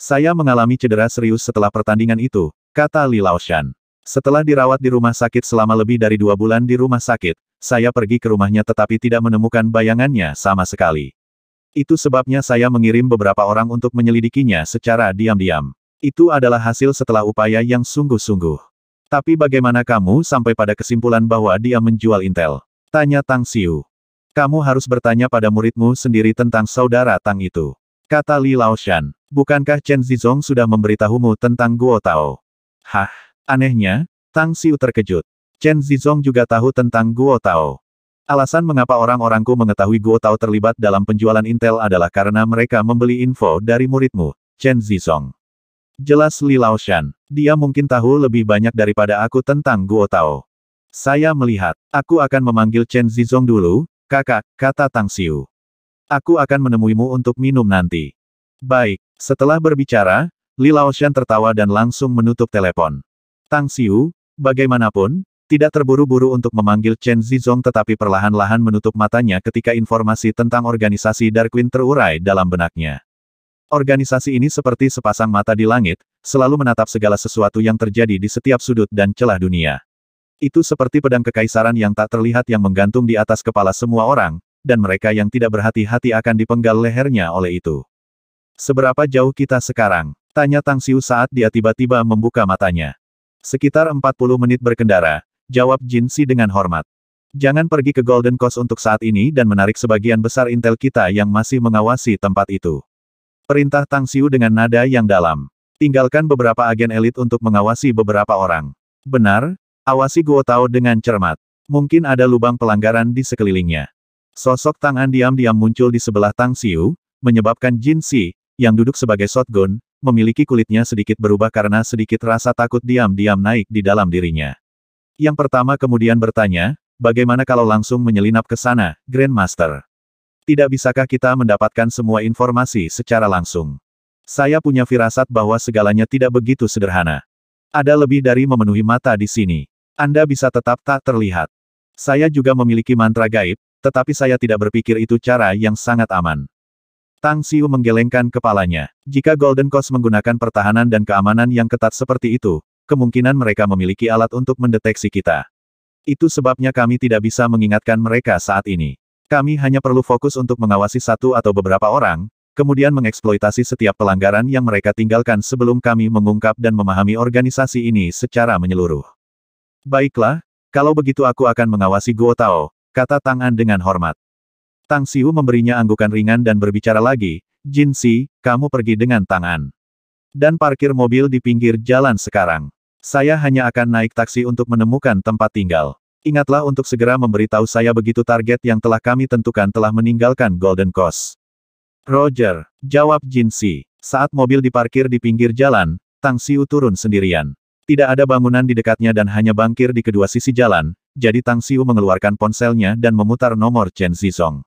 Saya mengalami cedera serius setelah pertandingan itu, kata Li Laoshan. Setelah dirawat di rumah sakit selama lebih dari 2 bulan di rumah sakit, saya pergi ke rumahnya tetapi tidak menemukan bayangannya sama sekali. Itu sebabnya saya mengirim beberapa orang untuk menyelidikinya secara diam-diam. Itu adalah hasil setelah upaya yang sungguh-sungguh. Tapi bagaimana kamu sampai pada kesimpulan bahwa dia menjual intel? Tanya Tang Xiu. Kamu harus bertanya pada muridmu sendiri tentang saudara Tang itu. Kata Li Laoshan. Bukankah Chen Zizong sudah memberitahumu tentang Guo Tao? Hah? Anehnya, Tang Xiu terkejut. Chen Zizong juga tahu tentang Guo Tao. Alasan mengapa orang-orangku mengetahui Guo Tao terlibat dalam penjualan intel adalah karena mereka membeli info dari muridmu, Chen Zizong. Jelas Li Laoshan. Dia mungkin tahu lebih banyak daripada aku tentang Guo Tao. Saya melihat, aku akan memanggil Chen Zizong dulu, kakak, kata Tang Xiu. Aku akan menemuimu untuk minum nanti. Baik, setelah berbicara, Li Laoshan tertawa dan langsung menutup telepon. Tang Xiu, bagaimanapun, tidak terburu-buru untuk memanggil Chen Zizong tetapi perlahan-lahan menutup matanya ketika informasi tentang organisasi Dark Queen terurai dalam benaknya. Organisasi ini seperti sepasang mata di langit, selalu menatap segala sesuatu yang terjadi di setiap sudut dan celah dunia. Itu seperti pedang kekaisaran yang tak terlihat yang menggantung di atas kepala semua orang, dan mereka yang tidak berhati-hati akan dipenggal lehernya oleh itu. Seberapa jauh kita sekarang? Tanya Tang Xiu saat dia tiba-tiba membuka matanya. Sekitar 40 menit berkendara, jawab Jin Si dengan hormat. Jangan pergi ke Golden Coast untuk saat ini dan menarik sebagian besar intel kita yang masih mengawasi tempat itu. Perintah Tang Xiu dengan nada yang dalam. Tinggalkan beberapa agen elit untuk mengawasi beberapa orang. Benar, awasi Guo Tao dengan cermat. Mungkin ada lubang pelanggaran di sekelilingnya. Sosok Tang An diam-diam muncul di sebelah Tang Xiu, menyebabkan Jin Si, yang duduk sebagai shotgun, memiliki kulitnya sedikit berubah karena sedikit rasa takut diam-diam naik di dalam dirinya. Yang pertama kemudian bertanya, bagaimana kalau langsung menyelinap ke sana, Grandmaster? Tidak bisakah kita mendapatkan semua informasi secara langsung? Saya punya firasat bahwa segalanya tidak begitu sederhana. Ada lebih dari memenuhi mata di sini. Anda bisa tetap tak terlihat. Saya juga memiliki mantra gaib, tetapi saya tidak berpikir itu cara yang sangat aman. Tang Xiu menggelengkan kepalanya. Jika Golden Coast menggunakan pertahanan dan keamanan yang ketat seperti itu, kemungkinan mereka memiliki alat untuk mendeteksi kita. Itu sebabnya kami tidak bisa mengingatkan mereka saat ini. Kami hanya perlu fokus untuk mengawasi satu atau beberapa orang, kemudian mengeksploitasi setiap pelanggaran yang mereka tinggalkan sebelum kami mengungkap dan memahami organisasi ini secara menyeluruh. Baiklah, kalau begitu aku akan mengawasi Guo Tao, kata Tang An dengan hormat. Tang Xiu memberinya anggukan ringan dan berbicara lagi, Jin Si, kamu pergi dengan Tang An. Dan parkir mobil di pinggir jalan sekarang. Saya hanya akan naik taksi untuk menemukan tempat tinggal. Ingatlah untuk segera memberitahu saya begitu target yang telah kami tentukan telah meninggalkan Golden Coast. Roger, jawab Jin Si. Saat mobil diparkir di pinggir jalan, Tang Xiu turun sendirian. Tidak ada bangunan di dekatnya dan hanya bangkir di kedua sisi jalan, jadi Tang Xiu mengeluarkan ponselnya dan memutar nomor Chen Zizong.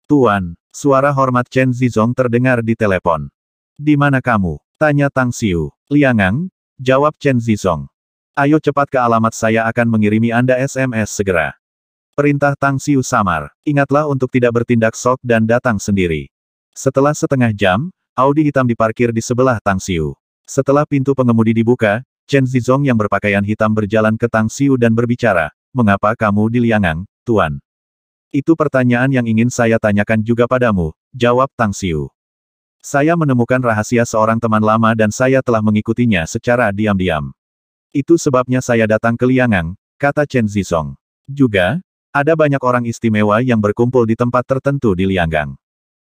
Tuan, suara hormat Chen Zizong terdengar di telepon. Di mana kamu? Tanya Tang Xiu. Liangang, jawab Chen Zizong. Ayo cepat ke alamat saya akan mengirimi Anda SMS segera. Perintah Tang Xiu samar. Ingatlah untuk tidak bertindak sok dan datang sendiri. Setelah setengah jam, Audi hitam diparkir di sebelah Tang Xiu. Setelah pintu pengemudi dibuka, Chen Zizong yang berpakaian hitam berjalan ke Tang Xiu dan berbicara, mengapa kamu di Liangang, Tuan? Itu pertanyaan yang ingin saya tanyakan juga padamu, jawab Tang Xiu. Saya menemukan rahasia seorang teman lama dan saya telah mengikutinya secara diam-diam. Itu sebabnya saya datang ke Liangang, kata Chen Zizong. Juga, ada banyak orang istimewa yang berkumpul di tempat tertentu di Liangang.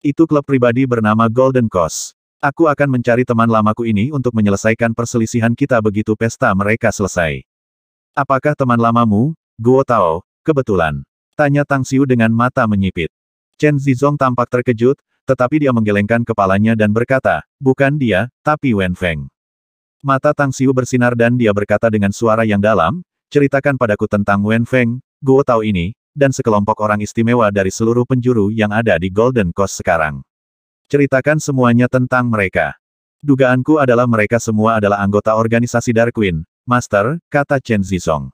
Itu klub pribadi bernama Golden Coast. Aku akan mencari teman lamaku ini untuk menyelesaikan perselisihan kita begitu pesta mereka selesai. Apakah teman lamamu, Guo Tao, kebetulan? Tanya Tang Xiu dengan mata menyipit. Chen Zizong tampak terkejut, tetapi dia menggelengkan kepalanya dan berkata, bukan dia, tapi Wen Feng. Mata Tang Xiu bersinar dan dia berkata dengan suara yang dalam, ceritakan padaku tentang Wen Feng, Guo Tao ini, dan sekelompok orang istimewa dari seluruh penjuru yang ada di Golden Coast sekarang. Ceritakan semuanya tentang mereka. Dugaanku adalah mereka semua adalah anggota organisasi Dark Queen, Master, kata Chen Zizong.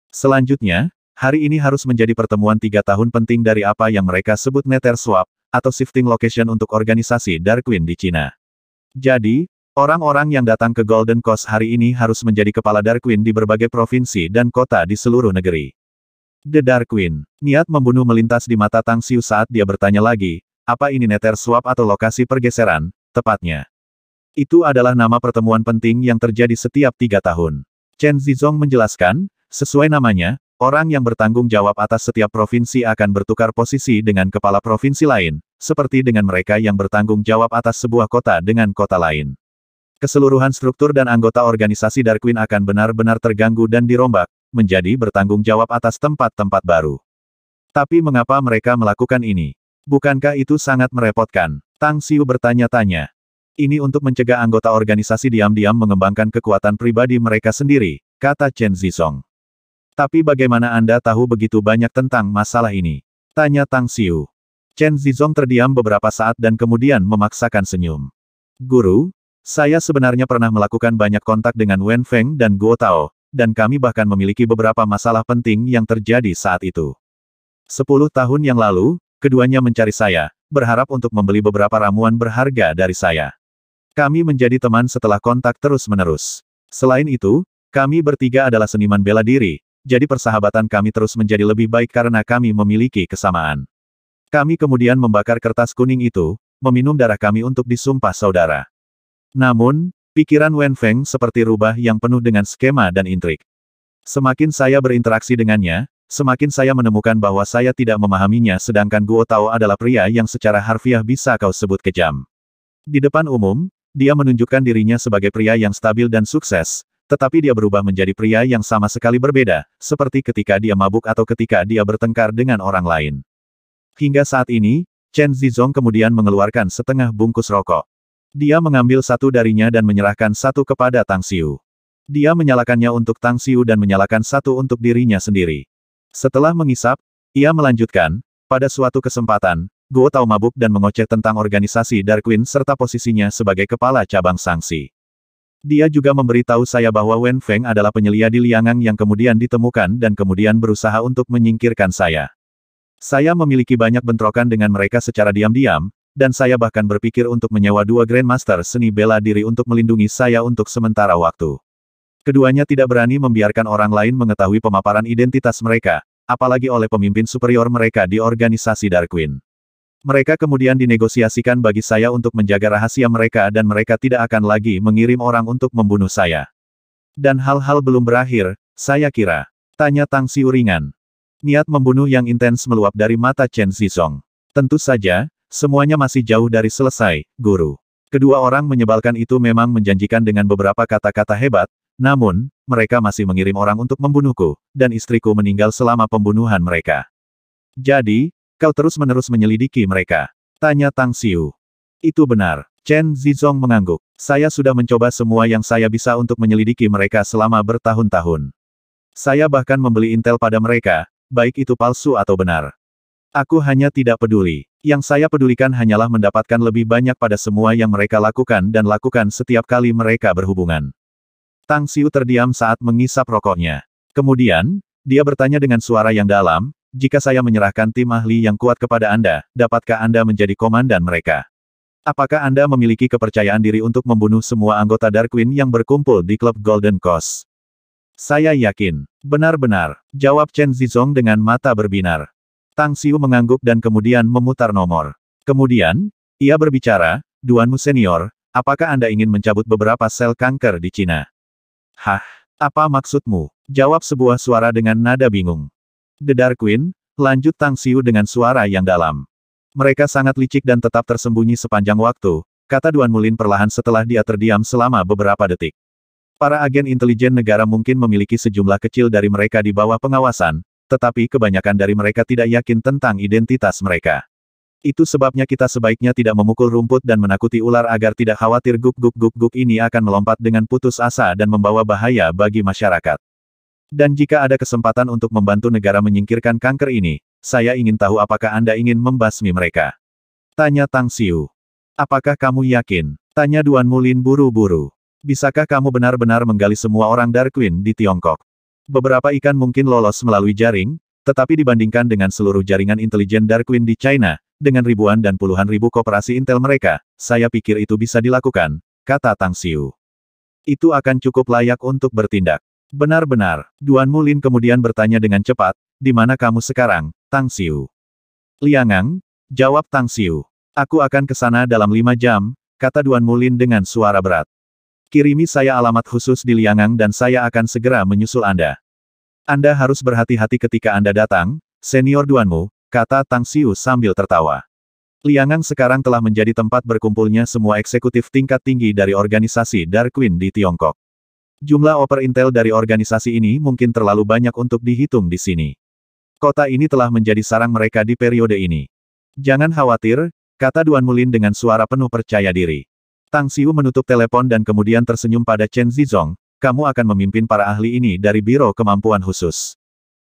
Selanjutnya, hari ini harus menjadi pertemuan 3 tahun penting dari apa yang mereka sebut Nether Swap, atau Shifting Location untuk organisasi Dark Queen di Cina. Jadi, Orang-orang yang datang ke Golden Coast hari ini harus menjadi kepala Dark Queen di berbagai provinsi dan kota di seluruh negeri. The Dark Queen. Niat membunuh melintas di mata Tang Xiu saat dia bertanya lagi, apa ini Nether Swap atau lokasi pergeseran, tepatnya. Itu adalah nama pertemuan penting yang terjadi setiap 3 tahun. Chen Zizong menjelaskan, sesuai namanya, orang yang bertanggung jawab atas setiap provinsi akan bertukar posisi dengan kepala provinsi lain, seperti dengan mereka yang bertanggung jawab atas sebuah kota dengan kota lain. Keseluruhan struktur dan anggota organisasi Dark Queen akan benar-benar terganggu dan dirombak, menjadi bertanggung jawab atas tempat-tempat baru. Tapi mengapa mereka melakukan ini? Bukankah itu sangat merepotkan? Tang Xiu bertanya-tanya. Ini untuk mencegah anggota organisasi diam-diam mengembangkan kekuatan pribadi mereka sendiri, kata Chen Zizong. Tapi bagaimana Anda tahu begitu banyak tentang masalah ini? Tanya Tang Xiu. Chen Zizong terdiam beberapa saat dan kemudian memaksakan senyum. Guru, saya sebenarnya pernah melakukan banyak kontak dengan Wen Feng dan Guo Tao, dan kami bahkan memiliki beberapa masalah penting yang terjadi saat itu. 10 tahun yang lalu, keduanya mencari saya, berharap untuk membeli beberapa ramuan berharga dari saya. Kami menjadi teman setelah kontak terus-menerus. Selain itu, kami bertiga adalah seniman bela diri, jadi persahabatan kami terus menjadi lebih baik karena kami memiliki kesamaan. Kami kemudian membakar kertas kuning itu, meminum darah kami untuk disumpah saudara. Namun, pikiran Wen Feng seperti rubah yang penuh dengan skema dan intrik. Semakin saya berinteraksi dengannya, semakin saya menemukan bahwa saya tidak memahaminya sedangkan Guo Tao adalah pria yang secara harfiah bisa kau sebut kejam. Di depan umum, dia menunjukkan dirinya sebagai pria yang stabil dan sukses, tetapi dia berubah menjadi pria yang sama sekali berbeda, seperti ketika dia mabuk atau ketika dia bertengkar dengan orang lain. Hingga saat ini, Chen Zizong kemudian mengeluarkan setengah bungkus rokok. Dia mengambil satu darinya dan menyerahkan satu kepada Tang Xiu. Dia menyalakannya untuk Tang Xiu dan menyalakan satu untuk dirinya sendiri. Setelah mengisap, ia melanjutkan, pada suatu kesempatan, Guo Tao mabuk dan mengoceh tentang organisasi Dark Queen serta posisinya sebagai kepala cabang Sangsi. Dia juga memberitahu saya bahwa Wen Feng adalah penyelia di Liangang yang kemudian ditemukan dan kemudian berusaha untuk menyingkirkan saya. Saya memiliki banyak bentrokan dengan mereka secara diam-diam, dan saya bahkan berpikir untuk menyewa 2 Grandmaster seni bela diri untuk melindungi saya untuk sementara waktu. Keduanya tidak berani membiarkan orang lain mengetahui pemaparan identitas mereka, apalagi oleh pemimpin superior mereka di organisasi Dark Queen. Mereka kemudian dinegosiasikan bagi saya untuk menjaga rahasia mereka dan mereka tidak akan lagi mengirim orang untuk membunuh saya. Dan hal-hal belum berakhir, saya kira. Tanya Tang Xiu ringan. Niat membunuh yang intens meluap dari mata Chen Zizong. Tentu saja, semuanya masih jauh dari selesai, guru. Kedua orang menyebalkan itu memang menjanjikan dengan beberapa kata-kata hebat, namun, mereka masih mengirim orang untuk membunuhku, dan istriku meninggal selama pembunuhan mereka. Jadi, kau terus-menerus menyelidiki mereka? Tanya Tang Xiu. Itu benar. Chen Zizong mengangguk. Saya sudah mencoba semua yang saya bisa untuk menyelidiki mereka selama bertahun-tahun. Saya bahkan membeli intel pada mereka, baik itu palsu atau benar. Aku hanya tidak peduli. Yang saya pedulikan hanyalah mendapatkan lebih banyak pada semua yang mereka lakukan dan lakukan setiap kali mereka berhubungan. Tang Xiu terdiam saat mengisap rokoknya. Kemudian, dia bertanya dengan suara yang dalam, jika saya menyerahkan tim ahli yang kuat kepada Anda, dapatkah Anda menjadi komandan mereka? Apakah Anda memiliki kepercayaan diri untuk membunuh semua anggota Dark Queen yang berkumpul di klub Golden Coast? Saya yakin. Benar-benar, jawab Chen Zizong dengan mata berbinar. Tang Xiu mengangguk dan kemudian memutar nomor. Kemudian, ia berbicara, Duanmu senior, apakah Anda ingin mencabut beberapa sel kanker di Cina? Hah? Apa maksudmu? Jawab sebuah suara dengan nada bingung. The Dark Queen, lanjut Tang Xiu dengan suara yang dalam. Mereka sangat licik dan tetap tersembunyi sepanjang waktu, kata Duan Mulin perlahan setelah dia terdiam selama beberapa detik. Para agen intelijen negara mungkin memiliki sejumlah kecil dari mereka di bawah pengawasan, tetapi kebanyakan dari mereka tidak yakin tentang identitas mereka. Itu sebabnya kita sebaiknya tidak memukul rumput dan menakuti ular agar tidak khawatir guk-guk-guk-guk ini akan melompat dengan putus asa dan membawa bahaya bagi masyarakat. Dan jika ada kesempatan untuk membantu negara menyingkirkan kanker ini, saya ingin tahu apakah Anda ingin membasmi mereka. Tanya Tang Xiu. Apakah kamu yakin? Tanya Duan Mulin buru-buru. Bisakah kamu benar-benar menggali semua orang Dark Queen di Tiongkok? Beberapa ikan mungkin lolos melalui jaring, tetapi dibandingkan dengan seluruh jaringan intelijen Dark Queen di China, dengan ribuan dan puluhan ribu koperasi intel mereka, saya pikir itu bisa dilakukan, kata Tang Xiu. Itu akan cukup layak untuk bertindak. Benar-benar. Duan Mulin kemudian bertanya dengan cepat, di mana kamu sekarang, Tang Xiu? Liangang, jawab Tang Xiu. Aku akan ke sana dalam 5 jam, kata Duan Mulin dengan suara berat. Kirimi saya alamat khusus di Liangang dan saya akan segera menyusul Anda. Anda harus berhati-hati ketika Anda datang, senior Duanmu, kata Tang Xiu sambil tertawa. Liangang sekarang telah menjadi tempat berkumpulnya semua eksekutif tingkat tinggi dari organisasi Dark Queen di Tiongkok. Jumlah operintel dari organisasi ini mungkin terlalu banyak untuk dihitung di sini. Kota ini telah menjadi sarang mereka di periode ini. Jangan khawatir, kata Duan Mulin dengan suara penuh percaya diri. Tang Xiu menutup telepon dan kemudian tersenyum pada Chen Zizong, kamu akan memimpin para ahli ini dari Biro Kemampuan Khusus.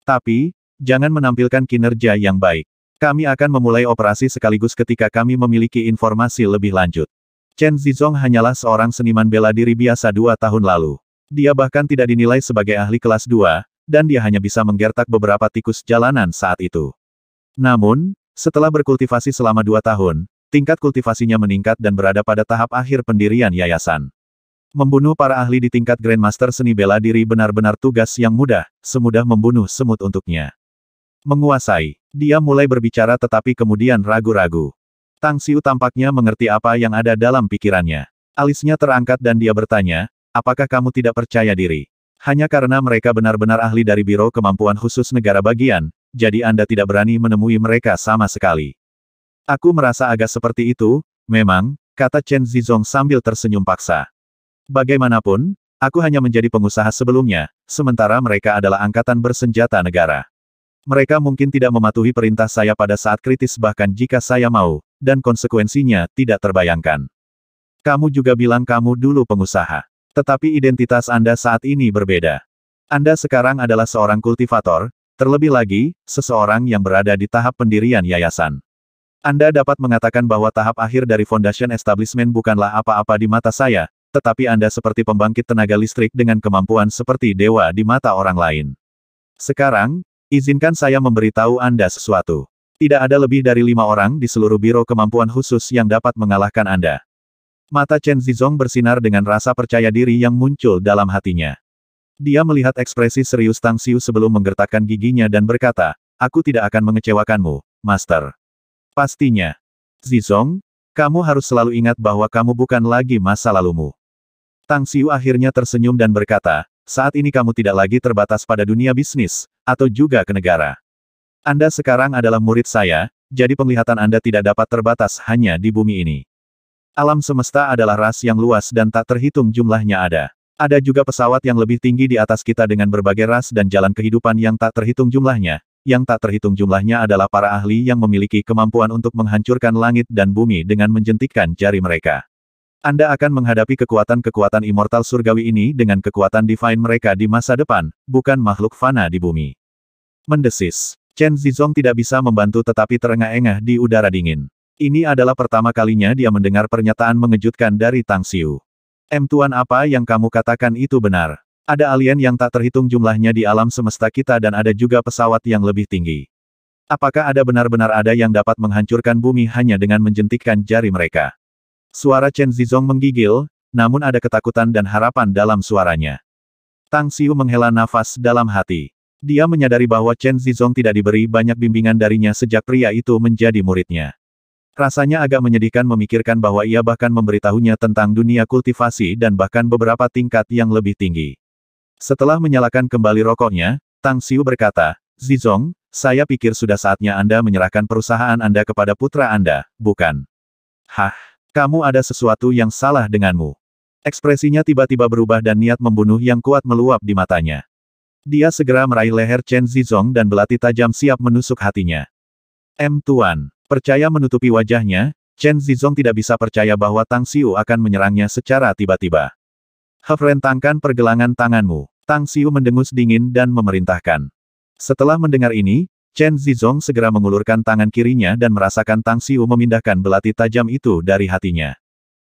Tapi, jangan menampilkan kinerja yang baik. Kami akan memulai operasi sekaligus ketika kami memiliki informasi lebih lanjut. Chen Zizong hanyalah seorang seniman bela diri biasa 2 tahun lalu. Dia bahkan tidak dinilai sebagai ahli kelas 2, dan dia hanya bisa menggertak beberapa tikus jalanan saat itu. Namun, setelah berkultivasi selama 2 tahun, tingkat kultivasinya meningkat dan berada pada tahap akhir pendirian yayasan. Membunuh para ahli di tingkat Grandmaster seni bela diri benar-benar tugas yang mudah, semudah membunuh semut untuknya. Menguasai. Dia mulai berbicara tetapi kemudian ragu-ragu. Tang Xiu tampaknya mengerti apa yang ada dalam pikirannya. Alisnya terangkat dan dia bertanya, apakah kamu tidak percaya diri? Hanya karena mereka benar-benar ahli dari Biro Kemampuan Khusus negara bagian, jadi Anda tidak berani menemui mereka sama sekali. Aku merasa agak seperti itu, memang, kata Chen Zizong sambil tersenyum paksa. Bagaimanapun, aku hanya menjadi pengusaha sebelumnya, sementara mereka adalah angkatan bersenjata negara. Mereka mungkin tidak mematuhi perintah saya pada saat kritis bahkan jika saya mau, dan konsekuensinya tidak terbayangkan. Kamu juga bilang kamu dulu pengusaha. Tetapi identitas Anda saat ini berbeda. Anda sekarang adalah seorang kultivator, terlebih lagi, seseorang yang berada di tahap pendirian yayasan. Anda dapat mengatakan bahwa tahap akhir dari Foundation Establishment bukanlah apa-apa di mata saya, tetapi Anda seperti pembangkit tenaga listrik dengan kemampuan seperti dewa di mata orang lain. Sekarang, izinkan saya memberitahu Anda sesuatu. Tidak ada lebih dari 5 orang di seluruh Biro Kemampuan Khusus yang dapat mengalahkan Anda. Mata Chen Zizong bersinar dengan rasa percaya diri yang muncul dalam hatinya. Dia melihat ekspresi serius Tang Xiu sebelum menggertakkan giginya dan berkata, aku tidak akan mengecewakanmu, Master. Pastinya. Zizong, kamu harus selalu ingat bahwa kamu bukan lagi masa lalumu. Tang Xiu akhirnya tersenyum dan berkata, saat ini kamu tidak lagi terbatas pada dunia bisnis, atau juga ke negara. Anda sekarang adalah murid saya, jadi penglihatan Anda tidak dapat terbatas hanya di bumi ini. Alam semesta adalah ras yang luas dan tak terhitung jumlahnya ada. Ada juga pesawat yang lebih tinggi di atas kita dengan berbagai ras dan jalan kehidupan yang tak terhitung jumlahnya. Yang tak terhitung jumlahnya adalah para ahli yang memiliki kemampuan untuk menghancurkan langit dan bumi dengan menjentikkan jari mereka. Anda akan menghadapi kekuatan-kekuatan immortal surgawi ini dengan kekuatan divine mereka di masa depan, bukan makhluk fana di bumi. Mendesis. Chen Zizong tidak bisa membantu tetapi terengah-engah di udara dingin. Ini adalah pertama kalinya dia mendengar pernyataan mengejutkan dari Tang Xiu. Tuan, apa yang kamu katakan itu benar. Ada alien yang tak terhitung jumlahnya di alam semesta kita dan ada juga pesawat yang lebih tinggi. Apakah ada benar-benar ada yang dapat menghancurkan bumi hanya dengan menjentikkan jari mereka? Suara Chen Zizong menggigil, namun ada ketakutan dan harapan dalam suaranya. Tang Xiu menghela nafas dalam hati. Dia menyadari bahwa Chen Zizong tidak diberi banyak bimbingan darinya sejak pria itu menjadi muridnya. Rasanya agak menyedihkan memikirkan bahwa ia bahkan memberitahunya tentang dunia kultivasi dan bahkan beberapa tingkat yang lebih tinggi. Setelah menyalakan kembali rokoknya, Tang Xiu berkata, Zizong, saya pikir sudah saatnya Anda menyerahkan perusahaan Anda kepada putra Anda, bukan? Hah, kamu ada sesuatu yang salah denganmu. Ekspresinya tiba-tiba berubah dan niat membunuh yang kuat meluap di matanya. Dia segera meraih leher Chen Zizong dan belati tajam siap menusuk hatinya. Tuan. Percaya menutupi wajahnya, Chen Zizong tidak bisa percaya bahwa Tang Xiu akan menyerangnya secara tiba-tiba. Rentangkan pergelangan tanganmu. Tang Xiu mendengus dingin dan memerintahkan. Setelah mendengar ini, Chen Zizong segera mengulurkan tangan kirinya dan merasakan Tang Xiu memindahkan belati tajam itu dari hatinya.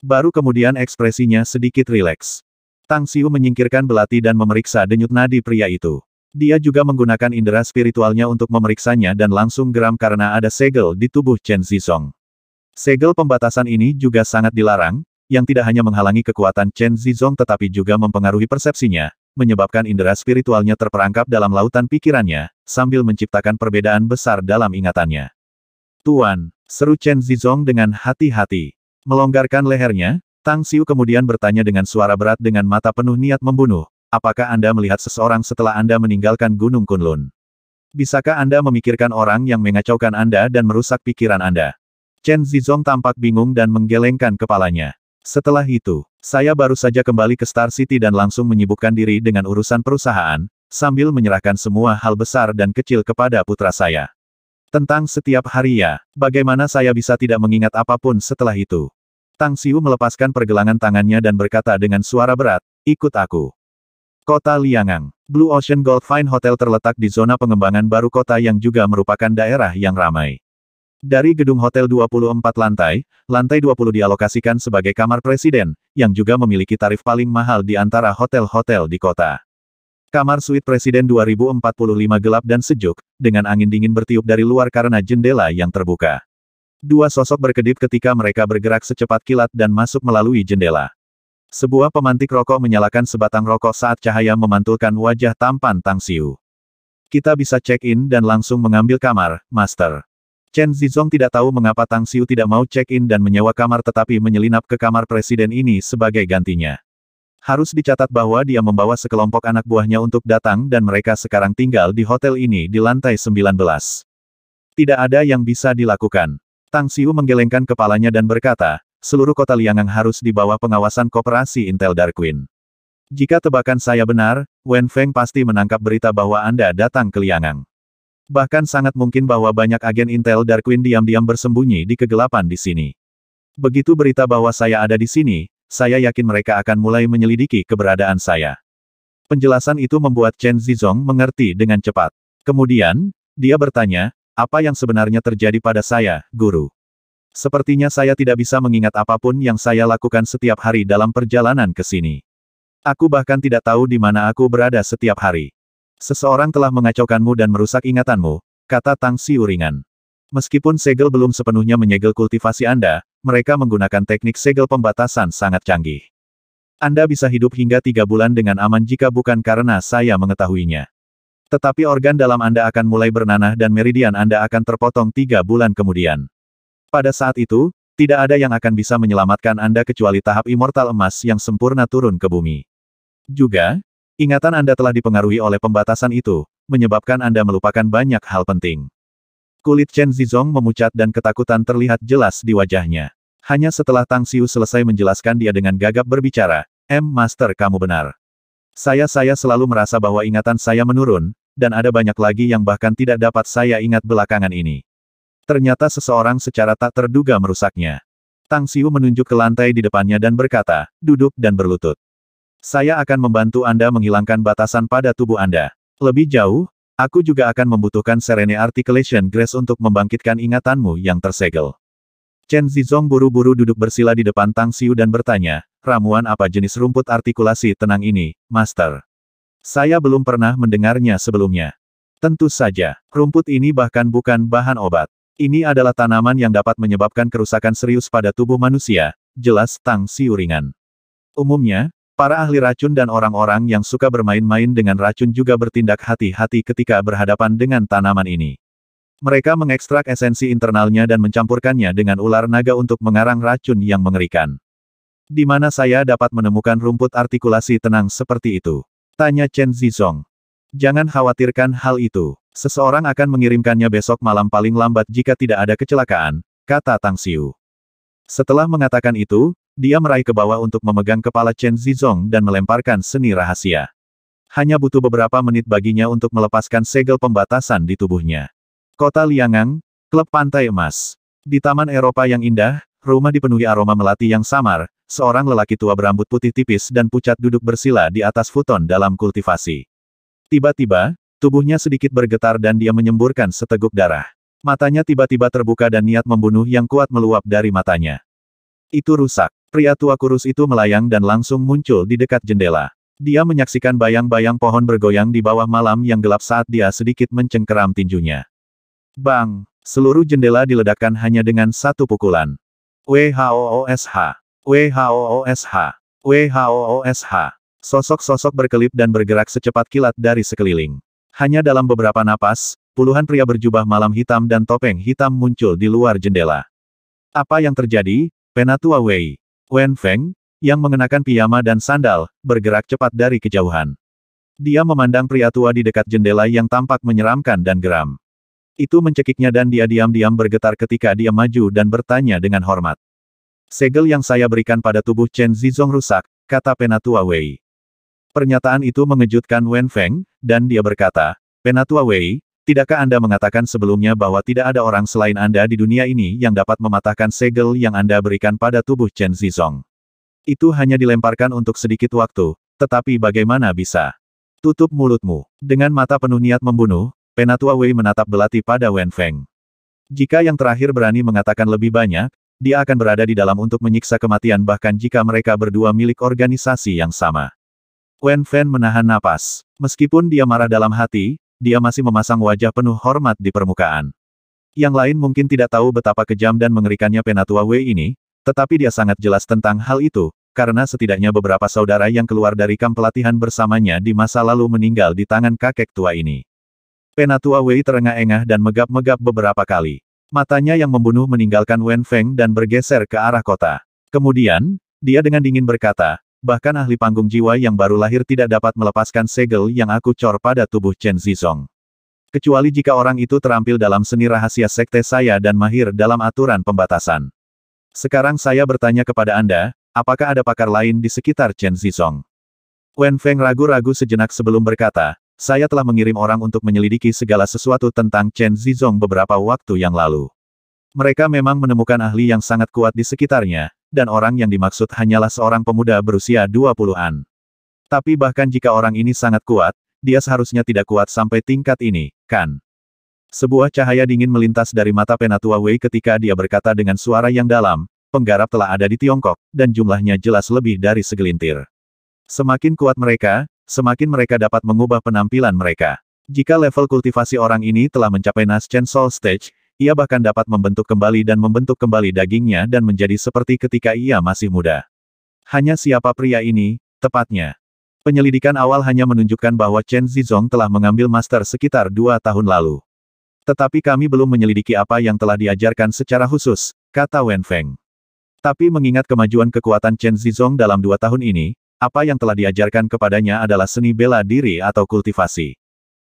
Baru kemudian ekspresinya sedikit rileks. Tang Xiu menyingkirkan belati dan memeriksa denyut nadi pria itu. Dia juga menggunakan indera spiritualnya untuk memeriksanya dan langsung geram karena ada segel di tubuh Chen Zizong. Segel pembatasan ini juga sangat dilarang, yang tidak hanya menghalangi kekuatan Chen Zizong tetapi juga mempengaruhi persepsinya, menyebabkan indera spiritualnya terperangkap dalam lautan pikirannya, sambil menciptakan perbedaan besar dalam ingatannya. Tuan, seru Chen Zizong dengan hati-hati. Melonggarkan lehernya, Tang Xiu kemudian bertanya dengan suara berat dengan mata penuh niat membunuh, apakah Anda melihat seseorang setelah Anda meninggalkan Gunung Kunlun? Bisakah Anda memikirkan orang yang mengacaukan Anda dan merusak pikiran Anda? Chen Zizong tampak bingung dan menggelengkan kepalanya. Setelah itu, saya baru saja kembali ke Star City dan langsung menyibukkan diri dengan urusan perusahaan, sambil menyerahkan semua hal besar dan kecil kepada putra saya. Tentang setiap hari ya, bagaimana saya bisa tidak mengingat apapun setelah itu? Tang Xiu melepaskan pergelangan tangannya dan berkata dengan suara berat, ikut aku. Kota Liangang, Blue Ocean Gold Fine Hotel terletak di zona pengembangan baru kota yang juga merupakan daerah yang ramai. Dari gedung hotel 24 lantai, lantai 20 dialokasikan sebagai kamar presiden, yang juga memiliki tarif paling mahal di antara hotel-hotel di kota. Kamar suite presiden 2045 gelap dan sejuk, dengan angin dingin bertiup dari luar karena jendela yang terbuka. Dua sosok berkedip ketika mereka bergerak secepat kilat dan masuk melalui jendela. Sebuah pemantik rokok menyalakan sebatang rokok saat cahaya memantulkan wajah tampan Tang Xiu. Kita bisa check-in dan langsung mengambil kamar, Master. Chen Zizong tidak tahu mengapa Tang Xiu tidak mau check-in dan menyewa kamar tetapi menyelinap ke kamar presiden ini sebagai gantinya. Harus dicatat bahwa dia membawa sekelompok anak buahnya untuk datang dan mereka sekarang tinggal di hotel ini di lantai 19. Tidak ada yang bisa dilakukan. Tang Xiu menggelengkan kepalanya dan berkata, seluruh kota Liangang harus di bawah pengawasan Koperasi Intel Dark Queen. Jika tebakan saya benar, Wen Feng pasti menangkap berita bahwa Anda datang ke Liangang. Bahkan sangat mungkin bahwa banyak agen Intel Dark Queen diam-diam bersembunyi di kegelapan di sini. Begitu berita bahwa saya ada di sini, saya yakin mereka akan mulai menyelidiki keberadaan saya. Penjelasan itu membuat Chen Zizong mengerti dengan cepat. Kemudian, dia bertanya, apa yang sebenarnya terjadi pada saya, Guru? Sepertinya saya tidak bisa mengingat apapun yang saya lakukan setiap hari dalam perjalanan ke sini. Aku bahkan tidak tahu di mana aku berada setiap hari. Seseorang telah mengacaukanmu dan merusak ingatanmu, kata Tang Xiu ringan. Meskipun segel belum sepenuhnya menyegel kultivasi Anda, mereka menggunakan teknik segel pembatasan sangat canggih. Anda bisa hidup hingga 3 bulan dengan aman jika bukan karena saya mengetahuinya. Tetapi organ dalam Anda akan mulai bernanah dan meridian Anda akan terpotong 3 bulan kemudian. Pada saat itu, tidak ada yang akan bisa menyelamatkan Anda kecuali tahap immortal emas yang sempurna turun ke bumi. Juga, ingatan Anda telah dipengaruhi oleh pembatasan itu, menyebabkan Anda melupakan banyak hal penting. Kulit Chen Zizong memucat dan ketakutan terlihat jelas di wajahnya. Hanya setelah Tang Xiu selesai menjelaskan dia dengan gagap berbicara, Master kamu benar. Saya selalu merasa bahwa ingatan saya menurun, dan ada banyak lagi yang bahkan tidak dapat saya ingat belakangan ini. Ternyata seseorang secara tak terduga merusaknya. Tang Xiu menunjuk ke lantai di depannya dan berkata, duduk dan berlutut. Saya akan membantu Anda menghilangkan batasan pada tubuh Anda. Lebih jauh, aku juga akan membutuhkan Serene Articulation Grace untuk membangkitkan ingatanmu yang tersegel. Chen Zizong buru-buru duduk bersila di depan Tang Xiu dan bertanya, ramuan apa jenis rumput artikulasi tenang ini, Master? Saya belum pernah mendengarnya sebelumnya. Tentu saja, rumput ini bahkan bukan bahan obat. Ini adalah tanaman yang dapat menyebabkan kerusakan serius pada tubuh manusia, jelas Tang Xiu ringan. Umumnya, para ahli racun dan orang-orang yang suka bermain-main dengan racun juga bertindak hati-hati ketika berhadapan dengan tanaman ini. Mereka mengekstrak esensi internalnya dan mencampurkannya dengan ular naga untuk mengarang racun yang mengerikan. Di mana saya dapat menemukan rumput artikulasi tenang seperti itu? Tanya Chen Zizong. Jangan khawatirkan hal itu. Seseorang akan mengirimkannya besok malam paling lambat jika tidak ada kecelakaan, kata Tang Xiu. Setelah mengatakan itu, dia meraih ke bawah untuk memegang kepala Chen Zizong dan melemparkan seni rahasia. Hanya butuh beberapa menit baginya untuk melepaskan segel pembatasan di tubuhnya. Kota Liangang, Klub Pantai Emas. Di taman Eropa yang indah, rumah dipenuhi aroma melati yang samar, seorang lelaki tua berambut putih tipis dan pucat duduk bersila di atas futon dalam kultivasi. Tiba-tiba, tubuhnya sedikit bergetar dan dia menyemburkan seteguk darah. Matanya tiba-tiba terbuka dan niat membunuh yang kuat meluap dari matanya. Itu rusak. Pria tua kurus itu melayang dan langsung muncul di dekat jendela. Dia menyaksikan bayang-bayang pohon bergoyang di bawah malam yang gelap saat dia sedikit mencengkeram tinjunya. Bang! Seluruh jendela diledakkan hanya dengan satu pukulan. WHOOSH. WHOOSH. WHOOSH. Sosok-sosok berkelip dan bergerak secepat kilat dari sekeliling. Hanya dalam beberapa napas, puluhan pria berjubah malam hitam dan topeng hitam muncul di luar jendela. Apa yang terjadi? Penatua Wei. Wen Feng, yang mengenakan piyama dan sandal, bergerak cepat dari kejauhan. Dia memandang pria tua di dekat jendela yang tampak menyeramkan dan geram. Itu mencekiknya dan dia diam-diam bergetar ketika dia maju dan bertanya dengan hormat. Segel yang saya berikan pada tubuh Chen Zizong rusak, kata Penatua Wei. Pernyataan itu mengejutkan Wen Feng, dan dia berkata, Penatua Wei, tidakkah Anda mengatakan sebelumnya bahwa tidak ada orang selain Anda di dunia ini yang dapat mematahkan segel yang Anda berikan pada tubuh Chen Zizong? Itu hanya dilemparkan untuk sedikit waktu, tetapi bagaimana bisa? Tutup mulutmu. Dengan mata penuh niat membunuh, Penatua Wei menatap belati pada Wen Feng. Jika yang terakhir berani mengatakan lebih banyak, dia akan berada di dalam untuk menyiksa kematian bahkan jika mereka berdua milik organisasi yang sama. Wen Feng menahan napas. Meskipun dia marah dalam hati, dia masih memasang wajah penuh hormat di permukaan. Yang lain mungkin tidak tahu betapa kejam dan mengerikannya Penatua Wei ini, tetapi dia sangat jelas tentang hal itu, karena setidaknya beberapa saudara yang keluar dari kamp pelatihan bersamanya di masa lalu meninggal di tangan kakek tua ini. Penatua Wei terengah-engah dan megap-megap beberapa kali. Matanya yang membunuh meninggalkan Wen Feng dan bergeser ke arah kota. Kemudian, dia dengan dingin berkata, bahkan ahli panggung jiwa yang baru lahir tidak dapat melepaskan segel yang aku cor pada tubuh Chen Zizong. Kecuali jika orang itu terampil dalam seni rahasia sekte saya dan mahir dalam aturan pembatasan. Sekarang saya bertanya kepada Anda, apakah ada pakar lain di sekitar Chen Zizong? Wen Feng ragu-ragu sejenak sebelum berkata, saya telah mengirim orang untuk menyelidiki segala sesuatu tentang Chen Zizong beberapa waktu yang lalu. Mereka memang menemukan ahli yang sangat kuat di sekitarnya, dan orang yang dimaksud hanyalah seorang pemuda berusia 20-an. Tapi bahkan jika orang ini sangat kuat, dia seharusnya tidak kuat sampai tingkat ini, kan? Sebuah cahaya dingin melintas dari mata Penatua Wei ketika dia berkata dengan suara yang dalam, penggarap telah ada di Tiongkok, dan jumlahnya jelas lebih dari segelintir. Semakin kuat mereka, semakin mereka dapat mengubah penampilan mereka. Jika level kultivasi orang ini telah mencapai Naschen Soul Stage, ia bahkan dapat membentuk kembali dagingnya dan menjadi seperti ketika ia masih muda. Hanya siapa pria ini, tepatnya? Penyelidikan awal hanya menunjukkan bahwa Chen Zizong telah mengambil master sekitar 2 tahun lalu. Tetapi kami belum menyelidiki apa yang telah diajarkan secara khusus, kata Wen Feng. Tapi mengingat kemajuan kekuatan Chen Zizong dalam 2 tahun ini, apa yang telah diajarkan kepadanya adalah seni bela diri atau kultivasi.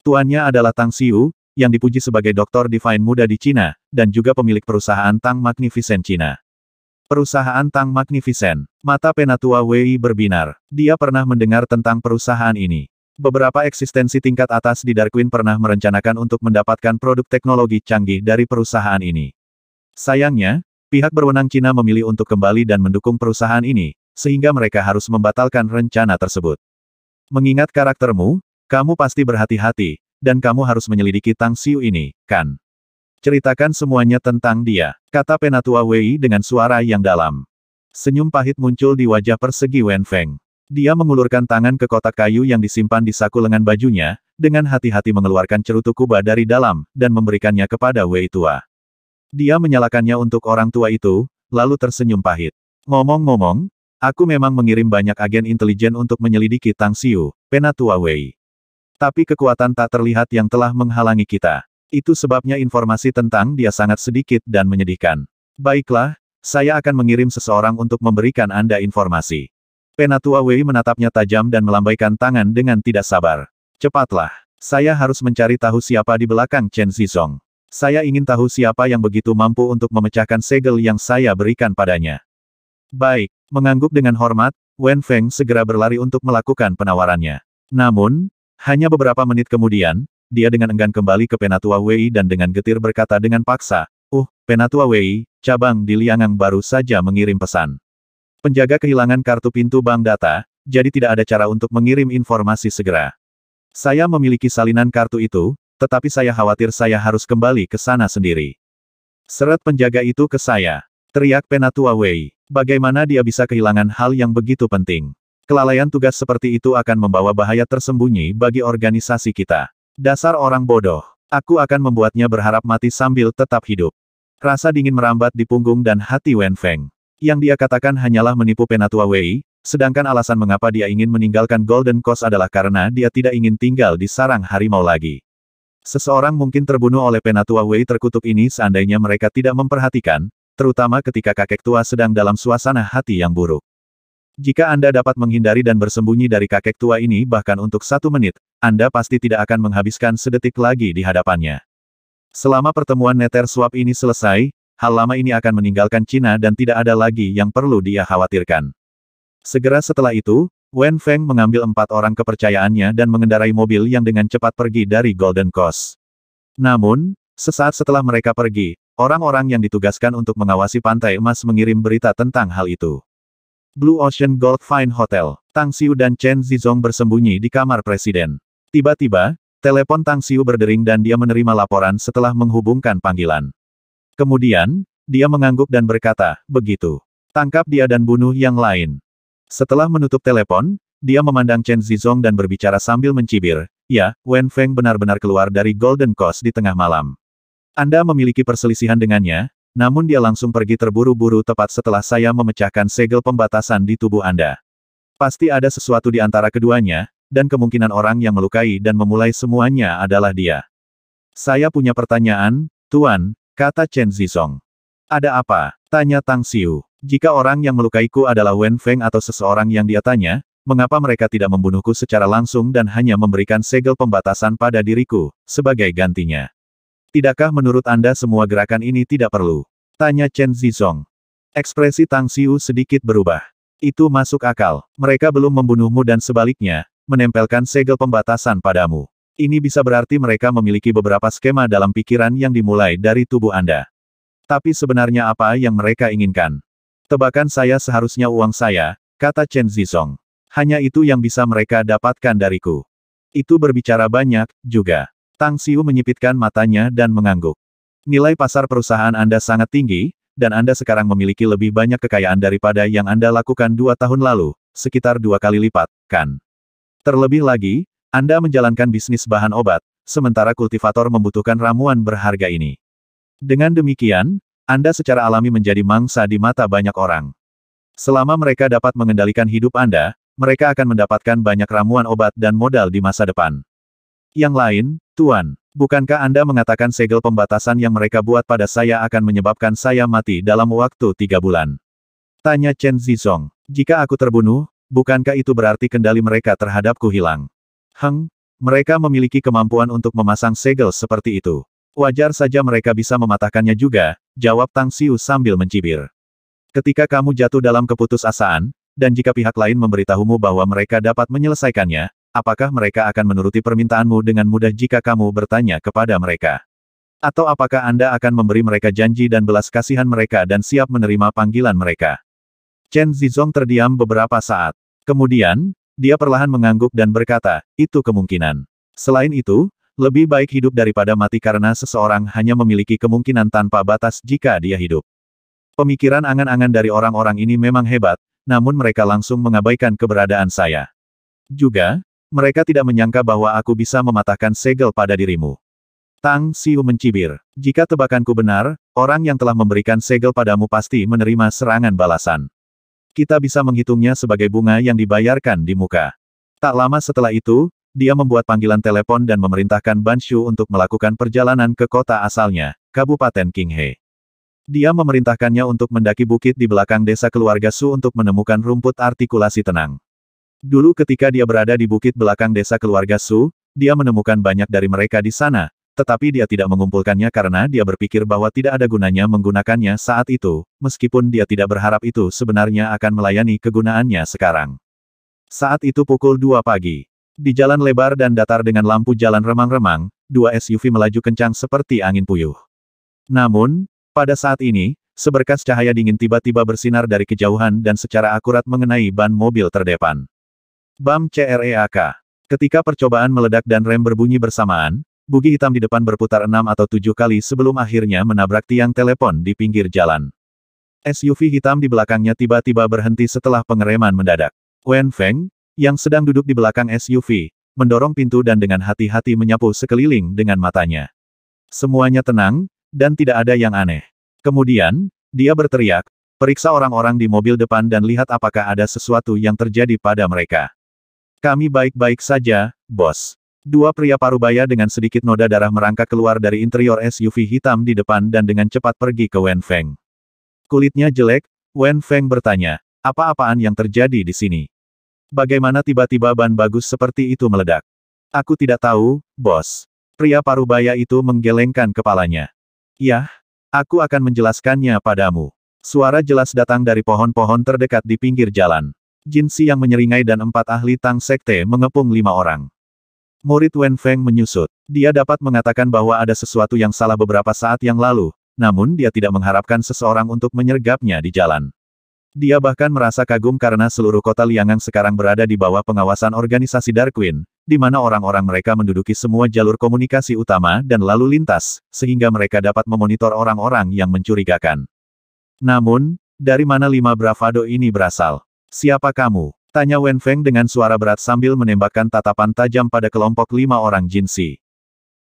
Tuannya adalah Tang Xiu, yang dipuji sebagai doktor divine muda di Cina, dan juga pemilik perusahaan Tang Magnificent Cina. Perusahaan Tang Magnificent. Mata Penatua Wei berbinar. Dia pernah mendengar tentang perusahaan ini. Beberapa eksistensi tingkat atas di Darkwing pernah merencanakan untuk mendapatkan produk teknologi canggih dari perusahaan ini. Sayangnya, pihak berwenang Cina memilih untuk kembali dan mendukung perusahaan ini, sehingga mereka harus membatalkan rencana tersebut. Mengingat karaktermu, kamu pasti berhati-hati, dan kamu harus menyelidiki Tang Xiu ini, kan? Ceritakan semuanya tentang dia, kata Penatua Wei dengan suara yang dalam. Senyum pahit muncul di wajah persegi Wen Feng. Dia mengulurkan tangan ke kotak kayu yang disimpan di saku lengan bajunya, dengan hati-hati mengeluarkan cerutu kuba dari dalam, dan memberikannya kepada Wei tua. Dia menyalakannya untuk orang tua itu, lalu tersenyum pahit. Ngomong-ngomong, aku memang mengirim banyak agen intelijen untuk menyelidiki Tang Xiu, Penatua Wei. Tapi kekuatan tak terlihat yang telah menghalangi kita. Itu sebabnya informasi tentang dia sangat sedikit dan menyedihkan. Baiklah, saya akan mengirim seseorang untuk memberikan Anda informasi. Penatua Wei menatapnya tajam dan melambaikan tangan dengan tidak sabar. Cepatlah, saya harus mencari tahu siapa di belakang Chen Zizong. Saya ingin tahu siapa yang begitu mampu untuk memecahkan segel yang saya berikan padanya. Baik, mengangguk dengan hormat, Wen Feng segera berlari untuk melakukan penawarannya. Namun, hanya beberapa menit kemudian, dia dengan enggan kembali ke Penatua Wei dan dengan getir berkata dengan paksa, Penatua Wei, cabang di Liangang baru saja mengirim pesan. Penjaga kehilangan kartu pintu bank data, jadi tidak ada cara untuk mengirim informasi segera. Saya memiliki salinan kartu itu, tetapi saya khawatir saya harus kembali ke sana sendiri. Seret penjaga itu ke saya. Teriak Penatua Wei. Bagaimana dia bisa kehilangan hal yang begitu penting? Kelalaian tugas seperti itu akan membawa bahaya tersembunyi bagi organisasi kita. Dasar orang bodoh. Aku akan membuatnya berharap mati sambil tetap hidup. Rasa dingin merambat di punggung dan hati Wen Feng. Yang dia katakan hanyalah menipu Penatua Wei, sedangkan alasan mengapa dia ingin meninggalkan Golden Coast adalah karena dia tidak ingin tinggal di sarang harimau lagi. Seseorang mungkin terbunuh oleh Penatua Wei terkutuk ini seandainya mereka tidak memperhatikan, terutama ketika kakek tua sedang dalam suasana hati yang buruk. Jika Anda dapat menghindari dan bersembunyi dari kakek tua ini bahkan untuk 1 menit, Anda pasti tidak akan menghabiskan sedetik lagi di hadapannya. Selama pertemuan Nether Swap ini selesai, hal lama ini akan meninggalkan Cina dan tidak ada lagi yang perlu dia khawatirkan. Segera setelah itu, Wen Feng mengambil 4 orang kepercayaannya dan mengendarai mobil yang dengan cepat pergi dari Golden Coast. Namun, sesaat setelah mereka pergi, orang-orang yang ditugaskan untuk mengawasi Pantai Emas mengirim berita tentang hal itu. Blue Ocean Gold Fine Hotel, Tang Xiu dan Chen Zizong bersembunyi di kamar presiden. Tiba-tiba, telepon Tang Xiu berdering dan dia menerima laporan setelah menghubungkan panggilan. Kemudian, dia mengangguk dan berkata, begitu. Tangkap dia dan bunuh yang lain. Setelah menutup telepon, dia memandang Chen Zizong dan berbicara sambil mencibir, ya, Wen Feng benar-benar keluar dari Golden Coast di tengah malam. Anda memiliki perselisihan dengannya, namun dia langsung pergi terburu-buru tepat setelah saya memecahkan segel pembatasan di tubuh Anda. Pasti ada sesuatu di antara keduanya, dan kemungkinan orang yang melukai dan memulai semuanya adalah dia. Saya punya pertanyaan, Tuan, kata Chen Zizong. Ada apa? Tanya Tang Xiu. Jika orang yang melukaiku adalah Wen Feng atau seseorang yang dia tanya, mengapa mereka tidak membunuhku secara langsung dan hanya memberikan segel pembatasan pada diriku, sebagai gantinya? Tidakkah menurut Anda semua gerakan ini tidak perlu? Tanya Chen Zizong. Ekspresi Tang Xiu sedikit berubah. Itu masuk akal. Mereka belum membunuhmu dan sebaliknya, menempelkan segel pembatasan padamu. Ini bisa berarti mereka memiliki beberapa skema dalam pikiran yang dimulai dari tubuh Anda. Tapi sebenarnya apa yang mereka inginkan? Tebakan saya seharusnya uang saya, kata Chen Zizong. Hanya itu yang bisa mereka dapatkan dariku. Itu berbicara banyak, juga. Tang Xiu menyipitkan matanya dan mengangguk. Nilai pasar perusahaan Anda sangat tinggi, dan Anda sekarang memiliki lebih banyak kekayaan daripada yang Anda lakukan 2 tahun lalu, sekitar 2 kali lipat, kan? Terlebih lagi, Anda menjalankan bisnis bahan obat, sementara kultivator membutuhkan ramuan berharga ini. Dengan demikian, Anda secara alami menjadi mangsa di mata banyak orang. Selama mereka dapat mengendalikan hidup Anda, mereka akan mendapatkan banyak ramuan obat dan modal di masa depan. Yang lain, Tuan, bukankah Anda mengatakan segel pembatasan yang mereka buat pada saya akan menyebabkan saya mati dalam waktu 3 bulan? Tanya Chen Zizong. Jika aku terbunuh, bukankah itu berarti kendali mereka terhadapku hilang? Mereka memiliki kemampuan untuk memasang segel seperti itu. Wajar saja mereka bisa mematahkannya juga, jawab Tang Xiu sambil mencibir. Ketika kamu jatuh dalam keputusasaan, dan jika pihak lain memberitahumu bahwa mereka dapat menyelesaikannya, apakah mereka akan menuruti permintaanmu dengan mudah jika kamu bertanya kepada mereka? Atau apakah Anda akan memberi mereka janji dan belas kasihan mereka dan siap menerima panggilan mereka? Chen Zizong terdiam beberapa saat. Kemudian, dia perlahan mengangguk dan berkata, itu kemungkinan. Selain itu, lebih baik hidup daripada mati karena seseorang hanya memiliki kemungkinan tanpa batas jika dia hidup. Pemikiran angan-angan dari orang-orang ini memang hebat, namun mereka langsung mengabaikan keberadaan saya. Juga, mereka tidak menyangka bahwa aku bisa mematahkan segel pada dirimu. Tang Xiu mencibir. Jika tebakanku benar, orang yang telah memberikan segel padamu pasti menerima serangan balasan. Kita bisa menghitungnya sebagai bunga yang dibayarkan di muka. Tak lama setelah itu, dia membuat panggilan telepon dan memerintahkan Ban Shu untuk melakukan perjalanan ke kota asalnya, Kabupaten Qinghe. Dia memerintahkannya untuk mendaki bukit di belakang desa keluarga Su untuk menemukan rumput artikulasi tenang. Dulu ketika dia berada di bukit belakang desa keluarga Su, dia menemukan banyak dari mereka di sana, tetapi dia tidak mengumpulkannya karena dia berpikir bahwa tidak ada gunanya menggunakannya saat itu, meskipun dia tidak berharap itu sebenarnya akan melayani kegunaannya sekarang. Saat itu pukul 2 pagi. Di jalan lebar dan datar dengan lampu jalan remang-remang, 2 SUV melaju kencang seperti angin puyuh. Namun, pada saat ini, seberkas cahaya dingin tiba-tiba bersinar dari kejauhan dan secara akurat mengenai ban mobil terdepan. Bam CREAK. Ketika percobaan meledak dan rem berbunyi bersamaan, bugi hitam di depan berputar 6 atau 7 kali sebelum akhirnya menabrak tiang telepon di pinggir jalan. SUV hitam di belakangnya tiba-tiba berhenti setelah pengereman mendadak. Wen Feng, yang sedang duduk di belakang SUV, mendorong pintu dan dengan hati-hati menyapu sekeliling dengan matanya. Semuanya tenang, dan tidak ada yang aneh. Kemudian, dia berteriak, Periksa orang-orang di mobil depan dan lihat apakah ada sesuatu yang terjadi pada mereka. Kami baik-baik saja, bos. Dua pria parubaya dengan sedikit noda darah merangkak keluar dari interior SUV hitam di depan dan dengan cepat pergi ke Wen Feng. Kulitnya jelek, Wen Feng bertanya, apa-apaan yang terjadi di sini? Bagaimana tiba-tiba ban bagus seperti itu meledak? Aku tidak tahu, bos. Pria parubaya itu menggelengkan kepalanya. Yah, aku akan menjelaskannya padamu. Suara jelas datang dari pohon-pohon terdekat di pinggir jalan. Jin Si yang menyeringai dan 4 ahli Tang Sekte mengepung 5 orang. Murid Wen Feng menyusut. Dia dapat mengatakan bahwa ada sesuatu yang salah beberapa saat yang lalu, namun dia tidak mengharapkan seseorang untuk menyergapnya di jalan. Dia bahkan merasa kagum karena seluruh kota Liangang sekarang berada di bawah pengawasan organisasi Dark Queen, di mana orang-orang mereka menduduki semua jalur komunikasi utama dan lalu lintas, sehingga mereka dapat memonitor orang-orang yang mencurigakan. Namun, dari mana 5 bravado ini berasal? Siapa kamu? Tanya Wen Feng dengan suara berat sambil menembakkan tatapan tajam pada kelompok 5 orang Jin Si.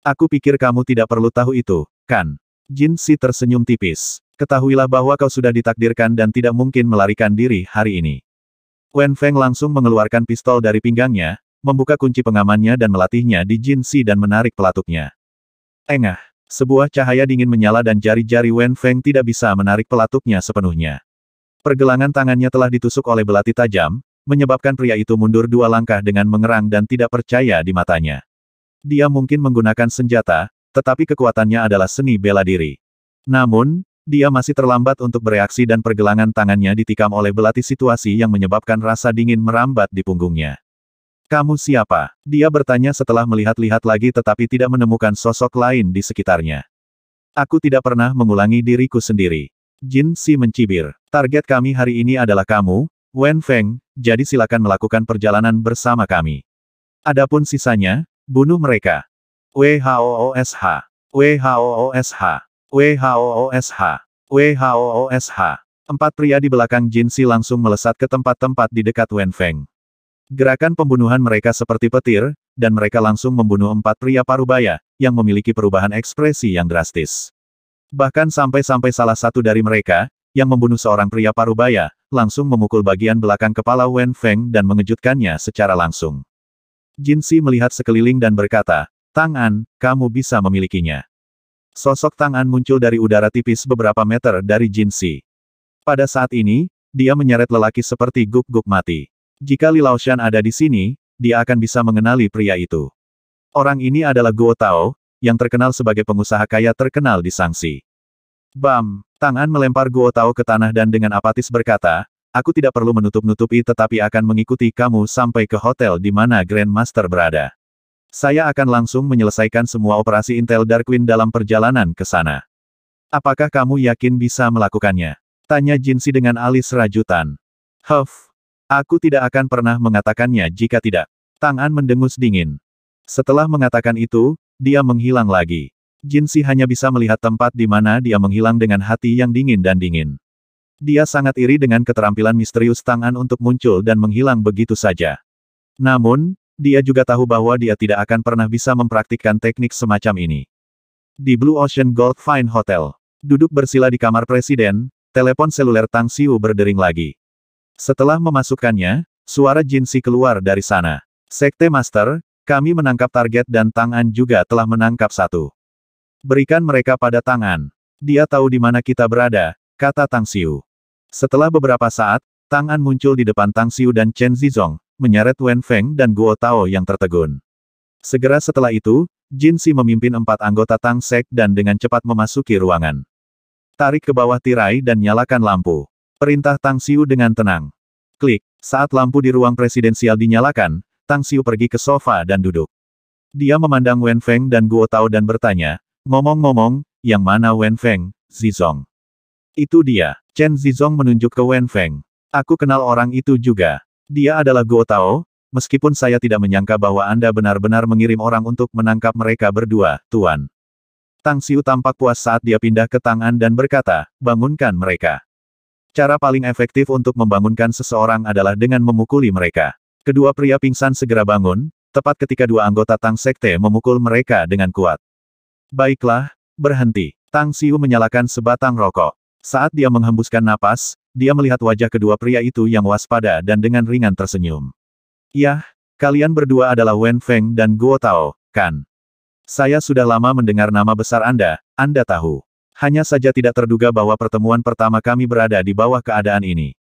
Aku pikir kamu tidak perlu tahu itu, kan? Jin Si tersenyum tipis. Ketahuilah bahwa kau sudah ditakdirkan dan tidak mungkin melarikan diri hari ini. Wen Feng langsung mengeluarkan pistol dari pinggangnya, membuka kunci pengamannya dan melatihnya di Jin Si dan menarik pelatuknya. Engah, sebuah cahaya dingin menyala dan jari-jari Wen Feng tidak bisa menarik pelatuknya sepenuhnya. Pergelangan tangannya telah ditusuk oleh belati tajam, menyebabkan pria itu mundur 2 langkah dengan mengerang dan tidak percaya di matanya. Dia mungkin menggunakan senjata, tetapi kekuatannya adalah seni bela diri. Namun, dia masih terlambat untuk bereaksi dan pergelangan tangannya ditikam oleh belati situasi yang menyebabkan rasa dingin merambat di punggungnya. Kamu siapa? Dia bertanya setelah melihat-lihat lagi tetapi tidak menemukan sosok lain di sekitarnya. Aku tidak pernah mengulangi diriku sendiri. Jin Si mencibir. Target kami hari ini adalah kamu, Wen Feng, jadi silakan melakukan perjalanan bersama kami. Adapun sisanya, bunuh mereka. WHOOSH. WHOOSH. WHOOSH. WHOOSH. 4 pria di belakang Jin Si langsung melesat ke tempat-tempat di dekat Wen Feng. Gerakan pembunuhan mereka seperti petir, dan mereka langsung membunuh 4 pria parubaya, yang memiliki perubahan ekspresi yang drastis. Bahkan sampai-sampai salah satu dari mereka, yang membunuh seorang pria parubaya, langsung memukul bagian belakang kepala Wen Feng dan mengejutkannya secara langsung. Jin Si melihat sekeliling dan berkata, Tang An, kamu bisa memilikinya. Sosok Tang An muncul dari udara tipis beberapa meter dari Jin Si. Pada saat ini, dia menyeret lelaki seperti guk-guk mati. Jika Li Laoshan ada di sini, dia akan bisa mengenali pria itu. Orang ini adalah Guo Tao, yang terkenal sebagai pengusaha kaya terkenal di Sangsi. Bam! Tang An melempar Guo Tao ke tanah dan dengan apatis berkata, aku tidak perlu menutup-nutupi tetapi akan mengikuti kamu sampai ke hotel di mana Grand Master berada. Saya akan langsung menyelesaikan semua operasi Intel Dark Queen dalam perjalanan ke sana. Apakah kamu yakin bisa melakukannya? Tanya Jin Si dengan alis rajutan. Huff! Aku tidak akan pernah mengatakannya jika tidak. Tang An mendengus dingin. Setelah mengatakan itu, dia menghilang lagi. Jin Si hanya bisa melihat tempat di mana dia menghilang dengan hati yang dingin dan dingin. Dia sangat iri dengan keterampilan misterius Tang An untuk muncul dan menghilang begitu saja. Namun, dia juga tahu bahwa dia tidak akan pernah bisa mempraktikkan teknik semacam ini. Di Blue Ocean Gold Fine Hotel, duduk bersila di kamar presiden, telepon seluler Tang Xiu berdering lagi. Setelah memasukkannya, suara Jin Si keluar dari sana. Sekte Master, kami menangkap target dan Tang An juga telah menangkap satu. Berikan mereka pada Tang An. Dia tahu di mana kita berada, kata Tang Xiu. Setelah beberapa saat, Tang An muncul di depan Tang Xiu dan Chen Zizong, menyeret Wen Feng dan Guo Tao yang tertegun. Segera setelah itu, Jin Si memimpin 4 anggota Tang Sek dan dengan cepat memasuki ruangan. Tarik ke bawah tirai dan nyalakan lampu. Perintah Tang Xiu dengan tenang. Klik. Saat lampu di ruang presidensial dinyalakan, Tang Xiu pergi ke sofa dan duduk. Dia memandang Wen Feng dan Guo Tao dan bertanya, ngomong-ngomong, yang mana Wen Feng, Zizong? Itu dia. Chen Zizong menunjuk ke Wen Feng. Aku kenal orang itu juga. Dia adalah Guo Tao, meskipun saya tidak menyangka bahwa Anda benar-benar mengirim orang untuk menangkap mereka berdua, Tuan. Tang Xiu tampak puas saat dia pindah ke Tang An dan berkata, bangunkan mereka. Cara paling efektif untuk membangunkan seseorang adalah dengan memukuli mereka. Kedua pria pingsan segera bangun, tepat ketika 2 anggota Tang Sekte memukul mereka dengan kuat. Baiklah, berhenti. Tang Xiu menyalakan sebatang rokok. Saat dia menghembuskan napas, dia melihat wajah kedua pria itu yang waspada dan dengan ringan tersenyum. Yah, kalian berdua adalah Wen Feng dan Guo Tao, kan? Saya sudah lama mendengar nama besar Anda tahu. Hanya saja tidak terduga bahwa pertemuan pertama kami berada di bawah keadaan ini.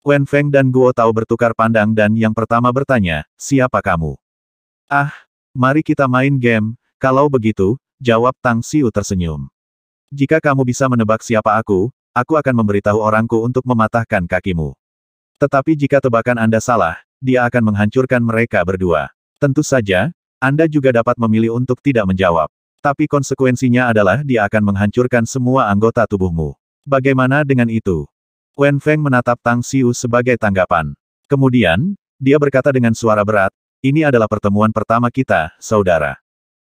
Wen Feng dan Guo Tao bertukar pandang dan yang pertama bertanya, siapa kamu? Ah, mari kita main game, kalau begitu, jawab Tang Xiu tersenyum. Jika kamu bisa menebak siapa aku akan memberitahu orangku untuk mematahkan kakimu. Tetapi jika tebakan Anda salah, dia akan menghancurkan mereka berdua. Tentu saja, Anda juga dapat memilih untuk tidak menjawab. Tapi konsekuensinya adalah dia akan menghancurkan semua anggota tubuhmu. Bagaimana dengan itu? Wen Feng menatap Tang Xiu sebagai tanggapan. Kemudian, dia berkata dengan suara berat, ini adalah pertemuan pertama kita, saudara.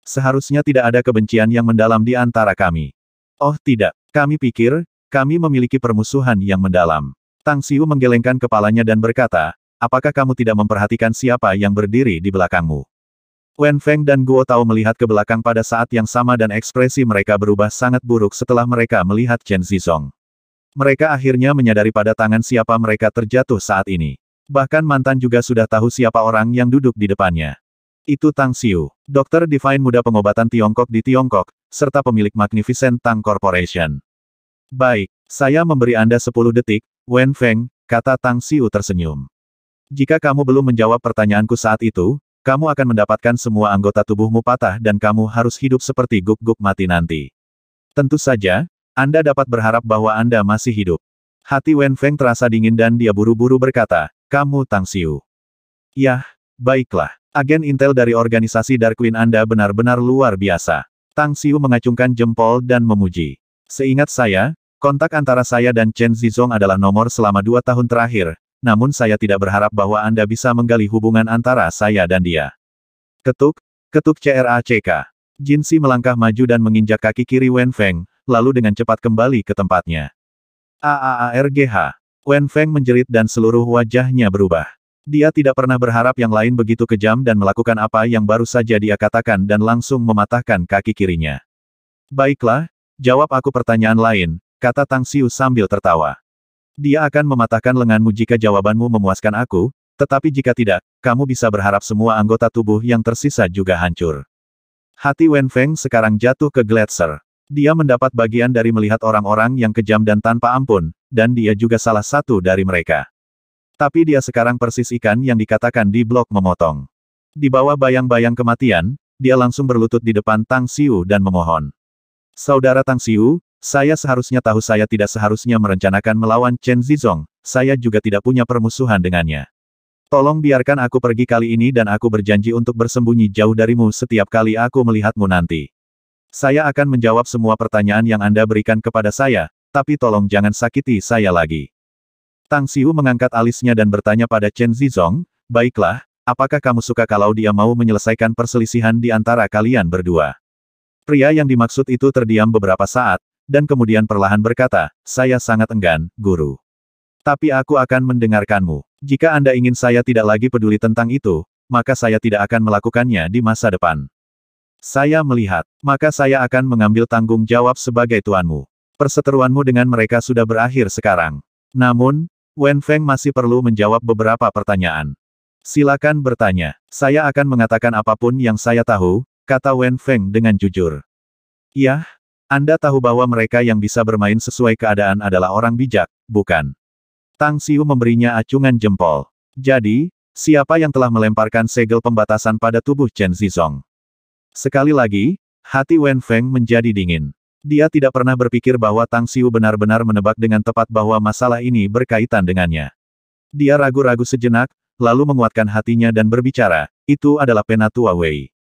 Seharusnya tidak ada kebencian yang mendalam di antara kami. Oh tidak, kami pikir, kami memiliki permusuhan yang mendalam. Tang Xiu menggelengkan kepalanya dan berkata, apakah kamu tidak memperhatikan siapa yang berdiri di belakangmu? Wen Feng dan Guo Tao melihat ke belakang pada saat yang sama dan ekspresi mereka berubah sangat buruk setelah mereka melihat Chen Zizong. Mereka akhirnya menyadari pada tangan siapa mereka terjatuh saat ini. Bahkan mantan juga sudah tahu siapa orang yang duduk di depannya. Itu Tang Xiu, dokter Divine muda pengobatan Tiongkok di Tiongkok, serta pemilik Magnificent Tang Corporation. Baik, saya memberi Anda 10 detik, Wen Feng, kata Tang Xiu tersenyum. Jika kamu belum menjawab pertanyaanku saat itu, kamu akan mendapatkan semua anggota tubuhmu patah dan kamu harus hidup seperti guk-guk mati nanti. Tentu saja, Anda dapat berharap bahwa Anda masih hidup. Hati Wen Feng terasa dingin dan dia buru-buru berkata, kamu Tang Xiu. Yah, baiklah. Agen intel dari organisasi Dark Queen Anda benar-benar luar biasa. Tang Xiu mengacungkan jempol dan memuji. Seingat saya, kontak antara saya dan Chen Zizong adalah nomor selama 2 tahun terakhir, namun saya tidak berharap bahwa Anda bisa menggali hubungan antara saya dan dia. Ketuk, ketuk CRACK. Jinsi melangkah maju dan menginjak kaki kiri Wen Feng, lalu dengan cepat kembali ke tempatnya. AAARGH. Wen Feng menjerit dan seluruh wajahnya berubah. Dia tidak pernah berharap yang lain begitu kejam dan melakukan apa yang baru saja dia katakan dan langsung mematahkan kaki kirinya. Baiklah, jawab aku pertanyaan lain, kata Tang Xiu sambil tertawa. Dia akan mematahkan lenganmu jika jawabanmu memuaskan aku, tetapi jika tidak, kamu bisa berharap semua anggota tubuh yang tersisa juga hancur. Hati Wen Feng sekarang jatuh ke Gletser. Dia mendapat bagian dari melihat orang-orang yang kejam dan tanpa ampun, dan dia juga salah satu dari mereka. Tapi dia sekarang persis ikan yang dikatakan di blok memotong. Di bawah bayang-bayang kematian, dia langsung berlutut di depan Tang Xiu dan memohon. Saudara Tang Xiu, saya seharusnya tahu saya tidak seharusnya merencanakan melawan Chen Zizong, saya juga tidak punya permusuhan dengannya. Tolong biarkan aku pergi kali ini dan aku berjanji untuk bersembunyi jauh darimu setiap kali aku melihatmu nanti. Saya akan menjawab semua pertanyaan yang Anda berikan kepada saya, tapi tolong jangan sakiti saya lagi. Tang Xiu mengangkat alisnya dan bertanya pada Chen Zizong, baiklah, apakah kamu suka kalau dia mau menyelesaikan perselisihan di antara kalian berdua? Pria yang dimaksud itu terdiam beberapa saat, dan kemudian perlahan berkata, saya sangat enggan, guru. Tapi aku akan mendengarkanmu. Jika Anda ingin saya tidak lagi peduli tentang itu, maka saya tidak akan melakukannya di masa depan. Saya melihat, maka saya akan mengambil tanggung jawab sebagai tuanmu. Perseteruanmu dengan mereka sudah berakhir sekarang. Namun, Wen Feng masih perlu menjawab beberapa pertanyaan. Silakan bertanya. Saya akan mengatakan apapun yang saya tahu, kata Wen Feng dengan jujur. Yah, Anda tahu bahwa mereka yang bisa bermain sesuai keadaan adalah orang bijak, bukan? Tang Xiu memberinya acungan jempol. Jadi, siapa yang telah melemparkan segel pembatasan pada tubuh Chen Zizong? Sekali lagi, hati Wen Feng menjadi dingin. Dia tidak pernah berpikir bahwa Tang Xiu benar-benar menebak dengan tepat bahwa masalah ini berkaitan dengannya. Dia ragu-ragu sejenak, lalu menguatkan hatinya dan berbicara, itu adalah Penatua Wei.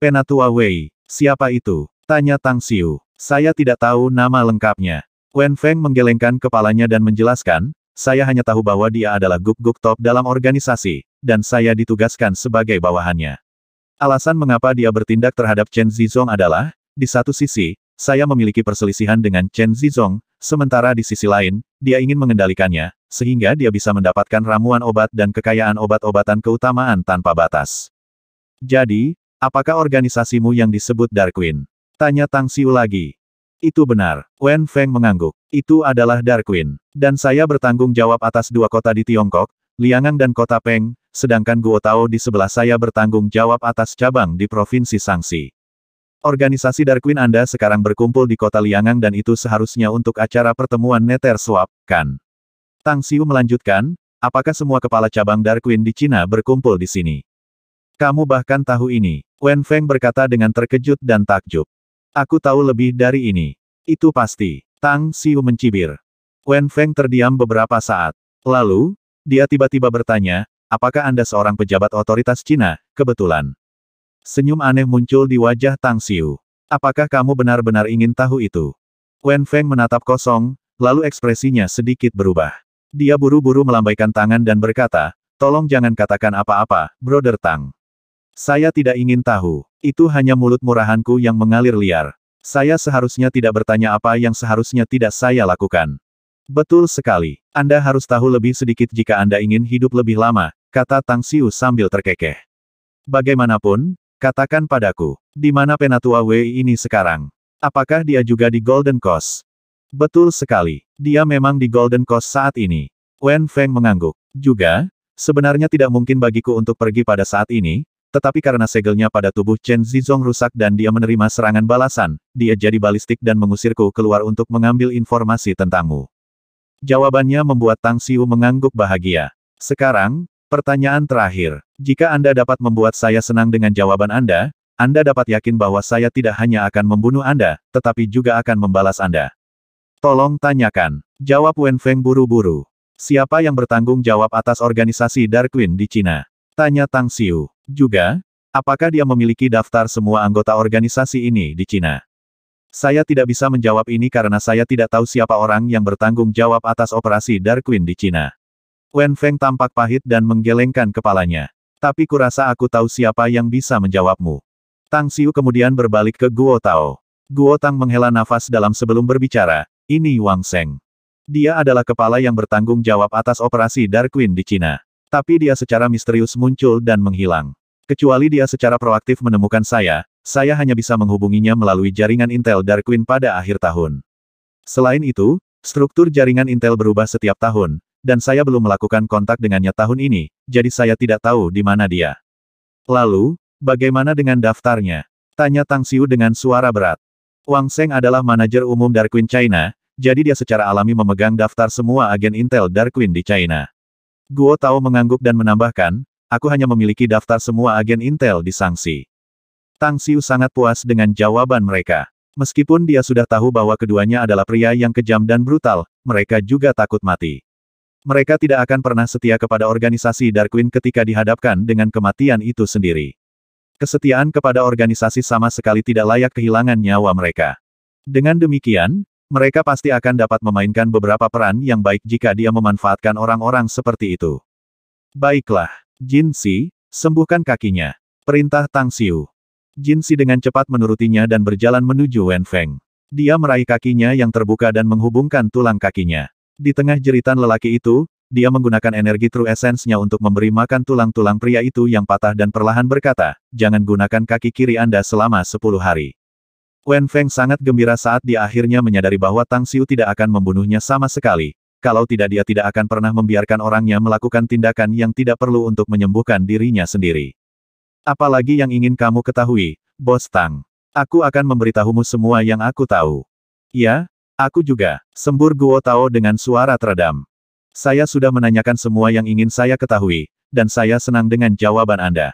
Penatua Wei, siapa itu? Tanya Tang Xiu. Saya tidak tahu nama lengkapnya. Wen Feng menggelengkan kepalanya dan menjelaskan, saya hanya tahu bahwa dia adalah guk-guk top dalam organisasi, dan saya ditugaskan sebagai bawahannya. Alasan mengapa dia bertindak terhadap Chen Zizong adalah, di satu sisi, saya memiliki perselisihan dengan Chen Zizong, sementara di sisi lain, dia ingin mengendalikannya, sehingga dia bisa mendapatkan ramuan obat dan kekayaan obat-obatan keutamaan tanpa batas. Jadi, apakah organisasimu yang disebut Dark Queen? Tanya Tang Xiu lagi. Itu benar. Wen Feng mengangguk. Itu adalah Darkwing. Dan saya bertanggung jawab atas dua kota di Tiongkok, Liangang dan kota Peng, sedangkan Guo Tao di sebelah saya bertanggung jawab atas cabang di Provinsi Sangxi. Organisasi Darkwing Anda sekarang berkumpul di kota Liangang dan itu seharusnya untuk acara pertemuan Nether Swap, kan? Tang Xiu melanjutkan, apakah semua kepala cabang Darkwing di Cina berkumpul di sini? Kamu bahkan tahu ini. Wen Feng berkata dengan terkejut dan takjub. Aku tahu lebih dari ini. Itu pasti. Tang Xiu mencibir. Wen Feng terdiam beberapa saat. Lalu, dia tiba-tiba bertanya, apakah Anda seorang pejabat otoritas Cina, kebetulan? Senyum aneh muncul di wajah Tang Xiu. Apakah kamu benar-benar ingin tahu itu? Wen Feng menatap kosong, lalu ekspresinya sedikit berubah. Dia buru-buru melambaikan tangan dan berkata, tolong jangan katakan apa-apa, Brother Tang. Saya tidak ingin tahu. Itu hanya mulut murahanku yang mengalir liar. Saya seharusnya tidak bertanya apa yang seharusnya tidak saya lakukan. Betul sekali. Anda harus tahu lebih sedikit jika Anda ingin hidup lebih lama, kata Tang Xiu sambil terkekeh. Bagaimanapun, katakan padaku, di mana Penatua Wei ini sekarang? Apakah dia juga di Golden Coast? Betul sekali. Dia memang di Golden Coast saat ini. Wen Feng mengangguk. Juga, sebenarnya tidak mungkin bagiku untuk pergi pada saat ini, tetapi karena segelnya pada tubuh Chen Zizong rusak dan dia menerima serangan balasan, dia jadi balistik dan mengusirku keluar untuk mengambil informasi tentangmu. Jawabannya membuat Tang Xiu mengangguk bahagia. Sekarang, pertanyaan terakhir. Jika Anda dapat membuat saya senang dengan jawaban Anda dapat yakin bahwa saya tidak hanya akan membunuh Anda, tetapi juga akan membalas Anda. Tolong tanyakan. Jawab Wen Feng buru-buru. Siapa yang bertanggung jawab atas organisasi Darkwing di Cina? Tanya Tang Xiu. Juga, apakah dia memiliki daftar semua anggota organisasi ini di Cina? Saya tidak bisa menjawab ini karena saya tidak tahu siapa orang yang bertanggung jawab atas operasi Darkwing di Cina. Wen Feng tampak pahit dan menggelengkan kepalanya. Tapi kurasa aku tahu siapa yang bisa menjawabmu. Tang Xiu kemudian berbalik ke Guo Tao. Guo Tang menghela nafas dalam sebelum berbicara, ini Wang Sheng. Dia adalah kepala yang bertanggung jawab atas operasi Darkwing di Cina. Tapi dia secara misterius muncul dan menghilang. Kecuali dia secara proaktif menemukan saya hanya bisa menghubunginya melalui jaringan Intel Darkwing pada akhir tahun. Selain itu, struktur jaringan Intel berubah setiap tahun, dan saya belum melakukan kontak dengannya tahun ini, jadi saya tidak tahu di mana dia. Lalu, bagaimana dengan daftarnya? Tanya Tang Xiu dengan suara berat. Wang Sheng adalah manajer umum Darkwing China, jadi dia secara alami memegang daftar semua agen Intel Darkwing di China. Guo Tao mengangguk dan menambahkan, aku hanya memiliki daftar semua agen Intel di Sangxi. Tang Xiu sangat puas dengan jawaban mereka. Meskipun dia sudah tahu bahwa keduanya adalah pria yang kejam dan brutal, mereka juga takut mati. Mereka tidak akan pernah setia kepada organisasi Darkwing ketika dihadapkan dengan kematian itu sendiri. Kesetiaan kepada organisasi sama sekali tidak layak kehilangan nyawa mereka. Dengan demikian, mereka pasti akan dapat memainkan beberapa peran yang baik jika dia memanfaatkan orang-orang seperti itu. Baiklah, Jin Si, sembuhkan kakinya. Perintah Tang Xiu. Jin Si dengan cepat menurutinya dan berjalan menuju Wen Feng. Dia meraih kakinya yang terbuka dan menghubungkan tulang kakinya. Di tengah jeritan lelaki itu, dia menggunakan energi True Essence-nya untuk memberi makan tulang-tulang pria itu yang patah dan perlahan berkata, jangan gunakan kaki kiri Anda selama 10 hari. Wen Feng sangat gembira saat dia akhirnya menyadari bahwa Tang Xiu tidak akan membunuhnya sama sekali. Kalau tidak dia tidak akan pernah membiarkan orangnya melakukan tindakan yang tidak perlu untuk menyembuhkan dirinya sendiri. Apalagi yang ingin kamu ketahui, Bos Tang. Aku akan memberitahumu semua yang aku tahu. Ya, aku juga, sembur Guo Tao dengan suara teredam. Saya sudah menanyakan semua yang ingin saya ketahui, dan saya senang dengan jawaban Anda.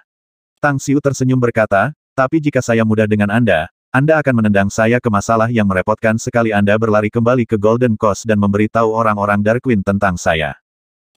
Tang Xiu tersenyum berkata, tapi jika saya mudah dengan Anda akan menendang saya ke masalah yang merepotkan sekali Anda berlari kembali ke Golden Coast dan memberitahu orang-orang Darkwing tentang saya.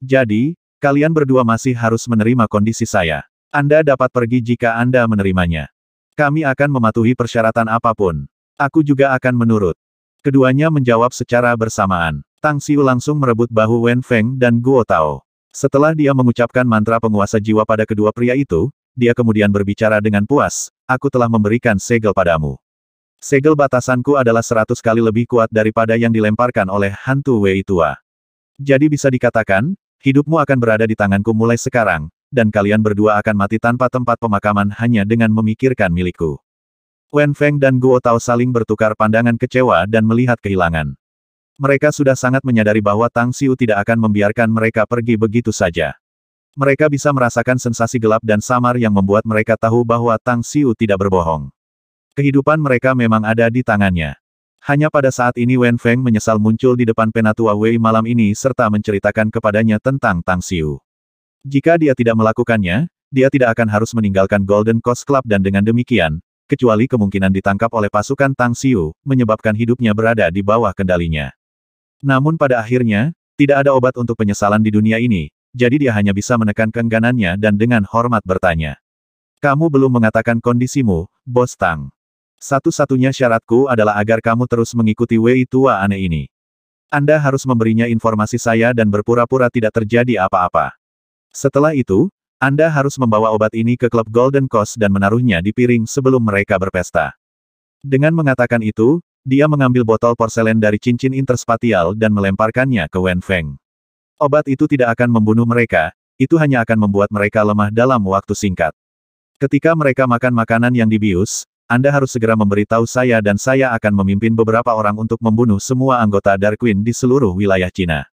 Jadi, kalian berdua masih harus menerima kondisi saya. Anda dapat pergi jika Anda menerimanya. Kami akan mematuhi persyaratan apapun. Aku juga akan menurut. Keduanya menjawab secara bersamaan. Tang Xiu langsung merebut bahu Wen Feng dan Guo Tao. Setelah dia mengucapkan mantra penguasa jiwa pada kedua pria itu, dia kemudian berbicara dengan puas, aku telah memberikan segel padamu. Segel batasanku adalah 100 kali lebih kuat daripada yang dilemparkan oleh hantu Wei tua. Jadi bisa dikatakan, hidupmu akan berada di tanganku mulai sekarang, dan kalian berdua akan mati tanpa tempat pemakaman hanya dengan memikirkan milikku. Wen Feng dan Guo Tao saling bertukar pandangan kecewa dan melihat kehilangan. Mereka sudah sangat menyadari bahwa Tang Xiu tidak akan membiarkan mereka pergi begitu saja. Mereka bisa merasakan sensasi gelap dan samar yang membuat mereka tahu bahwa Tang Xiu tidak berbohong. Kehidupan mereka memang ada di tangannya. Hanya pada saat ini Wen Feng menyesal muncul di depan Penatua Wei malam ini serta menceritakan kepadanya tentang Tang Xiu. Jika dia tidak melakukannya, dia tidak akan harus meninggalkan Golden Coast Club dan dengan demikian, kecuali kemungkinan ditangkap oleh pasukan Tang Xiu, menyebabkan hidupnya berada di bawah kendalinya. Namun pada akhirnya, tidak ada obat untuk penyesalan di dunia ini, jadi dia hanya bisa menekan keengganannya dan dengan hormat bertanya. Kamu belum mengatakan kondisimu, Bos Tang. Satu-satunya syaratku adalah agar kamu terus mengikuti Wei tua aneh ini. Anda harus memberinya informasi saya dan berpura-pura tidak terjadi apa-apa. Setelah itu, Anda harus membawa obat ini ke klub Golden Coast dan menaruhnya di piring sebelum mereka berpesta. Dengan mengatakan itu, dia mengambil botol porselen dari cincin interspatial dan melemparkannya ke Wen Feng. Obat itu tidak akan membunuh mereka, itu hanya akan membuat mereka lemah dalam waktu singkat. Ketika mereka makan makanan yang dibius, Anda harus segera memberitahu saya dan saya akan memimpin beberapa orang untuk membunuh semua anggota Dark Queen di seluruh wilayah Cina.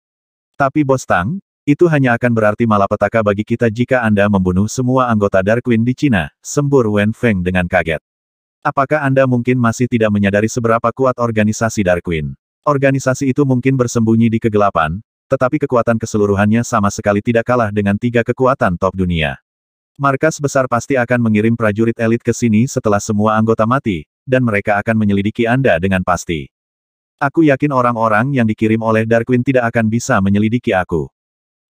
Tapi Bos Tang, itu hanya akan berarti malapetaka bagi kita jika Anda membunuh semua anggota Dark Queen di Cina, sembur Wen Feng dengan kaget. Apakah Anda mungkin masih tidak menyadari seberapa kuat organisasi Dark Queen? Organisasi itu mungkin bersembunyi di kegelapan, tetapi kekuatan keseluruhannya sama sekali tidak kalah dengan 3 kekuatan top dunia. Markas besar pasti akan mengirim prajurit elit ke sini setelah semua anggota mati, dan mereka akan menyelidiki Anda dengan pasti. Aku yakin orang-orang yang dikirim oleh Dark Queen tidak akan bisa menyelidiki aku.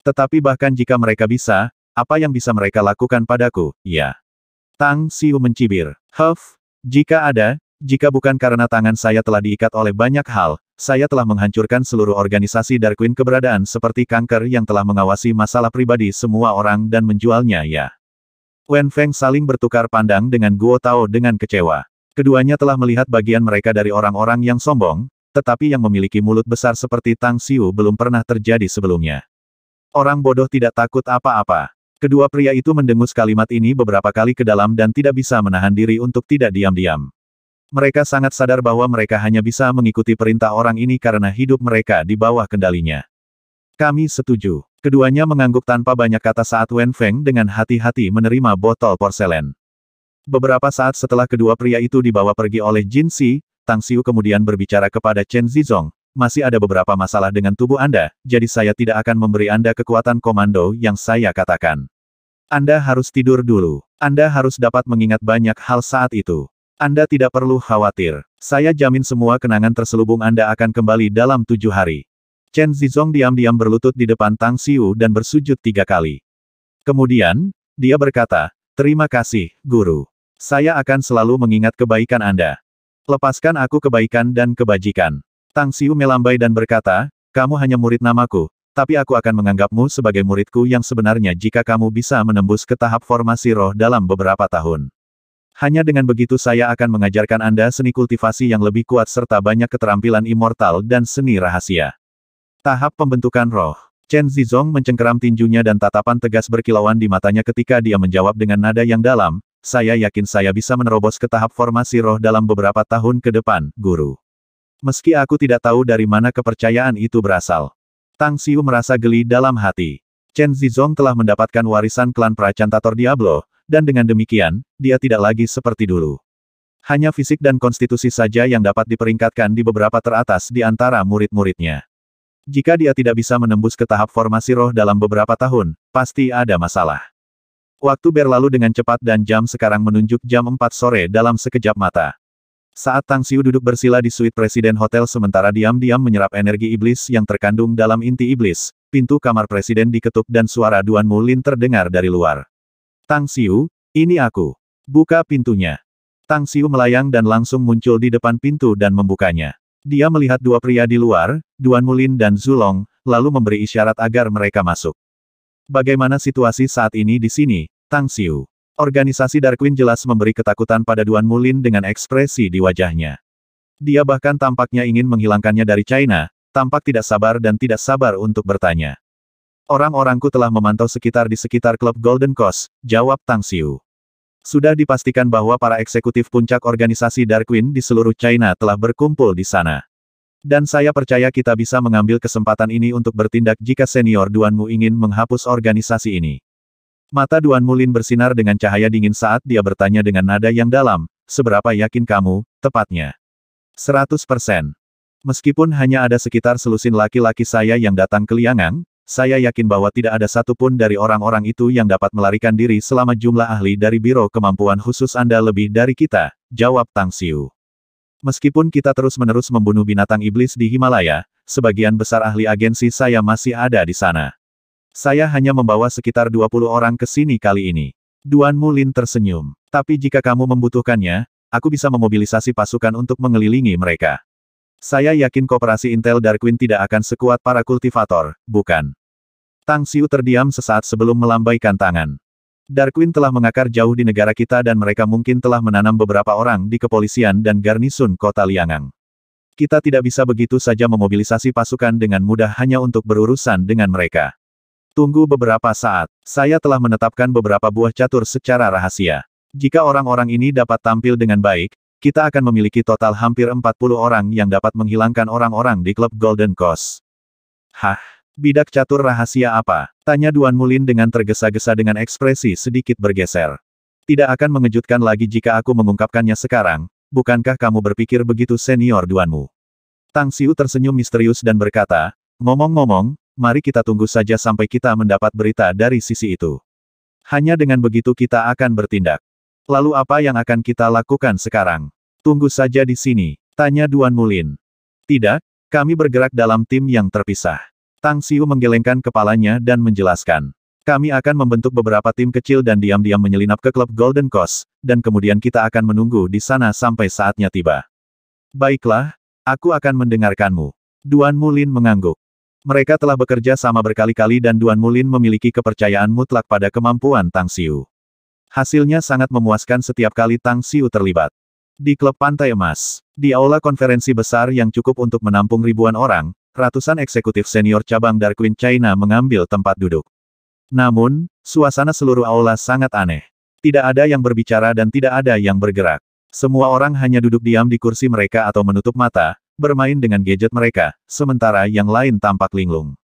Tetapi bahkan jika mereka bisa, apa yang bisa mereka lakukan padaku, ya? Tang Xiu mencibir. Jika bukan karena tangan saya telah diikat oleh banyak hal, saya telah menghancurkan seluruh organisasi Dark Queen keberadaan seperti kanker yang telah mengawasi masalah pribadi semua orang dan menjualnya ya. Wen Feng saling bertukar pandang dengan Guo Tao dengan kecewa. Keduanya telah melihat bagian mereka dari orang-orang yang sombong, tetapi yang memiliki mulut besar seperti Tang Xiu belum pernah terjadi sebelumnya. Orang bodoh tidak takut apa-apa. Kedua pria itu mendengus kalimat ini beberapa kali ke dalam dan tidak bisa menahan diri untuk tidak diam-diam. Mereka sangat sadar bahwa mereka hanya bisa mengikuti perintah orang ini karena hidup mereka di bawah kendalinya. Kami setuju. Keduanya mengangguk tanpa banyak kata saat Wen Feng dengan hati-hati menerima botol porselen. Beberapa saat setelah kedua pria itu dibawa pergi oleh Jin Si, Tang Xiu kemudian berbicara kepada Chen Zizong. Masih ada beberapa masalah dengan tubuh Anda, jadi saya tidak akan memberi Anda kekuatan komando yang saya katakan. Anda harus tidur dulu. Anda harus dapat mengingat banyak hal saat itu. Anda tidak perlu khawatir. Saya jamin semua kenangan terselubung Anda akan kembali dalam 7 hari. Chen Zizong diam-diam berlutut di depan Tang Xiu dan bersujud 3 kali. Kemudian, dia berkata, "Terima kasih, Guru. Saya akan selalu mengingat kebaikan Anda. Lepaskan aku kebaikan dan kebajikan." Tang Xiu melambai dan berkata, "Kamu hanya murid namaku, tapi aku akan menganggapmu sebagai muridku yang sebenarnya jika kamu bisa menembus ke tahap formasi roh dalam beberapa tahun. Hanya dengan begitu saya akan mengajarkan Anda seni kultivasi yang lebih kuat serta banyak keterampilan immortal dan seni rahasia." Tahap pembentukan roh. Chen Zizong mencengkeram tinjunya dan tatapan tegas berkilauan di matanya ketika dia menjawab dengan nada yang dalam, "Saya yakin saya bisa menerobos ke tahap formasi roh dalam beberapa tahun ke depan, Guru. Meski aku tidak tahu dari mana kepercayaan itu berasal." Tang Xiu merasa geli dalam hati. Chen Zizong telah mendapatkan warisan klan Pracantator Diablo, dan dengan demikian, dia tidak lagi seperti dulu. Hanya fisik dan konstitusi saja yang dapat diperingkatkan di beberapa teratas di antara murid-muridnya. Jika dia tidak bisa menembus ke tahap formasi roh dalam beberapa tahun, pasti ada masalah. Waktu berlalu dengan cepat dan jam sekarang menunjuk jam 4 sore dalam sekejap mata. Saat Tang Xiu duduk bersila di suite presiden hotel sementara diam-diam menyerap energi iblis yang terkandung dalam inti iblis, pintu kamar presiden diketuk dan suara Duan Mulin terdengar dari luar. "Tang Xiu, ini aku. Buka pintunya." Tang Xiu melayang dan langsung muncul di depan pintu dan membukanya. Dia melihat 2 pria di luar, Duan Mulin dan Zulong, lalu memberi isyarat agar mereka masuk. "Bagaimana situasi saat ini di sini, Tang Xiu?" Organisasi Dark Queen jelas memberi ketakutan pada Duan Mulin dengan ekspresi di wajahnya. Dia bahkan tampaknya ingin menghilangkannya dari China, tampak tidak sabar dan tidak sabar untuk bertanya. "Orang-orangku telah memantau sekitar di sekitar klub Golden Coast," jawab Tang Xiu. Sudah dipastikan bahwa para eksekutif puncak organisasi Darkwing di seluruh China telah berkumpul di sana. Dan saya percaya kita bisa mengambil kesempatan ini untuk bertindak jika senior Duanmu ingin menghapus organisasi ini. Mata Duan Mulin bersinar dengan cahaya dingin saat dia bertanya dengan nada yang dalam, seberapa yakin kamu, tepatnya? 100%. Meskipun hanya ada sekitar selusin laki-laki saya yang datang ke Liangang, saya yakin bahwa tidak ada satupun dari orang-orang itu yang dapat melarikan diri selama jumlah ahli dari Biro Kemampuan Khusus Anda lebih dari kita, jawab Tang Xiu. Meskipun kita terus-menerus membunuh binatang iblis di Himalaya, sebagian besar ahli agensi saya masih ada di sana. Saya hanya membawa sekitar 20 orang ke sini kali ini. Duan Mulin tersenyum. Tapi jika kamu membutuhkannya, aku bisa memobilisasi pasukan untuk mengelilingi mereka. Saya yakin Koperasi Intel Darkwing tidak akan sekuat para kultivator, bukan? Tang Xiu terdiam sesaat sebelum melambaikan tangan. Darkwing telah mengakar jauh di negara kita dan mereka mungkin telah menanam beberapa orang di kepolisian dan garnisun kota Liangang. Kita tidak bisa begitu saja memobilisasi pasukan dengan mudah hanya untuk berurusan dengan mereka. Tunggu beberapa saat, saya telah menetapkan beberapa buah catur secara rahasia. Jika orang-orang ini dapat tampil dengan baik, kita akan memiliki total hampir 40 orang yang dapat menghilangkan orang-orang di klub Golden Coast. Hah? Bidak catur rahasia apa? Tanya Duan Mulin dengan tergesa-gesa dengan ekspresi sedikit bergeser. Tidak akan mengejutkan lagi jika aku mengungkapkannya sekarang, bukankah kamu berpikir begitu senior Duanmu? Tang Xiu tersenyum misterius dan berkata, ngomong-ngomong, mari kita tunggu saja sampai kita mendapat berita dari sisi itu. Hanya dengan begitu kita akan bertindak. Lalu apa yang akan kita lakukan sekarang? Tunggu saja di sini, tanya Duan Mulin. Tidak, kami bergerak dalam tim yang terpisah. Tang Xiu menggelengkan kepalanya dan menjelaskan. Kami akan membentuk beberapa tim kecil dan diam-diam menyelinap ke klub Golden Coast, dan kemudian kita akan menunggu di sana sampai saatnya tiba. Baiklah, aku akan mendengarkanmu. Duan Mulin mengangguk. Mereka telah bekerja sama berkali-kali dan Duan Mulin memiliki kepercayaan mutlak pada kemampuan Tang Xiu. Hasilnya sangat memuaskan setiap kali Tang Xiu terlibat. Di klub Pantai Emas, di aula konferensi besar yang cukup untuk menampung ribuan orang, ratusan eksekutif senior cabang Darkwing China mengambil tempat duduk. Namun, suasana seluruh aula sangat aneh. Tidak ada yang berbicara dan tidak ada yang bergerak. Semua orang hanya duduk diam di kursi mereka atau menutup mata, bermain dengan gadget mereka, sementara yang lain tampak linglung.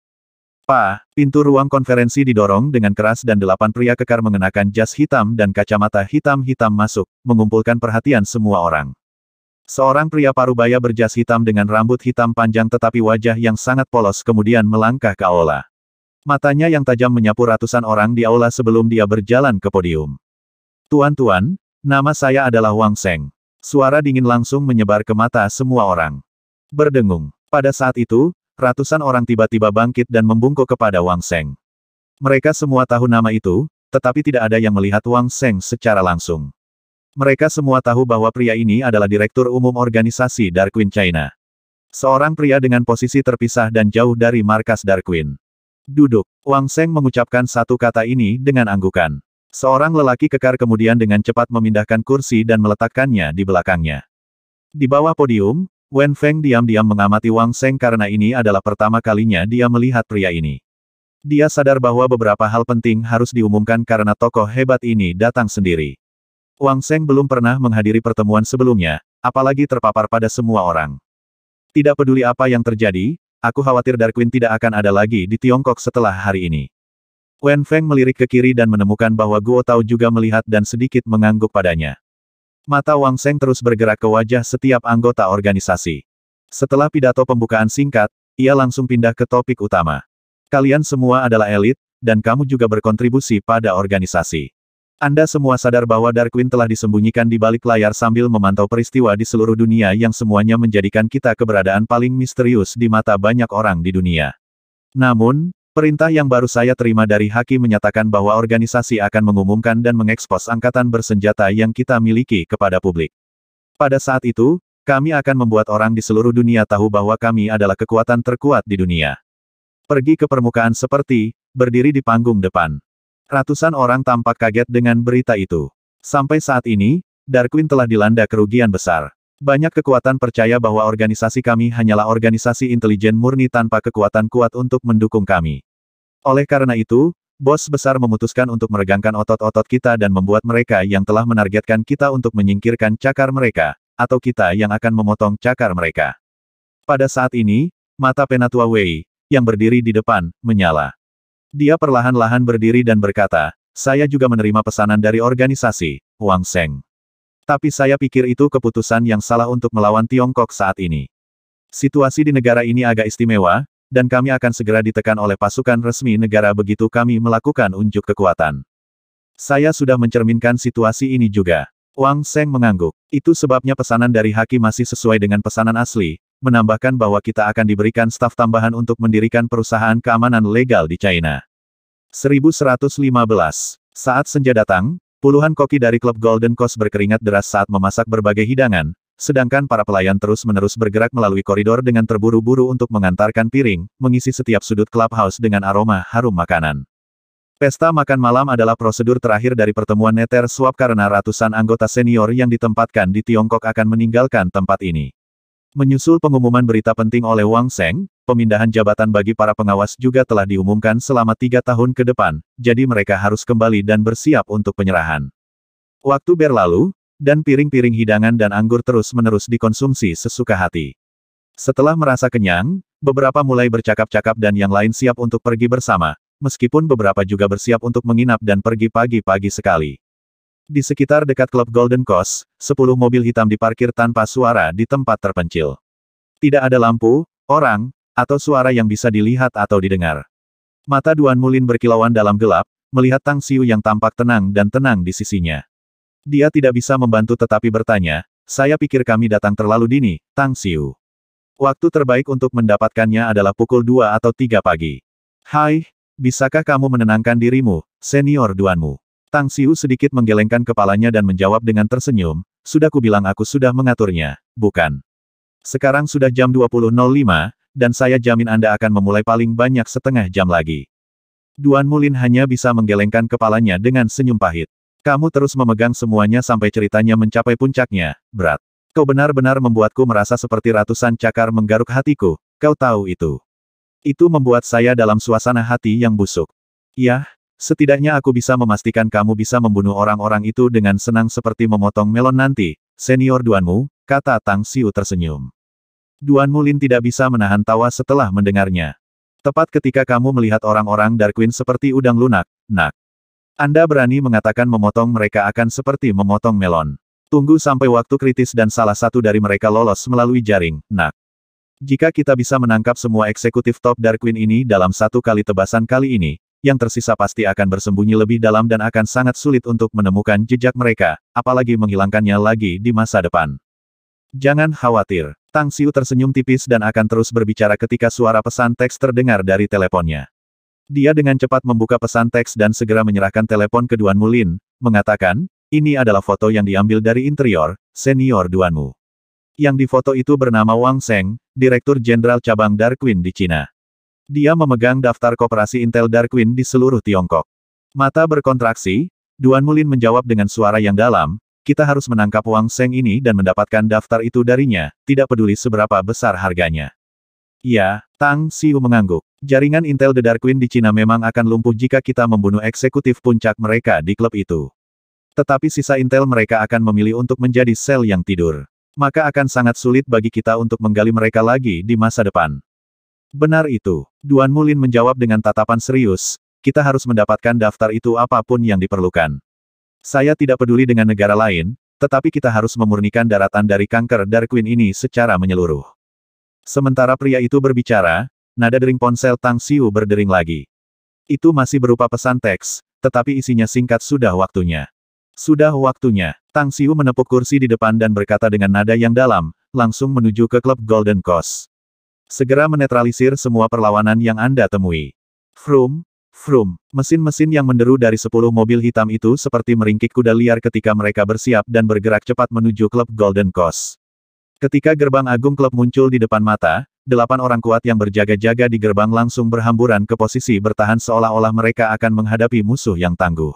Pintu ruang konferensi didorong dengan keras dan 8 pria kekar mengenakan jas hitam dan kacamata hitam-hitam masuk, mengumpulkan perhatian semua orang. Seorang pria parubaya berjas hitam dengan rambut hitam panjang tetapi wajah yang sangat polos kemudian melangkah ke aula. Matanya yang tajam menyapu ratusan orang di aula sebelum dia berjalan ke podium. Tuan-tuan, nama saya adalah Wang Seng. Suara dingin langsung menyebar ke mata semua orang. Berdengung. Pada saat itu, ratusan orang tiba-tiba bangkit dan membungkuk kepada Wang Seng. Mereka semua tahu nama itu, tetapi tidak ada yang melihat Wang Seng secara langsung. Mereka semua tahu bahwa pria ini adalah Direktur Umum Organisasi Darkwing China. Seorang pria dengan posisi terpisah dan jauh dari markas Darkwing. Duduk. Wang Seng mengucapkan satu kata ini dengan anggukan. Seorang lelaki kekar kemudian dengan cepat memindahkan kursi dan meletakkannya di belakangnya. Di bawah podium, Wen Feng diam-diam mengamati Wang Seng karena ini adalah pertama kalinya dia melihat pria ini. Dia sadar bahwa beberapa hal penting harus diumumkan karena tokoh hebat ini datang sendiri. Wang Seng belum pernah menghadiri pertemuan sebelumnya, apalagi terpapar pada semua orang. Tidak peduli apa yang terjadi, aku khawatir Darkwing tidak akan ada lagi di Tiongkok setelah hari ini. Wen Feng melirik ke kiri dan menemukan bahwa Guo Tao juga melihat dan sedikit mengangguk padanya. Mata Wang Seng terus bergerak ke wajah setiap anggota organisasi. Setelah pidato pembukaan singkat, ia langsung pindah ke topik utama. Kalian semua adalah elit, dan kamu juga berkontribusi pada organisasi. Anda semua sadar bahwa Darkwing telah disembunyikan di balik layar sambil memantau peristiwa di seluruh dunia yang semuanya menjadikan kita keberadaan paling misterius di mata banyak orang di dunia. Namun, perintah yang baru saya terima dari Haki menyatakan bahwa organisasi akan mengumumkan dan mengekspos angkatan bersenjata yang kita miliki kepada publik. Pada saat itu, kami akan membuat orang di seluruh dunia tahu bahwa kami adalah kekuatan terkuat di dunia. Pergi ke permukaan seperti, berdiri di panggung depan. Ratusan orang tampak kaget dengan berita itu. Sampai saat ini, Darkwing telah dilanda kerugian besar. Banyak kekuatan percaya bahwa organisasi kami hanyalah organisasi intelijen murni tanpa kekuatan kuat untuk mendukung kami. Oleh karena itu, Bos besar memutuskan untuk meregangkan otot-otot kita dan membuat mereka yang telah menargetkan kita untuk menyingkirkan cakar mereka, atau kita yang akan memotong cakar mereka. Pada saat ini, mata Penatua Wei, yang berdiri di depan, menyala. Dia perlahan-lahan berdiri dan berkata, saya juga menerima pesanan dari organisasi, Wang Seng. Tapi saya pikir itu keputusan yang salah untuk melawan Tiongkok saat ini. Situasi di negara ini agak istimewa, dan kami akan segera ditekan oleh pasukan resmi negara begitu kami melakukan unjuk kekuatan. Saya sudah mencerminkan situasi ini juga. Wang Seng mengangguk. Itu sebabnya pesanan dari Haki masih sesuai dengan pesanan asli, menambahkan bahwa kita akan diberikan staf tambahan untuk mendirikan perusahaan keamanan legal di China. 1115. Saat senja datang, puluhan koki dari klub Golden Coast berkeringat deras saat memasak berbagai hidangan, sedangkan para pelayan terus-menerus bergerak melalui koridor dengan terburu-buru untuk mengantarkan piring, mengisi setiap sudut clubhouse dengan aroma harum makanan. Pesta makan malam adalah prosedur terakhir dari pertemuan neter swap karena ratusan anggota senior yang ditempatkan di Tiongkok akan meninggalkan tempat ini. Menyusul pengumuman berita penting oleh Wang Seng, pemindahan jabatan bagi para pengawas juga telah diumumkan selama 3 tahun ke depan, jadi mereka harus kembali dan bersiap untuk penyerahan. Waktu berlalu, dan piring-piring hidangan dan anggur terus-menerus dikonsumsi sesuka hati. Setelah merasa kenyang, beberapa mulai bercakap-cakap dan yang lain siap untuk pergi bersama, meskipun beberapa juga bersiap untuk menginap dan pergi pagi-pagi sekali. Di sekitar dekat klub Golden Coast, 10 mobil hitam diparkir tanpa suara di tempat terpencil. Tidak ada lampu, orang, atau suara yang bisa dilihat atau didengar. Mata Duan Mulin berkilauan dalam gelap, melihat Tang Xiu yang tampak tenang dan tenang di sisinya. Dia tidak bisa membantu tetapi bertanya, saya pikir kami datang terlalu dini, Tang Xiu. Waktu terbaik untuk mendapatkannya adalah pukul 2 atau 3 pagi. Hai, bisakah kamu menenangkan dirimu, senior Duanmu? Tang Xiu sedikit menggelengkan kepalanya dan menjawab dengan tersenyum, sudah kubilang aku sudah mengaturnya, bukan? Sekarang sudah jam 20.05, dan saya jamin Anda akan memulai paling banyak setengah jam lagi. Duan Mulin hanya bisa menggelengkan kepalanya dengan senyum pahit. Kamu terus memegang semuanya sampai ceritanya mencapai puncaknya, berat. Kau benar-benar membuatku merasa seperti ratusan cakar menggaruk hatiku, kau tahu itu. Itu membuat saya dalam suasana hati yang busuk. Yah, setidaknya aku bisa memastikan kamu bisa membunuh orang-orang itu dengan senang seperti memotong melon nanti, senior Duanmu, kata Tang Xiu tersenyum. Duan Mulin tidak bisa menahan tawa setelah mendengarnya. Tepat ketika kamu melihat orang-orang Darkwing seperti udang lunak, nak. Anda berani mengatakan memotong mereka akan seperti memotong melon. Tunggu sampai waktu kritis dan salah satu dari mereka lolos melalui jaring, nak. Jika kita bisa menangkap semua eksekutif top Darkwing ini dalam satu kali tebasan kali ini, yang tersisa pasti akan bersembunyi lebih dalam dan akan sangat sulit untuk menemukan jejak mereka, apalagi menghilangkannya lagi di masa depan. Jangan khawatir. Tang Xiu tersenyum tipis dan akan terus berbicara ketika suara pesan teks terdengar dari teleponnya. Dia dengan cepat membuka pesan teks dan segera menyerahkan telepon ke Duan Mulin, mengatakan, ini adalah foto yang diambil dari interior, senior Duanmu. Yang di foto itu bernama Wang Seng, Direktur Jenderal Cabang Darkwing di Cina. Dia memegang daftar koperasi Intel Darkwing di seluruh Tiongkok. Mata berkontraksi, Duan Mulin menjawab dengan suara yang dalam, kita harus menangkap Wang Seng ini dan mendapatkan daftar itu darinya, tidak peduli seberapa besar harganya. Ya, Tang Xiu mengangguk. Jaringan Intel The Darkwing di Cina memang akan lumpuh jika kita membunuh eksekutif puncak mereka di klub itu. Tetapi sisa Intel mereka akan memilih untuk menjadi sel yang tidur. Maka akan sangat sulit bagi kita untuk menggali mereka lagi di masa depan. Benar itu. Duan Mulin menjawab dengan tatapan serius, kita harus mendapatkan daftar itu apapun yang diperlukan. Saya tidak peduli dengan negara lain, tetapi kita harus memurnikan daratan dari kanker Darkwing ini secara menyeluruh. Sementara pria itu berbicara, nada dering ponsel Tang Xiu berdering lagi. Itu masih berupa pesan teks, tetapi isinya singkat sudah waktunya. Sudah waktunya. Tang Xiu menepuk kursi di depan dan berkata dengan nada yang dalam, langsung menuju ke klub Golden Coast. Segera menetralisir semua perlawanan yang Anda temui. Vroom, vroom. Mesin-mesin yang menderu dari 10 mobil hitam itu seperti meringkik kuda liar ketika mereka bersiap dan bergerak cepat menuju klub Golden Coast. Ketika gerbang agung klub muncul di depan mata, 8 orang kuat yang berjaga-jaga di gerbang langsung berhamburan ke posisi bertahan seolah-olah mereka akan menghadapi musuh yang tangguh.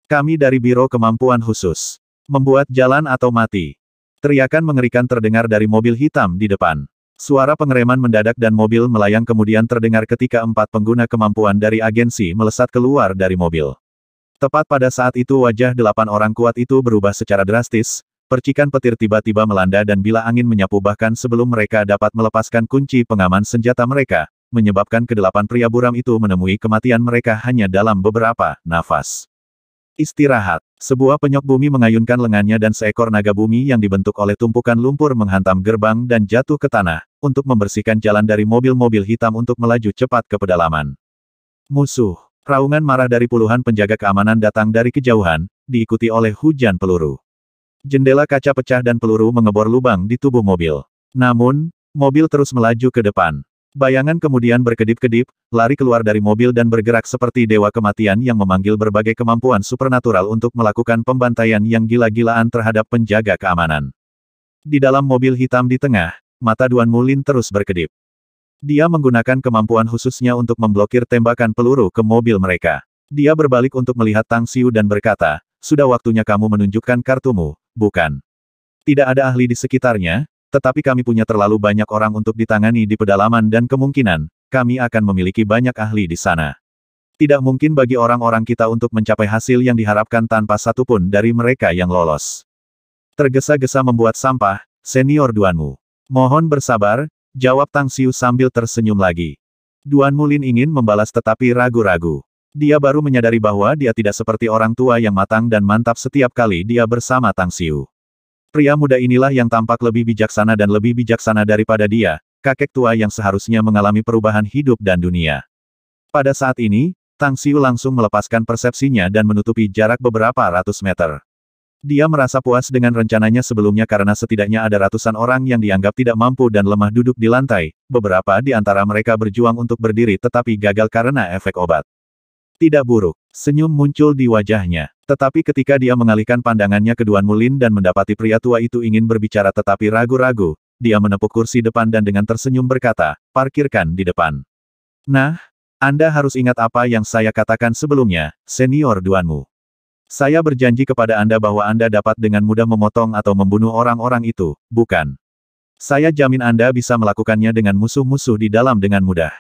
Kami dari Biro Kemampuan Khusus. Membuat jalan atau mati. Teriakan mengerikan terdengar dari mobil hitam di depan. Suara pengereman mendadak dan mobil melayang kemudian terdengar ketika 4 pengguna kemampuan dari agensi melesat keluar dari mobil. Tepat pada saat itu wajah 8 orang kuat itu berubah secara drastis, percikan petir tiba-tiba melanda dan bila angin menyapu bahkan sebelum mereka dapat melepaskan kunci pengaman senjata mereka, menyebabkan ke-8 pria buram itu menemui kematian mereka hanya dalam beberapa nafas. Istirahat. Sebuah penyok bumi mengayunkan lengannya dan seekor naga bumi yang dibentuk oleh tumpukan lumpur menghantam gerbang dan jatuh ke tanah, untuk membersihkan jalan dari mobil-mobil hitam untuk melaju cepat ke pedalaman. Musuh. Raungan marah dari puluhan penjaga keamanan datang dari kejauhan, diikuti oleh hujan peluru. Jendela kaca pecah dan peluru mengebor lubang di tubuh mobil. Namun, mobil terus melaju ke depan. Bayangan kemudian berkedip-kedip, lari keluar dari mobil dan bergerak seperti dewa kematian yang memanggil berbagai kemampuan supernatural untuk melakukan pembantaian yang gila-gilaan terhadap penjaga keamanan. Di dalam mobil hitam di tengah, mata Duan Mulin terus berkedip. Dia menggunakan kemampuan khususnya untuk memblokir tembakan peluru ke mobil mereka. Dia berbalik untuk melihat Tang Xiu dan berkata, "Sudah waktunya kamu menunjukkan kartumu, bukan? Tidak ada ahli di sekitarnya, tetapi kami punya terlalu banyak orang untuk ditangani di pedalaman dan kemungkinan, kami akan memiliki banyak ahli di sana. Tidak mungkin bagi orang-orang kita untuk mencapai hasil yang diharapkan tanpa satupun dari mereka yang lolos. Tergesa-gesa membuat sampah, senior Duanmu. Mohon bersabar," jawab Tang Xiu sambil tersenyum lagi. Duan Mulin ingin membalas tetapi ragu-ragu. Dia baru menyadari bahwa dia tidak seperti orang tua yang matang dan mantap setiap kali dia bersama Tang Xiu. Pria muda inilah yang tampak lebih bijaksana dan lebih bijaksana daripada dia, kakek tua yang seharusnya mengalami perubahan hidup dan dunia. Pada saat ini, Tang Xiu langsung melepaskan persepsinya dan menutupi jarak beberapa ratus meter. Dia merasa puas dengan rencananya sebelumnya karena setidaknya ada ratusan orang yang dianggap tidak mampu dan lemah duduk di lantai, beberapa di antara mereka berjuang untuk berdiri tetapi gagal karena efek obat. Tidak buruk. Senyum muncul di wajahnya. Tetapi ketika dia mengalihkan pandangannya ke Duan Mulin dan mendapati pria tua itu ingin berbicara tetapi ragu-ragu, dia menepuk kursi depan dan dengan tersenyum berkata, "Parkirkan di depan." "Nah, Anda harus ingat apa yang saya katakan sebelumnya, senior Duanmu. Saya berjanji kepada Anda bahwa Anda dapat dengan mudah memotong atau membunuh orang-orang itu, bukan? Saya jamin Anda bisa melakukannya dengan musuh-musuh di dalam dengan mudah."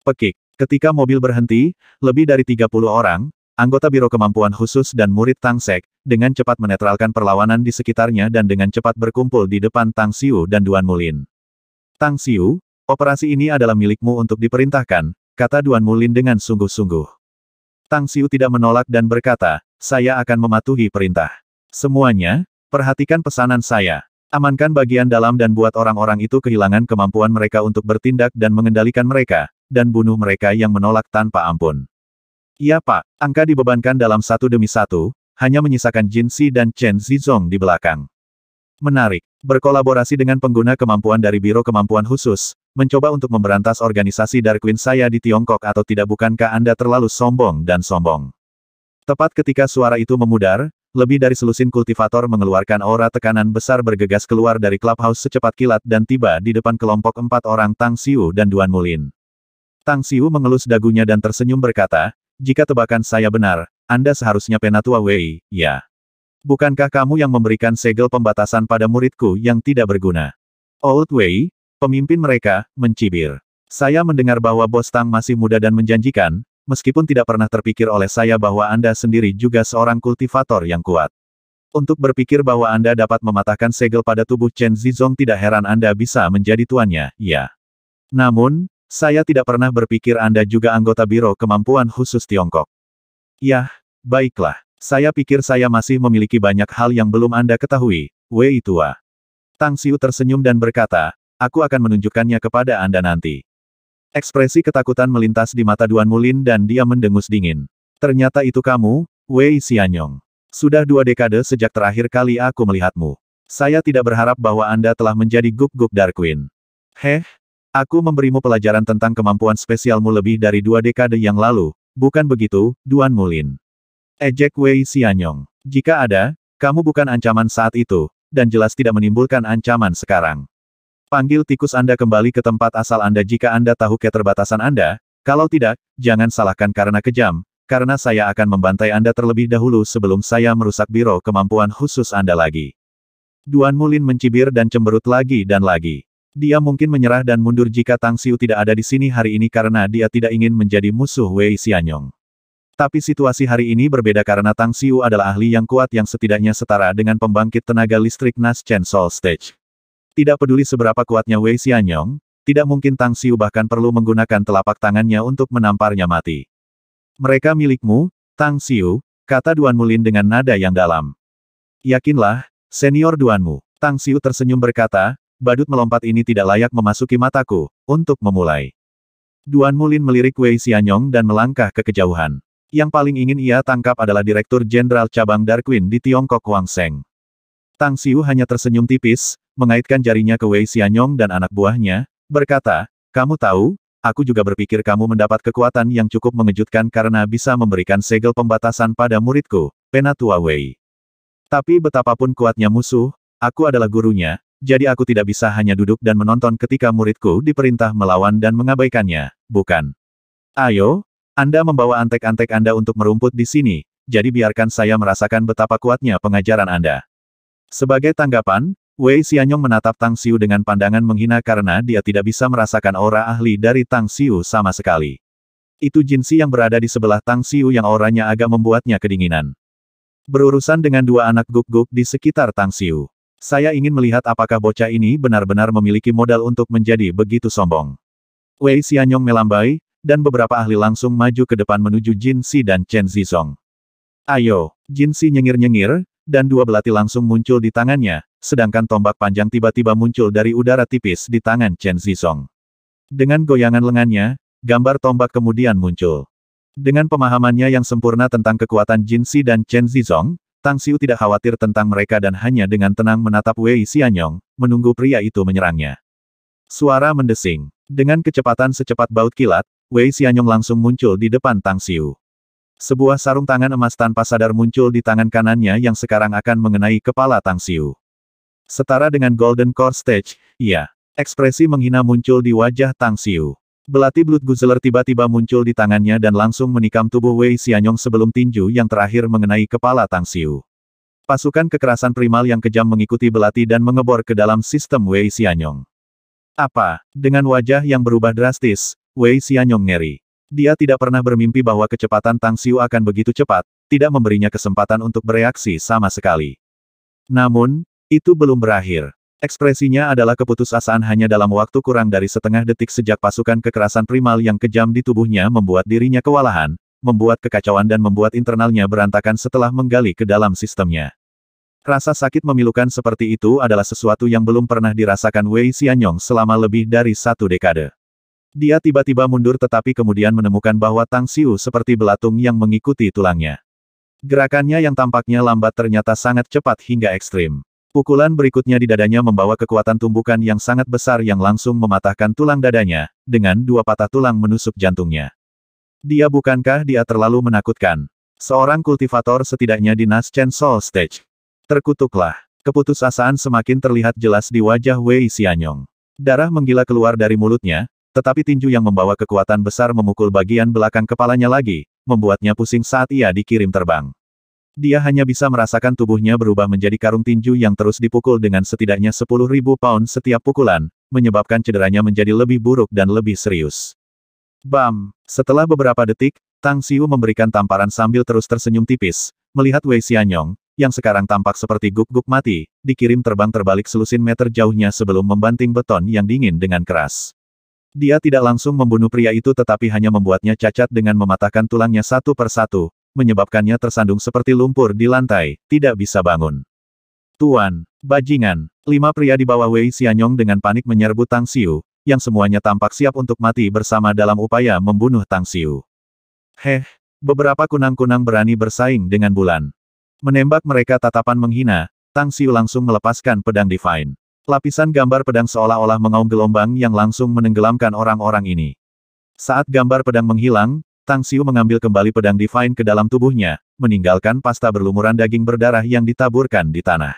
Pekik. Ketika mobil berhenti, lebih dari 30 orang, anggota Biro Kemampuan Khusus dan murid Tang Sek, dengan cepat menetralkan perlawanan di sekitarnya dan dengan cepat berkumpul di depan Tang Xiu dan Duan Mulin. "Tang Xiu, operasi ini adalah milikmu untuk diperintahkan," kata Duan Mulin dengan sungguh-sungguh. Tang Xiu tidak menolak dan berkata, "Saya akan mematuhi perintah. Semuanya, perhatikan pesanan saya. Amankan bagian dalam dan buat orang-orang itu kehilangan kemampuan mereka untuk bertindak dan mengendalikan mereka, dan bunuh mereka yang menolak tanpa ampun." "Iya Pak." Angka dibebankan dalam satu demi satu, hanya menyisakan Jin Si dan Chen Zizong di belakang. Menarik. Berkolaborasi dengan pengguna kemampuan dari Biro Kemampuan Khusus, mencoba untuk memberantas organisasi Dark Queen saya di Tiongkok atau tidak, bukankah Anda terlalu sombong dan sombong? Tepat ketika suara itu memudar, lebih dari selusin kultivator mengeluarkan aura tekanan besar bergegas keluar dari clubhouse secepat kilat dan tiba di depan kelompok 4 orang Tang Xiu dan Duan Mulin. Tang Xiu mengelus dagunya dan tersenyum berkata, "Jika tebakan saya benar, Anda seharusnya Penatua Wei, ya. Bukankah kamu yang memberikan segel pembatasan pada muridku yang tidak berguna?" Old Wei, pemimpin mereka, mencibir. "Saya mendengar bahwa Bos Tang masih muda dan menjanjikan, meskipun tidak pernah terpikir oleh saya bahwa Anda sendiri juga seorang kultivator yang kuat. Untuk berpikir bahwa Anda dapat mematahkan segel pada tubuh Chen Zizong, tidak heran Anda bisa menjadi tuannya, ya. Namun, saya tidak pernah berpikir Anda juga anggota Biro Kemampuan Khusus Tiongkok." "Yah, baiklah. Saya pikir saya masih memiliki banyak hal yang belum Anda ketahui, Wei tua." Tang Xiu tersenyum dan berkata, "Aku akan menunjukkannya kepada Anda nanti." Ekspresi ketakutan melintas di mata Duan Mulin dan dia mendengus dingin. "Ternyata itu kamu, Wei Xianyong. Sudah 2 dekade sejak terakhir kali aku melihatmu. Saya tidak berharap bahwa Anda telah menjadi guk-guk Dark Queen. Heh, aku memberimu pelajaran tentang kemampuan spesialmu lebih dari 2 dekade yang lalu, bukan begitu, Duan Mulin?" Ejek Wei Xianyong. "Jika ada, kamu bukan ancaman saat itu, dan jelas tidak menimbulkan ancaman sekarang. Panggil tikus Anda kembali ke tempat asal Anda jika Anda tahu keterbatasan Anda, kalau tidak, jangan salahkan karena kejam, karena saya akan membantai Anda terlebih dahulu sebelum saya merusak Biro Kemampuan Khusus Anda lagi." Duan Mulin mencibir dan cemberut lagi dan lagi. Dia mungkin menyerah dan mundur jika Tang Xiu tidak ada di sini hari ini karena dia tidak ingin menjadi musuh Wei Xianyong. Tapi situasi hari ini berbeda karena Tang Xiu adalah ahli yang kuat yang setidaknya setara dengan pembangkit tenaga listrik Naschen Soul Stage. Tidak peduli seberapa kuatnya Wei Xianyong, tidak mungkin Tang Xiu bahkan perlu menggunakan telapak tangannya untuk menamparnya mati. Mereka milikmu, Tang Xiu, kata Duan Mulin dengan nada yang dalam. Yakinlah, senior Duanmu. Tang Xiu tersenyum berkata, badut melompat ini tidak layak memasuki mataku, untuk memulai. Duan Mulin melirik Wei Xianyong dan melangkah ke kejauhan. Yang paling ingin ia tangkap adalah Direktur Jenderal Cabang Darkwing di Tiongkok Wang Seng. Tang Xiu hanya tersenyum tipis, mengaitkan jarinya ke Wei Xianyong dan anak buahnya, berkata, kamu tahu, aku juga berpikir kamu mendapat kekuatan yang cukup mengejutkan karena bisa memberikan segel pembatasan pada muridku, Penatua Wei. Tapi betapapun kuatnya musuh, aku adalah gurunya, jadi aku tidak bisa hanya duduk dan menonton ketika muridku diperintah melawan dan mengabaikannya, bukan? Ayo, Anda membawa antek-antek Anda untuk merumput di sini, jadi biarkan saya merasakan betapa kuatnya pengajaran Anda. Sebagai tanggapan, Wei Xianyong menatap Tang Xiu dengan pandangan menghina karena dia tidak bisa merasakan aura ahli dari Tang Xiu sama sekali. Itu Jinsi yang berada di sebelah Tang Xiu yang auranya agak membuatnya kedinginan. Berurusan dengan dua anak guk-guk di sekitar Tang Xiu. Saya ingin melihat apakah bocah ini benar-benar memiliki modal untuk menjadi begitu sombong. Wei Xianyong melambai, dan beberapa ahli langsung maju ke depan menuju Jin Si dan Chen Zizong. Ayo, Jin Si nyengir-nyengir, dan dua belati langsung muncul di tangannya, sedangkan tombak panjang tiba-tiba muncul dari udara tipis di tangan Chen Zizong. Dengan goyangan lengannya, gambar tombak kemudian muncul. Dengan pemahamannya yang sempurna tentang kekuatan Jin Si dan Chen Zizong, Tang Xiu tidak khawatir tentang mereka dan hanya dengan tenang menatap Wei Xianyong, menunggu pria itu menyerangnya. Suara mendesing. Dengan kecepatan secepat baut kilat, Wei Xianyong langsung muncul di depan Tang Xiu. Sebuah sarung tangan emas tanpa sadar muncul di tangan kanannya yang sekarang akan mengenai kepala Tang Xiu. Setara dengan Golden Core Stage, iya. Ekspresi menghina muncul di wajah Tang Xiu. Belati Blood Guzzler tiba-tiba muncul di tangannya dan langsung menikam tubuh Wei Xianyong sebelum tinju yang terakhir mengenai kepala Tang Xiu. Pasukan kekerasan primal yang kejam mengikuti belati dan mengebor ke dalam sistem Wei Xianyong. Apa? Dengan wajah yang berubah drastis, Wei Xianyong ngeri. Dia tidak pernah bermimpi bahwa kecepatan Tang Xiu akan begitu cepat, tidak memberinya kesempatan untuk bereaksi sama sekali. Namun, itu belum berakhir. Ekspresinya adalah keputusasaan hanya dalam waktu kurang dari setengah detik sejak pasukan kekerasan primal yang kejam di tubuhnya membuat dirinya kewalahan, membuat kekacauan dan membuat internalnya berantakan setelah menggali ke dalam sistemnya. Rasa sakit memilukan seperti itu adalah sesuatu yang belum pernah dirasakan Wei Xianyong selama lebih dari 1 dekade. Dia tiba-tiba mundur tetapi kemudian menemukan bahwa Tang Xiu seperti belatung yang mengikuti tulangnya. Gerakannya yang tampaknya lambat ternyata sangat cepat hingga ekstrim. Pukulan berikutnya di dadanya membawa kekuatan tumbukan yang sangat besar yang langsung mematahkan tulang dadanya, dengan 2 patah tulang menusuk jantungnya. Bukankah dia terlalu menakutkan? Seorang kultivator setidaknya di Naschen Soul Stage. Terkutuklah. Keputusasaan semakin terlihat jelas di wajah Wei Xianyong. Darah menggila keluar dari mulutnya, tetapi tinju yang membawa kekuatan besar memukul bagian belakang kepalanya lagi, membuatnya pusing saat ia dikirim terbang. Dia hanya bisa merasakan tubuhnya berubah menjadi karung tinju yang terus dipukul dengan setidaknya 10.000 pound setiap pukulan, menyebabkan cederanya menjadi lebih buruk dan lebih serius. Bam! Setelah beberapa detik, Tang Xiu memberikan tamparan sambil terus tersenyum tipis, melihat Wei Xianyong, yang sekarang tampak seperti guk-guk mati, dikirim terbang terbalik selusin meter jauhnya sebelum membanting beton yang dingin dengan keras. Dia tidak langsung membunuh pria itu tetapi hanya membuatnya cacat dengan mematahkan tulangnya satu persatu, menyebabkannya tersandung seperti lumpur di lantai, tidak bisa bangun. Tuan, bajingan, 5 pria di bawah Wei Xianyong dengan panik menyerbu Tang Xiu, yang semuanya tampak siap untuk mati bersama dalam upaya membunuh Tang Xiu. Beberapa kunang-kunang berani bersaing dengan bulan. Menembak mereka tatapan menghina, Tang Xiu langsung melepaskan pedang Divine. Lapisan gambar pedang seolah-olah mengaum gelombang yang langsung menenggelamkan orang-orang ini. Saat gambar pedang menghilang, Tang Xiu mengambil kembali pedang Divine ke dalam tubuhnya, meninggalkan pasta berlumuran daging berdarah yang ditaburkan di tanah.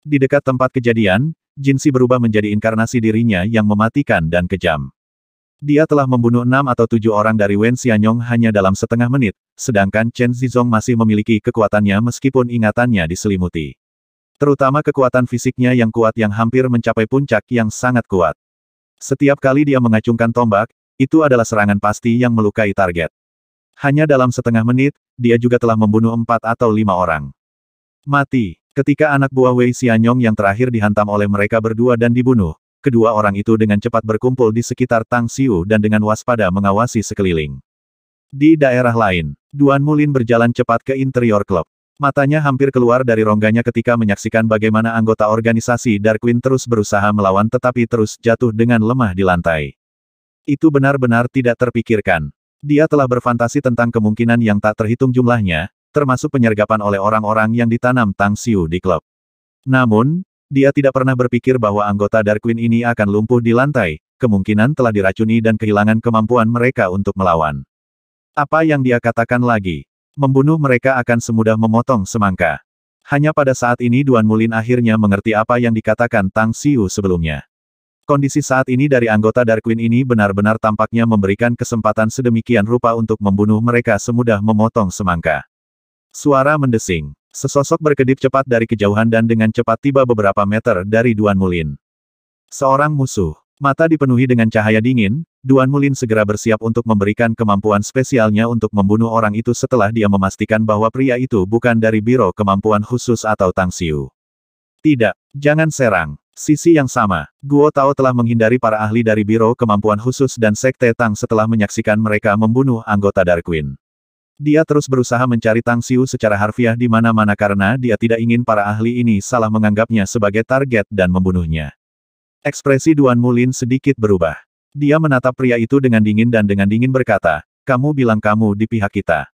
Di dekat tempat kejadian, Jin Si berubah menjadi inkarnasi dirinya yang mematikan dan kejam. Dia telah membunuh 6 atau 7 orang dari Wen Xianyong hanya dalam setengah menit, sedangkan Chen Zizong masih memiliki kekuatannya meskipun ingatannya diselimuti. Terutama kekuatan fisiknya yang kuat yang hampir mencapai puncak yang sangat kuat. Setiap kali dia mengacungkan tombak, itu adalah serangan pasti yang melukai target. Hanya dalam setengah menit, dia juga telah membunuh 4 atau 5 orang. Mati. Ketika anak buah Wei Xianyong yang terakhir dihantam oleh mereka berdua dan dibunuh, kedua orang itu dengan cepat berkumpul di sekitar Tang Xiu dan dengan waspada mengawasi sekeliling. Di daerah lain, Duan Mulin berjalan cepat ke interior klub. Matanya hampir keluar dari rongganya ketika menyaksikan bagaimana anggota organisasi Dark Queen terus berusaha melawan tetapi terus jatuh dengan lemah di lantai. Itu benar-benar tidak terpikirkan. Dia telah berfantasi tentang kemungkinan yang tak terhitung jumlahnya, termasuk penyergapan oleh orang-orang yang ditanam Tang Xiu di klub. Namun, dia tidak pernah berpikir bahwa anggota Dark Queen ini akan lumpuh di lantai, kemungkinan telah diracuni dan kehilangan kemampuan mereka untuk melawan. Apa yang dia katakan lagi? Membunuh mereka akan semudah memotong semangka. Hanya pada saat ini Duan Mulin akhirnya mengerti apa yang dikatakan Tang Xiu sebelumnya. Kondisi saat ini dari anggota Dark Queen ini benar-benar tampaknya memberikan kesempatan sedemikian rupa untuk membunuh mereka semudah memotong semangka. Suara mendesing. Sesosok berkedip cepat dari kejauhan dan dengan cepat tiba beberapa meter dari Duan Mulin. Seorang musuh. Mata dipenuhi dengan cahaya dingin, Duan Mulin segera bersiap untuk memberikan kemampuan spesialnya untuk membunuh orang itu setelah dia memastikan bahwa pria itu bukan dari Biro Kemampuan Khusus atau Tang Xiu. Tidak, jangan serang. Sisi yang sama, Guo Tao telah menghindari para ahli dari Biro Kemampuan Khusus dan Sekte Tang setelah menyaksikan mereka membunuh anggota Dark Queen. Dia terus berusaha mencari Tang Xiu secara harfiah di mana-mana karena dia tidak ingin para ahli ini salah menganggapnya sebagai target dan membunuhnya. Ekspresi Duan Mulin sedikit berubah. Dia menatap pria itu dengan dingin dan dengan dingin berkata, "Kamu bilang kamu di pihak kita."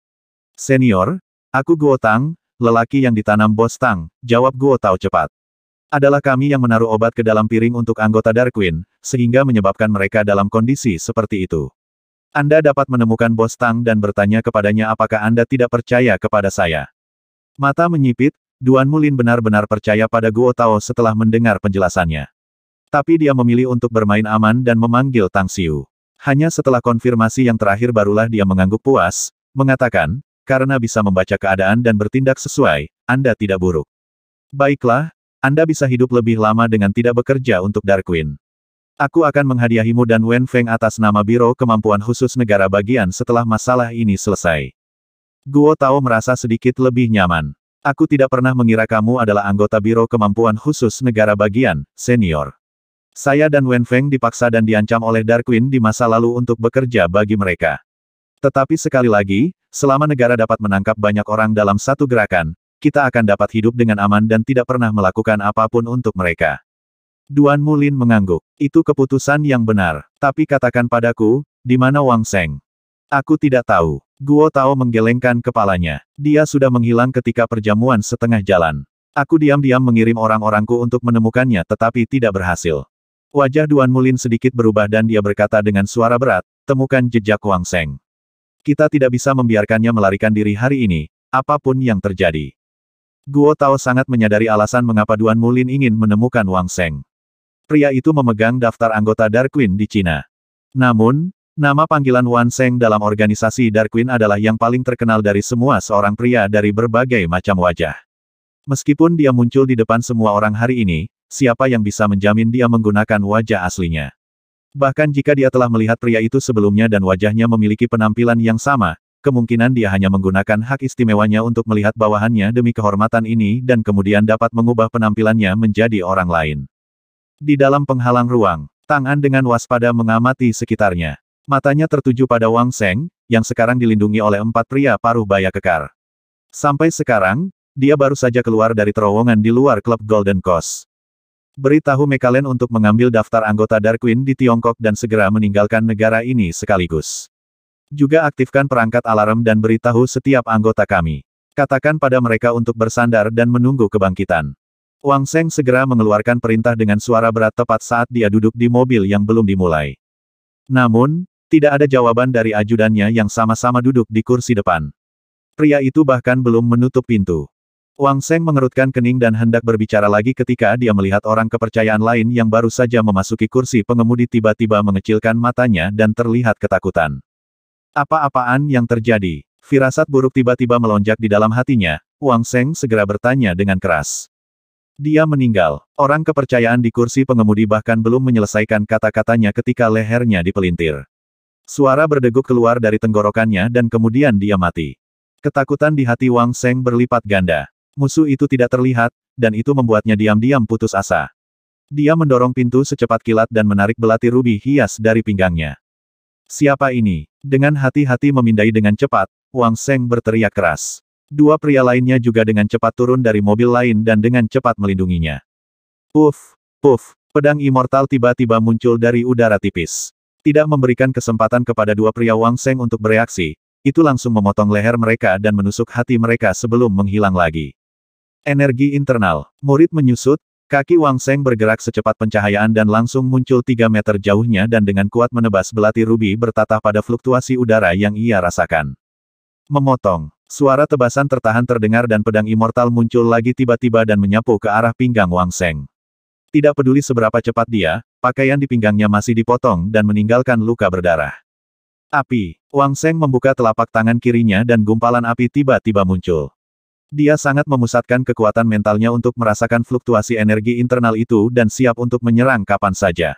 "Senior, aku Guo Tang, lelaki yang ditanam Bos Tang," jawab Guo Tao cepat. "Adalah kami yang menaruh obat ke dalam piring untuk anggota Dark Queen, sehingga menyebabkan mereka dalam kondisi seperti itu. Anda dapat menemukan Bos Tang dan bertanya kepadanya apakah Anda tidak percaya kepada saya." Mata menyipit, Duan Mulin benar-benar percaya pada Guo Tao setelah mendengar penjelasannya. Tapi dia memilih untuk bermain aman dan memanggil Tang Xiu. Hanya setelah konfirmasi yang terakhir barulah dia mengangguk puas, mengatakan, "Karena bisa membaca keadaan dan bertindak sesuai, Anda tidak buruk. Baiklah, Anda bisa hidup lebih lama dengan tidak bekerja untuk Dark Queen. Aku akan menghadiahimu dan Wen Feng atas nama Biro Kemampuan Khusus Negara Bagian setelah masalah ini selesai." Guo Tao merasa sedikit lebih nyaman. "Aku tidak pernah mengira kamu adalah anggota Biro Kemampuan Khusus Negara Bagian, senior. Saya dan Wen Feng dipaksa dan diancam oleh Dark Queen di masa lalu untuk bekerja bagi mereka. Tetapi sekali lagi, selama negara dapat menangkap banyak orang dalam satu gerakan, kita akan dapat hidup dengan aman dan tidak pernah melakukan apapun untuk mereka." Duan Mulin mengangguk. "Itu keputusan yang benar. Tapi katakan padaku, di mana Wang Seng?" "Aku tidak tahu." Guo Tao menggelengkan kepalanya. "Dia sudah menghilang ketika perjamuan setengah jalan. Aku diam-diam mengirim orang-orangku untuk menemukannya tetapi tidak berhasil." Wajah Duan Mulin sedikit berubah dan dia berkata dengan suara berat, "Temukan jejak Wang Seng. Kita tidak bisa membiarkannya melarikan diri hari ini, apapun yang terjadi." Guo Tao sangat menyadari alasan mengapa Duan Mulin ingin menemukan Wang Seng. Pria itu memegang daftar anggota Dark Queen di Cina. Namun, nama panggilan Wang Seng dalam organisasi Dark Queen adalah yang paling terkenal dari semua seorang pria dari berbagai macam wajah. Meskipun dia muncul di depan semua orang hari ini, siapa yang bisa menjamin dia menggunakan wajah aslinya? Bahkan jika dia telah melihat pria itu sebelumnya dan wajahnya memiliki penampilan yang sama, kemungkinan dia hanya menggunakan hak istimewanya untuk melihat bawahannya demi kehormatan ini dan kemudian dapat mengubah penampilannya menjadi orang lain. Di dalam penghalang ruang, Tang An dengan waspada mengamati sekitarnya. Matanya tertuju pada Wang Seng, yang sekarang dilindungi oleh 4 pria paruh baya kekar. Sampai sekarang, dia baru saja keluar dari terowongan di luar klub Golden Coast. Beritahu Mekalen untuk mengambil daftar anggota Dark Queen di Tiongkok dan segera meninggalkan negara ini sekaligus. Juga aktifkan perangkat alarm dan beritahu setiap anggota kami. Katakan pada mereka untuk bersandar dan menunggu kebangkitan. Wang Seng segera mengeluarkan perintah dengan suara berat tepat saat dia duduk di mobil yang belum dimulai. Namun, tidak ada jawaban dari ajudannya yang sama-sama duduk di kursi depan. Pria itu bahkan belum menutup pintu. Wang Seng mengerutkan kening dan hendak berbicara lagi ketika dia melihat orang kepercayaan lain yang baru saja memasuki kursi pengemudi tiba-tiba mengecilkan matanya dan terlihat ketakutan. Apa-apaan yang terjadi? Firasat buruk tiba-tiba melonjak di dalam hatinya, Wang Seng segera bertanya dengan keras. Dia meninggal. Orang kepercayaan di kursi pengemudi bahkan belum menyelesaikan kata-katanya ketika lehernya dipelintir. Suara berdeguk keluar dari tenggorokannya dan kemudian dia mati. Ketakutan di hati Wang Seng berlipat ganda. Musuh itu tidak terlihat, dan itu membuatnya diam-diam putus asa. Dia mendorong pintu secepat kilat dan menarik belati rubi hias dari pinggangnya. Siapa ini? Dengan hati-hati memindai dengan cepat, Wang Seng berteriak keras. Dua pria lainnya juga dengan cepat turun dari mobil lain dan dengan cepat melindunginya. Puff, puff, pedang immortal tiba-tiba muncul dari udara tipis. Tidak memberikan kesempatan kepada dua pria Wang Seng untuk bereaksi, itu langsung memotong leher mereka dan menusuk hati mereka sebelum menghilang lagi. Energi internal. Murid menyusut, kaki Wang Seng bergerak secepat pencahayaan dan langsung muncul 3 meter jauhnya dan dengan kuat menebas belati rubi bertatah pada fluktuasi udara yang ia rasakan. Memotong. Suara tebasan tertahan terdengar dan pedang immortal muncul lagi tiba-tiba dan menyapu ke arah pinggang Wang Seng. Tidak peduli seberapa cepat dia, pakaian di pinggangnya masih dipotong dan meninggalkan luka berdarah. Api. Wang Seng membuka telapak tangan kirinya dan gumpalan api tiba-tiba muncul. Dia sangat memusatkan kekuatan mentalnya untuk merasakan fluktuasi energi internal itu dan siap untuk menyerang kapan saja.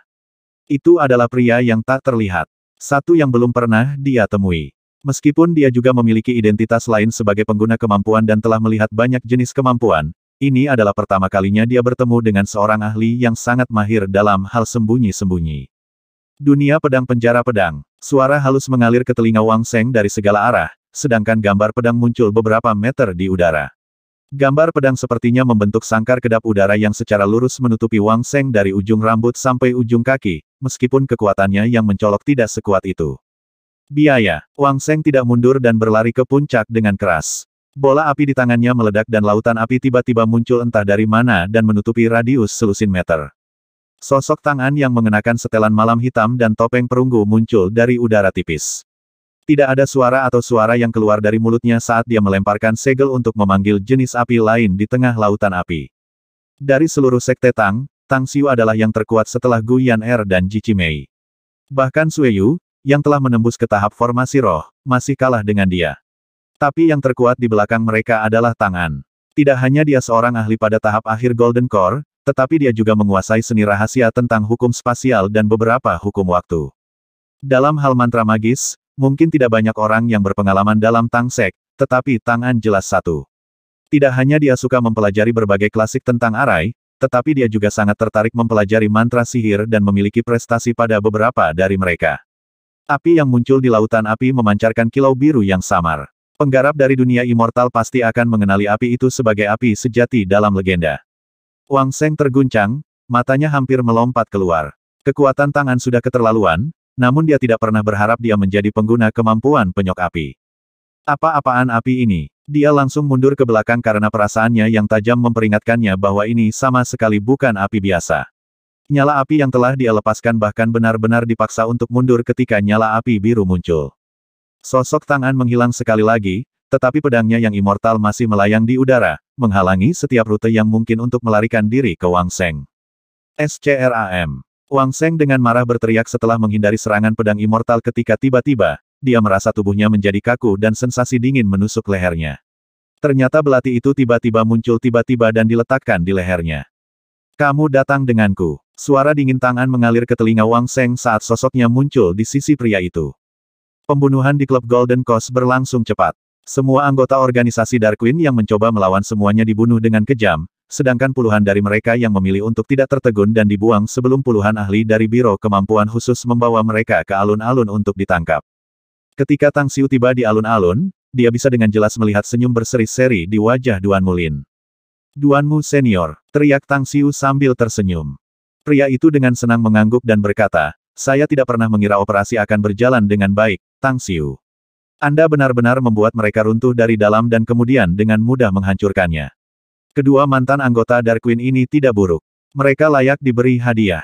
Itu adalah pria yang tak terlihat. Satu yang belum pernah dia temui. Meskipun dia juga memiliki identitas lain sebagai pengguna kemampuan dan telah melihat banyak jenis kemampuan, ini adalah pertama kalinya dia bertemu dengan seorang ahli yang sangat mahir dalam hal sembunyi-sembunyi. Dunia pedang penjara pedang. Suara halus mengalir ke telinga Wang Seng dari segala arah, sedangkan gambar pedang muncul beberapa meter di udara. Gambar pedang sepertinya membentuk sangkar kedap udara yang secara lurus menutupi Wang Seng dari ujung rambut sampai ujung kaki, meskipun kekuatannya yang mencolok tidak sekuat itu. Biaya. Wang Seng tidak mundur dan berlari ke puncak dengan keras. Bola api di tangannya meledak dan lautan api tiba-tiba muncul entah dari mana dan menutupi radius selusin meter. Sosok tangan yang mengenakan setelan malam hitam dan topeng perunggu muncul dari udara tipis. Tidak ada suara atau suara yang keluar dari mulutnya saat dia melemparkan segel untuk memanggil jenis api lain di tengah lautan api. Dari seluruh sekte Tang, Tang Xiu adalah yang terkuat setelah Gu Yan'er dan Ji Qimei. Bahkan Sui Yu, yang telah menembus ke tahap formasi roh, masih kalah dengan dia. Tapi yang terkuat di belakang mereka adalah Tang An. Tidak hanya dia seorang ahli pada tahap akhir Golden Core, tetapi dia juga menguasai seni rahasia tentang hukum spasial dan beberapa hukum waktu. Dalam hal mantra magis, mungkin tidak banyak orang yang berpengalaman dalam Tang Sek, tetapi Tang An jelas satu. Tidak hanya dia suka mempelajari berbagai klasik tentang arai, tetapi dia juga sangat tertarik mempelajari mantra sihir dan memiliki prestasi pada beberapa dari mereka. Api yang muncul di lautan api memancarkan kilau biru yang samar. Penggarap dari dunia immortal pasti akan mengenali api itu sebagai api sejati dalam legenda. Wang Seng terguncang, matanya hampir melompat keluar. Kekuatan tangan sudah keterlaluan, namun dia tidak pernah berharap dia menjadi pengguna kemampuan penyok api. Apa-apaan api ini? Dia langsung mundur ke belakang karena perasaannya yang tajam memperingatkannya bahwa ini sama sekali bukan api biasa. Nyala api yang telah dia lepaskan bahkan benar-benar dipaksa untuk mundur ketika nyala api biru muncul. Sosok tangan menghilang sekali lagi, tetapi pedangnya yang immortal masih melayang di udara, menghalangi setiap rute yang mungkin untuk melarikan diri ke Wang Seng. SCRAM. Wang Seng dengan marah berteriak setelah menghindari serangan pedang immortal ketika tiba-tiba, dia merasa tubuhnya menjadi kaku dan sensasi dingin menusuk lehernya. Ternyata belati itu tiba-tiba muncul tiba-tiba dan diletakkan di lehernya. Kamu datang denganku. Suara dingin tangan mengalir ke telinga Wang Seng saat sosoknya muncul di sisi pria itu. Pembunuhan di klub Golden Coast berlangsung cepat. Semua anggota organisasi Dark Queen yang mencoba melawan semuanya dibunuh dengan kejam, sedangkan puluhan dari mereka yang memilih untuk tidak tertegun dan dibuang sebelum puluhan ahli dari Biro Kemampuan Khusus membawa mereka ke alun-alun untuk ditangkap. Ketika Tang Xiu tiba di alun-alun, dia bisa dengan jelas melihat senyum berseri-seri di wajah Duanmu Lin. Duanmu senior, teriak Tang Xiu sambil tersenyum. Pria itu dengan senang mengangguk dan berkata, saya tidak pernah mengira operasi akan berjalan dengan baik, Tang Xiu. Anda benar-benar membuat mereka runtuh dari dalam dan kemudian dengan mudah menghancurkannya. Kedua mantan anggota Dark Queen ini tidak buruk. Mereka layak diberi hadiah.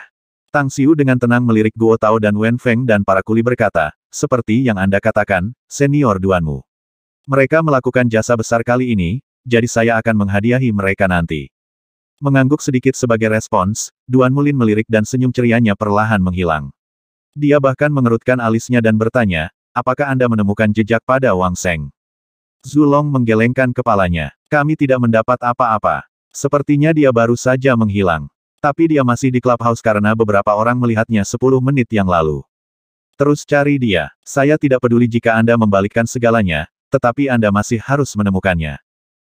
Tang Xiu dengan tenang melirik Guo Tao dan Wen Feng dan para kuli berkata, seperti yang Anda katakan, senior Duanmu. Mereka melakukan jasa besar kali ini, jadi saya akan menghadiahi mereka nanti. Mengangguk sedikit sebagai respons, Duanmu Lin melirik dan senyum cerianya perlahan menghilang. Dia bahkan mengerutkan alisnya dan bertanya, apakah Anda menemukan jejak pada Wang Seng? Zulong menggelengkan kepalanya. Kami tidak mendapat apa-apa. Sepertinya dia baru saja menghilang. Tapi dia masih di clubhouse karena beberapa orang melihatnya 10 menit yang lalu. Terus cari dia. Saya tidak peduli jika Anda membalikkan segalanya, tetapi Anda masih harus menemukannya.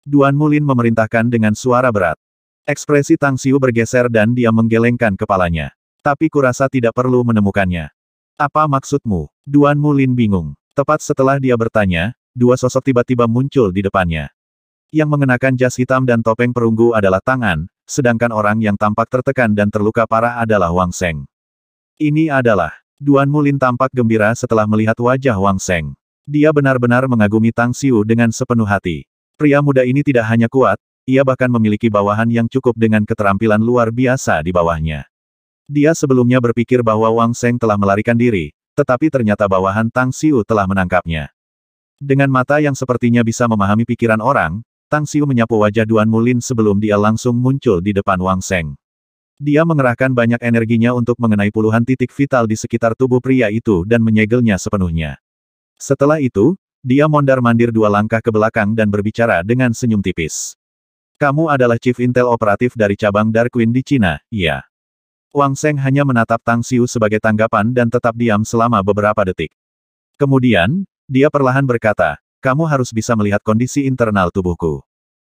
Duan Mulin memerintahkan dengan suara berat. Ekspresi Tang Xiu bergeser dan dia menggelengkan kepalanya. Tapi kurasa tidak perlu menemukannya. Apa maksudmu? Duan Mulin bingung. Tepat setelah dia bertanya, dua sosok tiba-tiba muncul di depannya. Yang mengenakan jas hitam dan topeng perunggu adalah Tang An, sedangkan orang yang tampak tertekan dan terluka parah adalah Wang Seng. Ini adalah... Duan Mulin tampak gembira setelah melihat wajah Wang Seng. Dia benar-benar mengagumi Tang Xiu dengan sepenuh hati. Pria muda ini tidak hanya kuat, ia bahkan memiliki bawahan yang cukup dengan keterampilan luar biasa di bawahnya. Dia sebelumnya berpikir bahwa Wang Seng telah melarikan diri, tetapi ternyata bawahan Tang Xiu telah menangkapnya. Dengan mata yang sepertinya bisa memahami pikiran orang, Tang Xiu menyapu wajah Duan Mulin sebelum dia langsung muncul di depan Wang Seng. Dia mengerahkan banyak energinya untuk mengenai puluhan titik vital di sekitar tubuh pria itu dan menyegelnya sepenuhnya. Setelah itu, dia mondar-mandir 2 langkah ke belakang dan berbicara dengan senyum tipis. Kamu adalah Chief Intel Operatif dari cabang Dark Queen di Cina, iya. Wang Seng hanya menatap Tang Xiu sebagai tanggapan dan tetap diam selama beberapa detik. Kemudian, dia perlahan berkata, kamu harus bisa melihat kondisi internal tubuhku.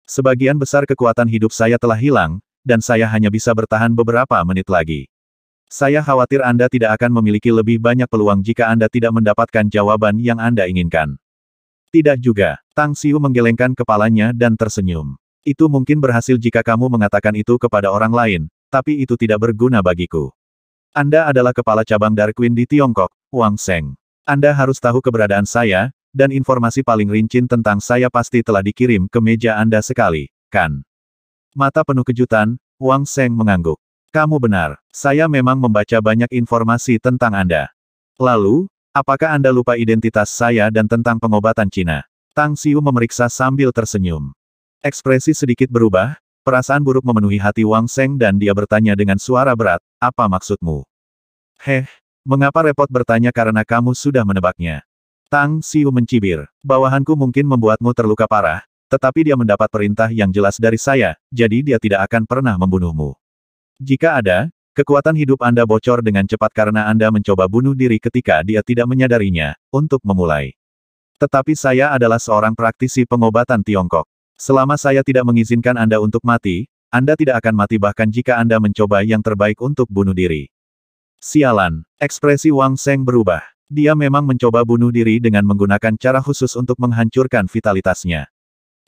Sebagian besar kekuatan hidup saya telah hilang, dan saya hanya bisa bertahan beberapa menit lagi. Saya khawatir Anda tidak akan memiliki lebih banyak peluang jika Anda tidak mendapatkan jawaban yang Anda inginkan. Tidak juga. Tang Xiu menggelengkan kepalanya dan tersenyum. Itu mungkin berhasil jika kamu mengatakan itu kepada orang lain, tapi itu tidak berguna bagiku. Anda adalah kepala cabang Dark Queen di Tiongkok, Wang Seng. Anda harus tahu keberadaan saya, dan informasi paling rinci tentang saya pasti telah dikirim ke meja Anda sekali, kan? Mata penuh kejutan, Wang Seng mengangguk. Kamu benar, saya memang membaca banyak informasi tentang Anda. Lalu, apakah Anda lupa identitas saya dan tentang pengobatan Cina? Tang Xiu memeriksa sambil tersenyum. Ekspresi sedikit berubah, perasaan buruk memenuhi hati Wang Seng dan dia bertanya dengan suara berat, apa maksudmu? Mengapa repot bertanya karena kamu sudah menebaknya? Tang Xiu mencibir. Bawahanku mungkin membuatmu terluka parah, tetapi dia mendapat perintah yang jelas dari saya, jadi dia tidak akan pernah membunuhmu. Jika ada, kekuatan hidup Anda bocor dengan cepat karena Anda mencoba bunuh diri ketika dia tidak menyadarinya, untuk memulai. Tetapi saya adalah seorang praktisi pengobatan Tiongkok. Selama saya tidak mengizinkan Anda untuk mati, Anda tidak akan mati bahkan jika Anda mencoba yang terbaik untuk bunuh diri. Sialan, ekspresi Wang Seng berubah. Dia memang mencoba bunuh diri dengan menggunakan cara khusus untuk menghancurkan vitalitasnya.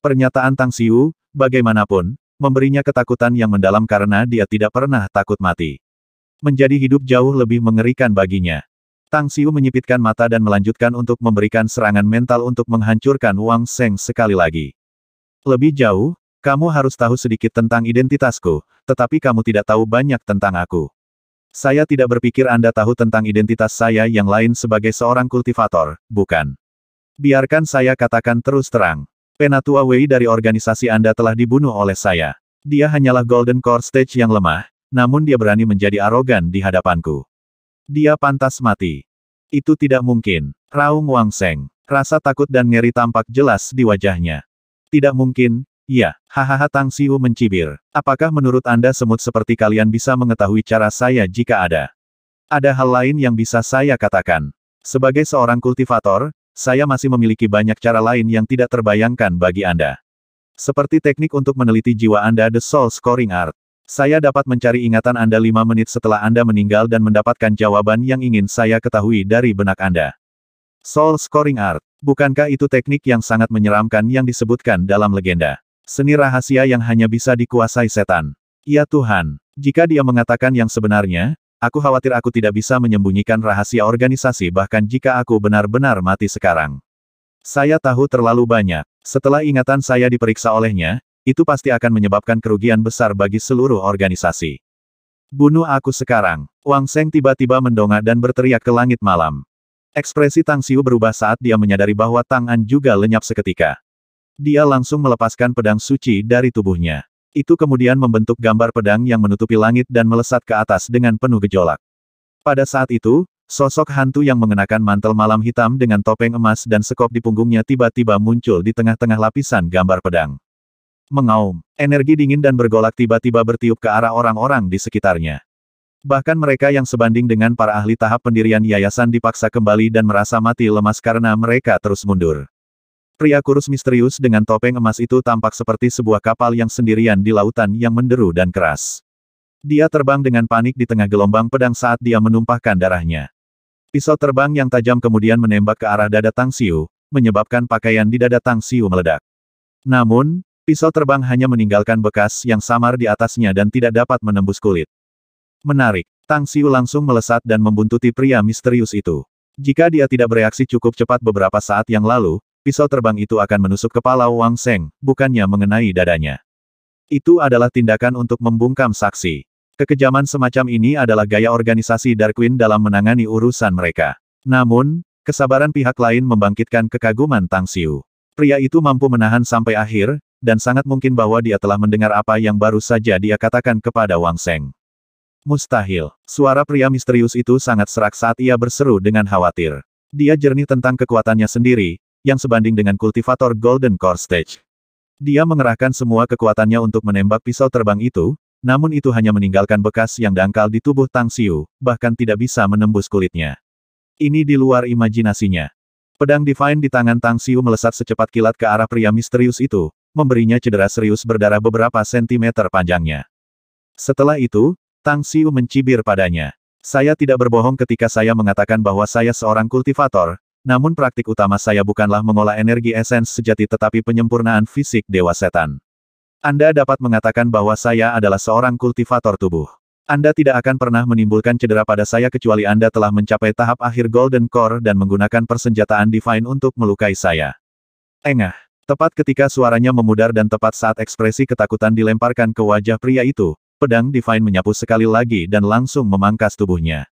Pernyataan Tang Xiu, bagaimanapun, memberinya ketakutan yang mendalam karena dia tidak pernah takut mati. Menjadi hidup jauh lebih mengerikan baginya. Tang Xiu menyipitkan mata dan melanjutkan untuk memberikan serangan mental untuk menghancurkan Wang Seng sekali lagi. Lebih jauh, kamu harus tahu sedikit tentang identitasku, tetapi kamu tidak tahu banyak tentang aku. Saya tidak berpikir Anda tahu tentang identitas saya yang lain sebagai seorang kultivator, bukan? Biarkan saya katakan terus terang. Penatua Wei dari organisasi Anda telah dibunuh oleh saya. Dia hanyalah Golden Core Stage yang lemah, namun dia berani menjadi arogan di hadapanku. Dia pantas mati. Itu tidak mungkin. Raung Wang Seng. Rasa takut dan ngeri tampak jelas di wajahnya. Tidak mungkin. Ya, hahaha Tang Xiu mencibir. Apakah menurut Anda semut seperti kalian bisa mengetahui cara saya jika ada? Ada hal lain yang bisa saya katakan. Sebagai seorang kultivator, saya masih memiliki banyak cara lain yang tidak terbayangkan bagi Anda. Seperti teknik untuk meneliti jiwa Anda The Soul Scoring Art. Saya dapat mencari ingatan Anda 5 menit setelah Anda meninggal dan mendapatkan jawaban yang ingin saya ketahui dari benak Anda. Soul Scoring Art. Bukankah itu teknik yang sangat menyeramkan yang disebutkan dalam legenda? Seni rahasia yang hanya bisa dikuasai setan. Ya Tuhan, jika dia mengatakan yang sebenarnya, aku khawatir aku tidak bisa menyembunyikan rahasia organisasi bahkan jika aku benar-benar mati sekarang. Saya tahu terlalu banyak. Setelah ingatan saya diperiksa olehnya, itu pasti akan menyebabkan kerugian besar bagi seluruh organisasi. Bunuh aku sekarang. Wang Seng tiba-tiba mendongak dan berteriak ke langit malam. Ekspresi Tang Xiu berubah saat dia menyadari bahwa Tang An juga lenyap seketika. Dia langsung melepaskan pedang suci dari tubuhnya. Itu kemudian membentuk gambar pedang yang menutupi langit dan melesat ke atas dengan penuh gejolak. Pada saat itu, sosok hantu yang mengenakan mantel malam hitam dengan topeng emas dan sekop di punggungnya tiba-tiba muncul di tengah-tengah lapisan gambar pedang. Mengaum. Energi dingin dan bergolak tiba-tiba bertiup ke arah orang-orang di sekitarnya. Bahkan mereka yang sebanding dengan para ahli tahap pendirian yayasan dipaksa kembali dan merasa mati lemas karena mereka terus mundur. Pria kurus misterius dengan topeng emas itu tampak seperti sebuah kapal yang sendirian di lautan yang menderu dan keras. Dia terbang dengan panik di tengah gelombang pedang saat dia menumpahkan darahnya. Pisau terbang yang tajam kemudian menembak ke arah dada Tang Xiu, menyebabkan pakaian di dada Tang Xiu meledak. Namun, pisau terbang hanya meninggalkan bekas yang samar di atasnya dan tidak dapat menembus kulit. Menarik, Tang Xiu langsung melesat dan membuntuti pria misterius itu. Jika dia tidak bereaksi cukup cepat beberapa saat yang lalu, pisau terbang itu akan menusuk kepala Wang Sheng, bukannya mengenai dadanya. Itu adalah tindakan untuk membungkam saksi. Kekejaman semacam ini adalah gaya organisasi Darkwing dalam menangani urusan mereka. Namun, kesabaran pihak lain membangkitkan kekaguman Tang Xiu. Pria itu mampu menahan sampai akhir, dan sangat mungkin bahwa dia telah mendengar apa yang baru saja dia katakan kepada Wang Sheng. Mustahil. Suara pria misterius itu sangat serak saat ia berseru dengan khawatir. Dia jernih tentang kekuatannya sendiri, yang sebanding dengan kultivator Golden Core Stage. Dia mengerahkan semua kekuatannya untuk menembak pisau terbang itu, namun itu hanya meninggalkan bekas yang dangkal di tubuh Tang Xiu, bahkan tidak bisa menembus kulitnya. Ini di luar imajinasinya. Pedang Divine di tangan Tang Xiu melesat secepat kilat ke arah pria misterius itu, memberinya cedera serius berdarah beberapa sentimeter panjangnya. Setelah itu, Tang Xiu mencibir padanya. Saya tidak berbohong ketika saya mengatakan bahwa saya seorang kultivator, namun praktik utama saya bukanlah mengolah energi esens sejati tetapi penyempurnaan fisik Dewa Setan. Anda dapat mengatakan bahwa saya adalah seorang kultivator tubuh. Anda tidak akan pernah menimbulkan cedera pada saya kecuali Anda telah mencapai tahap akhir Golden Core dan menggunakan persenjataan Divine untuk melukai saya. Engah. Tepat ketika suaranya memudar dan tepat saat ekspresi ketakutan dilemparkan ke wajah pria itu, pedang Divine menyapu sekali lagi dan langsung memangkas tubuhnya.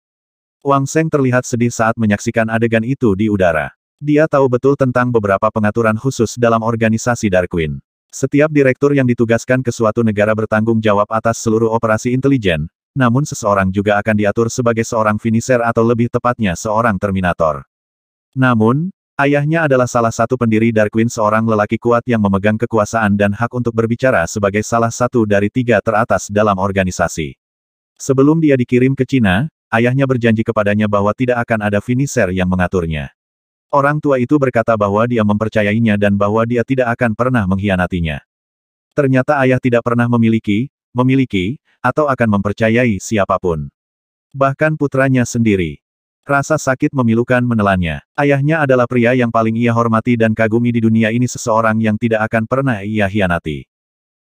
Wang Sheng terlihat sedih saat menyaksikan adegan itu di udara. Dia tahu betul tentang beberapa pengaturan khusus dalam organisasi Darkwing. Setiap direktur yang ditugaskan ke suatu negara bertanggung jawab atas seluruh operasi intelijen, namun seseorang juga akan diatur sebagai seorang finisher atau lebih tepatnya seorang terminator. Namun, ayahnya adalah salah satu pendiri Darkwing, seorang lelaki kuat yang memegang kekuasaan dan hak untuk berbicara sebagai salah satu dari 3 teratas dalam organisasi. Sebelum dia dikirim ke Cina, ayahnya berjanji kepadanya bahwa tidak akan ada finisher yang mengaturnya. Orang tua itu berkata bahwa dia mempercayainya dan bahwa dia tidak akan pernah mengkhianatinya. Ternyata ayah tidak pernah memiliki, atau akan mempercayai siapapun. Bahkan putranya sendiri. Rasa sakit memilukan menelannya. Ayahnya adalah pria yang paling ia hormati dan kagumi di dunia ini, seseorang yang tidak akan pernah ia khianati.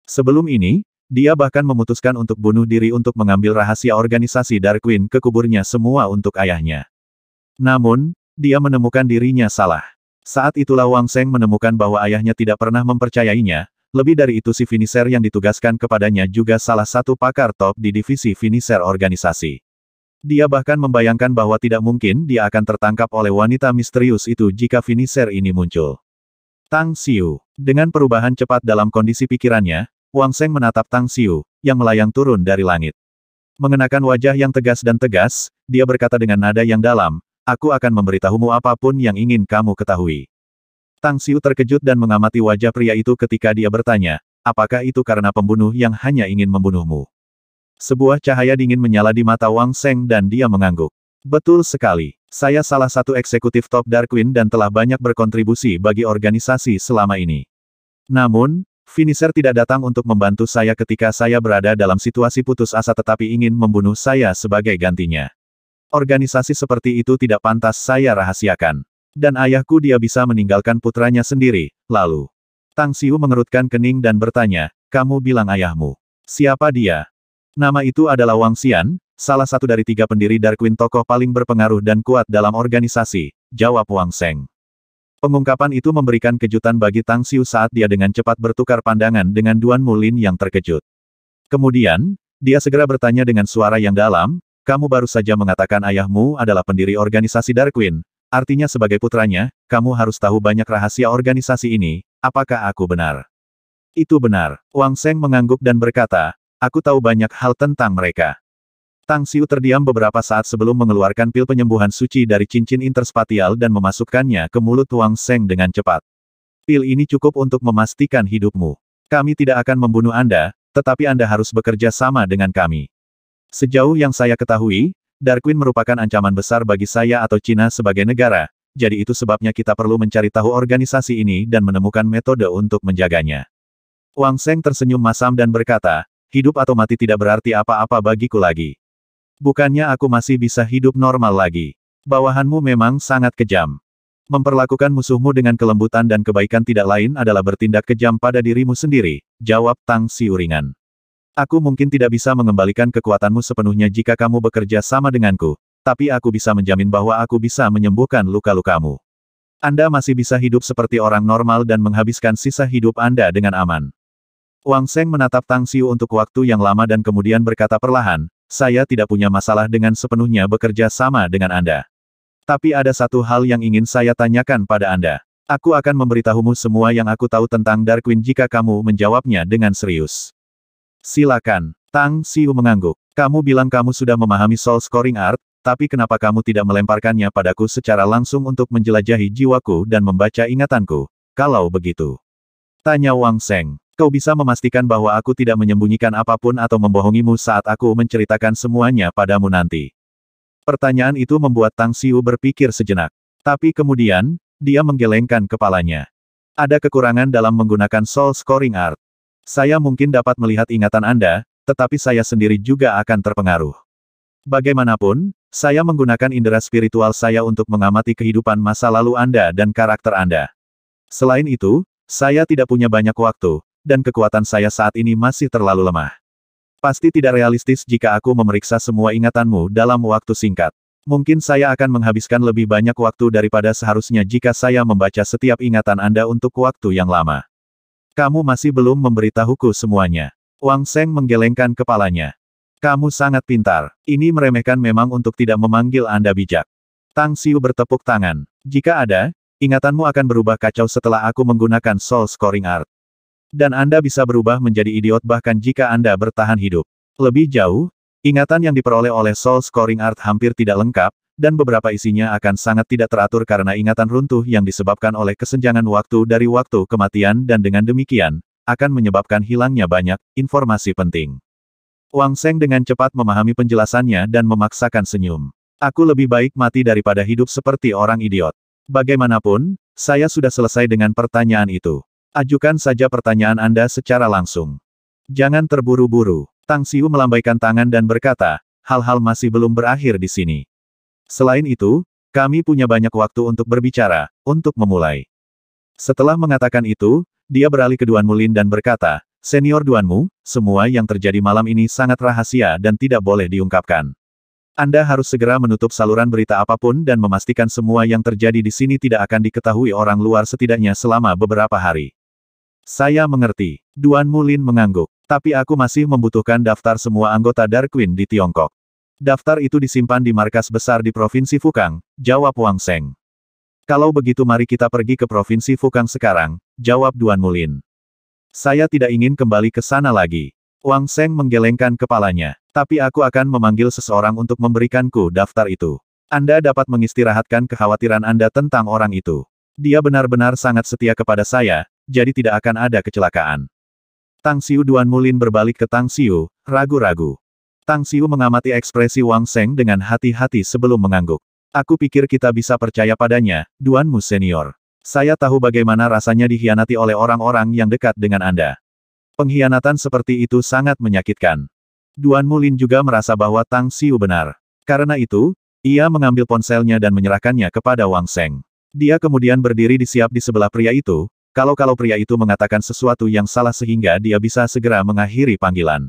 Sebelum ini, dia bahkan memutuskan untuk bunuh diri untuk mengambil rahasia organisasi Darkwing ke kuburnya semua untuk ayahnya. Namun, dia menemukan dirinya salah. Saat itulah Wang Sheng menemukan bahwa ayahnya tidak pernah mempercayainya, lebih dari itu si finisher yang ditugaskan kepadanya juga salah satu pakar top di divisi finisher organisasi. Dia bahkan membayangkan bahwa tidak mungkin dia akan tertangkap oleh wanita misterius itu jika finisher ini muncul. Tang Xiu. Dengan perubahan cepat dalam kondisi pikirannya, Wang Sheng menatap Tang Xiu, yang melayang turun dari langit. Mengenakan wajah yang tegas dan tegas, dia berkata dengan nada yang dalam, "Aku akan memberitahumu apapun yang ingin kamu ketahui." Tang Xiu terkejut dan mengamati wajah pria itu ketika dia bertanya, "Apakah itu karena pembunuh yang hanya ingin membunuhmu?" Sebuah cahaya dingin menyala di mata Wang Sheng dan dia mengangguk. "Betul sekali. Saya salah satu eksekutif top Darkwing dan telah banyak berkontribusi bagi organisasi selama ini. Namun, finisher tidak datang untuk membantu saya ketika saya berada dalam situasi putus asa tetapi ingin membunuh saya sebagai gantinya. Organisasi seperti itu tidak pantas saya rahasiakan. Dan ayahku dia bisa meninggalkan putranya sendiri, lalu." Tang Xiu mengerutkan kening dan bertanya, "Kamu bilang ayahmu. Siapa dia?" "Nama itu adalah Wang Xian, salah satu dari 3 pendiri Darkwing, tokoh paling berpengaruh dan kuat dalam organisasi," jawab Wang Sheng. Pengungkapan itu memberikan kejutan bagi Tang Xiu saat dia dengan cepat bertukar pandangan dengan Duan Mulin yang terkejut. Kemudian, dia segera bertanya dengan suara yang dalam, "Kamu baru saja mengatakan ayahmu adalah pendiri organisasi Darkwing, artinya sebagai putranya, kamu harus tahu banyak rahasia organisasi ini, apakah aku benar?" "Itu benar." Wang Sheng mengangguk dan berkata, "Aku tahu banyak hal tentang mereka." Tang Xiu terdiam beberapa saat sebelum mengeluarkan pil penyembuhan suci dari cincin interspatial dan memasukkannya ke mulut Wang Sheng dengan cepat. "Pil ini cukup untuk memastikan hidupmu. Kami tidak akan membunuh Anda, tetapi Anda harus bekerja sama dengan kami. Sejauh yang saya ketahui, Darkwing merupakan ancaman besar bagi saya atau Cina sebagai negara, jadi itu sebabnya kita perlu mencari tahu organisasi ini dan menemukan metode untuk menjaganya. Wang Seng tersenyum masam dan berkata, hidup atau mati tidak berarti apa-apa bagiku lagi. Bukannya aku masih bisa hidup normal lagi. Bawahanmu memang sangat kejam. Memperlakukan musuhmu dengan kelembutan dan kebaikan tidak lain adalah bertindak kejam pada dirimu sendiri, jawab Tang Xiu ringan. Aku mungkin tidak bisa mengembalikan kekuatanmu sepenuhnya jika kamu bekerja sama denganku, tapi aku bisa menjamin bahwa aku bisa menyembuhkan luka-lukamu. Anda masih bisa hidup seperti orang normal dan menghabiskan sisa hidup Anda dengan aman. Wang Seng menatap Tang Xiu untuk waktu yang lama dan kemudian berkata perlahan, saya tidak punya masalah dengan sepenuhnya bekerja sama dengan Anda. Tapi ada satu hal yang ingin saya tanyakan pada Anda. Aku akan memberitahumu semua yang aku tahu tentang Darkwing jika kamu menjawabnya dengan serius. Silakan. Tang Xiu mengangguk. Kamu bilang kamu sudah memahami Soul Scoring Art, tapi kenapa kamu tidak melemparkannya padaku secara langsung untuk menjelajahi jiwaku dan membaca ingatanku? Kalau begitu. Tanya Wang Seng. Kau bisa memastikan bahwa aku tidak menyembunyikan apapun atau membohongimu saat aku menceritakan semuanya padamu nanti. Pertanyaan itu membuat Tang Xiu berpikir sejenak. Tapi kemudian, dia menggelengkan kepalanya. Ada kekurangan dalam menggunakan Soul Scoring Art. Saya mungkin dapat melihat ingatan Anda, tetapi saya sendiri juga akan terpengaruh. Bagaimanapun, saya menggunakan indera spiritual saya untuk mengamati kehidupan masa lalu Anda dan karakter Anda. Selain itu, saya tidak punya banyak waktu, dan kekuatan saya saat ini masih terlalu lemah. Pasti tidak realistis jika aku memeriksa semua ingatanmu dalam waktu singkat. Mungkin saya akan menghabiskan lebih banyak waktu daripada seharusnya jika saya membaca setiap ingatan Anda untuk waktu yang lama. Kamu masih belum memberitahuku semuanya. Wang Seng menggelengkan kepalanya. Kamu sangat pintar. Ini meremehkan memang untuk tidak memanggil Anda bijak. Tang Xiu bertepuk tangan. Jika ada, ingatanmu akan berubah kacau setelah aku menggunakan Soul Scoring Art. Dan Anda bisa berubah menjadi idiot bahkan jika Anda bertahan hidup. Lebih jauh, ingatan yang diperoleh oleh Soul Scoring Art hampir tidak lengkap, dan beberapa isinya akan sangat tidak teratur karena ingatan runtuh yang disebabkan oleh kesenjangan waktu dari waktu kematian dan dengan demikian, akan menyebabkan hilangnya banyak informasi penting. Wang Seng dengan cepat memahami penjelasannya dan memaksakan senyum. Aku lebih baik mati daripada hidup seperti orang idiot. Bagaimanapun, saya sudah selesai dengan pertanyaan itu. Ajukan saja pertanyaan Anda secara langsung. Jangan terburu-buru. Tang Xiu melambaikan tangan dan berkata, hal-hal masih belum berakhir di sini. Selain itu, kami punya banyak waktu untuk berbicara, untuk memulai. Setelah mengatakan itu, dia beralih ke Duan Mulin dan berkata, Senior Duanmu, semua yang terjadi malam ini sangat rahasia dan tidak boleh diungkapkan. Anda harus segera menutup saluran berita apapun dan memastikan semua yang terjadi di sini tidak akan diketahui orang luar setidaknya selama beberapa hari. Saya mengerti. Duan Mulin mengangguk. Tapi aku masih membutuhkan daftar semua anggota Darkwing di Tiongkok. Daftar itu disimpan di markas besar di Provinsi Fukang, jawab Wang Seng. Kalau begitu mari kita pergi ke Provinsi Fukang sekarang, jawab Duan Mulin. Saya tidak ingin kembali ke sana lagi. Wang Seng menggelengkan kepalanya. Tapi aku akan memanggil seseorang untuk memberikanku daftar itu. Anda dapat mengistirahatkan kekhawatiran Anda tentang orang itu. Dia benar-benar sangat setia kepada saya, jadi tidak akan ada kecelakaan. Tang Xiu. Duan Mulin berbalik ke Tang Xiu, ragu-ragu. Tang Xiu mengamati ekspresi Wang Seng dengan hati-hati sebelum mengangguk. Aku pikir kita bisa percaya padanya, Duanmu senior. Saya tahu bagaimana rasanya dikhianati oleh orang-orang yang dekat dengan Anda. Pengkhianatan seperti itu sangat menyakitkan. Duan Mulin juga merasa bahwa Tang Xiu benar. Karena itu, ia mengambil ponselnya dan menyerahkannya kepada Wang Seng. Dia kemudian berdiri siap di sebelah pria itu, kalau pria itu mengatakan sesuatu yang salah sehingga dia bisa segera mengakhiri panggilan.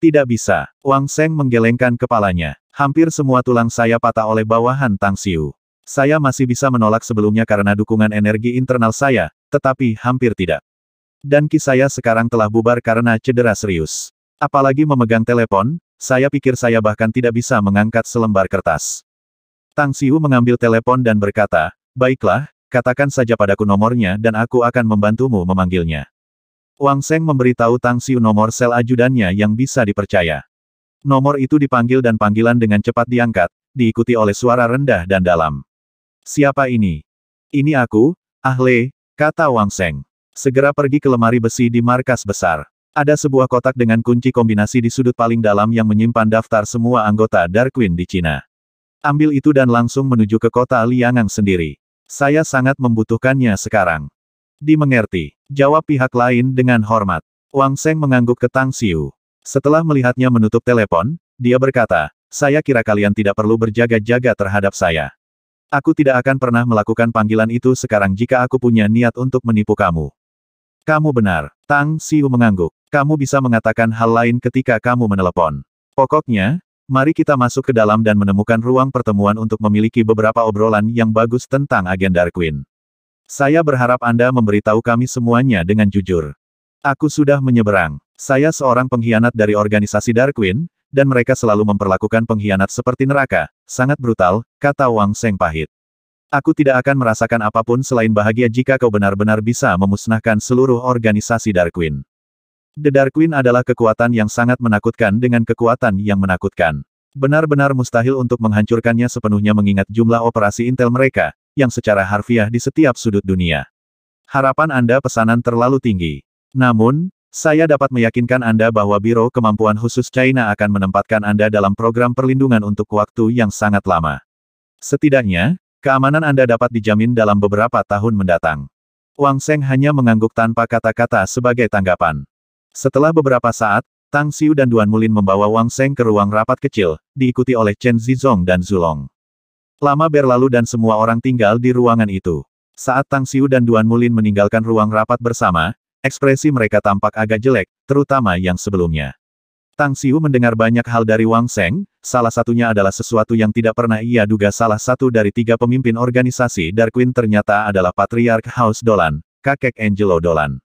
Tidak bisa. Wang Seng menggelengkan kepalanya. Hampir semua tulang saya patah oleh bawahan Tang Xiu. Saya masih bisa menolak sebelumnya karena dukungan energi internal saya, tetapi hampir tidak. Dan ki saya sekarang telah bubar karena cedera serius. Apalagi memegang telepon, saya pikir saya bahkan tidak bisa mengangkat selembar kertas. Tang Xiu mengambil telepon dan berkata, baiklah, katakan saja padaku nomornya dan aku akan membantumu memanggilnya. Wang Seng memberitahu Tang Xiu nomor sel ajudannya yang bisa dipercaya. Nomor itu dipanggil dan panggilan dengan cepat diangkat, diikuti oleh suara rendah dan dalam. Siapa ini? Ini aku, Ahle, kata Wang Seng. Segera pergi ke lemari besi di markas besar. Ada sebuah kotak dengan kunci kombinasi di sudut paling dalam yang menyimpan daftar semua anggota Dark Queen di Cina. Ambil itu dan langsung menuju ke kota Liangang sendiri. Saya sangat membutuhkannya sekarang. Dimengerti, jawab pihak lain dengan hormat. Wang Seng mengangguk ke Tang Xiu. Setelah melihatnya menutup telepon, dia berkata, saya kira kalian tidak perlu berjaga-jaga terhadap saya. Aku tidak akan pernah melakukan panggilan itu sekarang jika aku punya niat untuk menipu kamu. Kamu benar. Tang Xiu mengangguk. Kamu bisa mengatakan hal lain ketika kamu menelepon. Pokoknya, mari kita masuk ke dalam dan menemukan ruang pertemuan untuk memiliki beberapa obrolan yang bagus tentang agen Dark Queen. Saya berharap Anda memberitahu kami semuanya dengan jujur. Aku sudah menyeberang. Saya seorang pengkhianat dari organisasi Dark Queen, dan mereka selalu memperlakukan pengkhianat seperti neraka, sangat brutal, kata Wang Seng pahit. Aku tidak akan merasakan apapun selain bahagia jika kau benar-benar bisa memusnahkan seluruh organisasi Dark Queen. The Dark Queen adalah kekuatan yang sangat menakutkan dengan kekuatan yang menakutkan. Benar-benar mustahil untuk menghancurkannya sepenuhnya mengingat jumlah operasi intel mereka, yang secara harfiah di setiap sudut dunia. Harapan Anda pesanan terlalu tinggi. Namun, saya dapat meyakinkan Anda bahwa Biro Kemampuan Khusus China akan menempatkan Anda dalam program perlindungan untuk waktu yang sangat lama. Setidaknya, keamanan Anda dapat dijamin dalam beberapa tahun mendatang. Wang Seng hanya mengangguk tanpa kata-kata sebagai tanggapan. Setelah beberapa saat, Tang Xiu dan Duan Mulin membawa Wang Seng ke ruang rapat kecil, diikuti oleh Chen Zizong dan Zulong. Lama berlalu dan semua orang tinggal di ruangan itu. Saat Tang Xiu dan Duan Mulin meninggalkan ruang rapat bersama, ekspresi mereka tampak agak jelek, terutama yang sebelumnya. Tang Xiu mendengar banyak hal dari Wang Seng, salah satunya adalah sesuatu yang tidak pernah ia duga salah satu dari 3 pemimpin organisasi Dark Queen ternyata adalah Patriark House Dolan, kakek Angelo Dolan.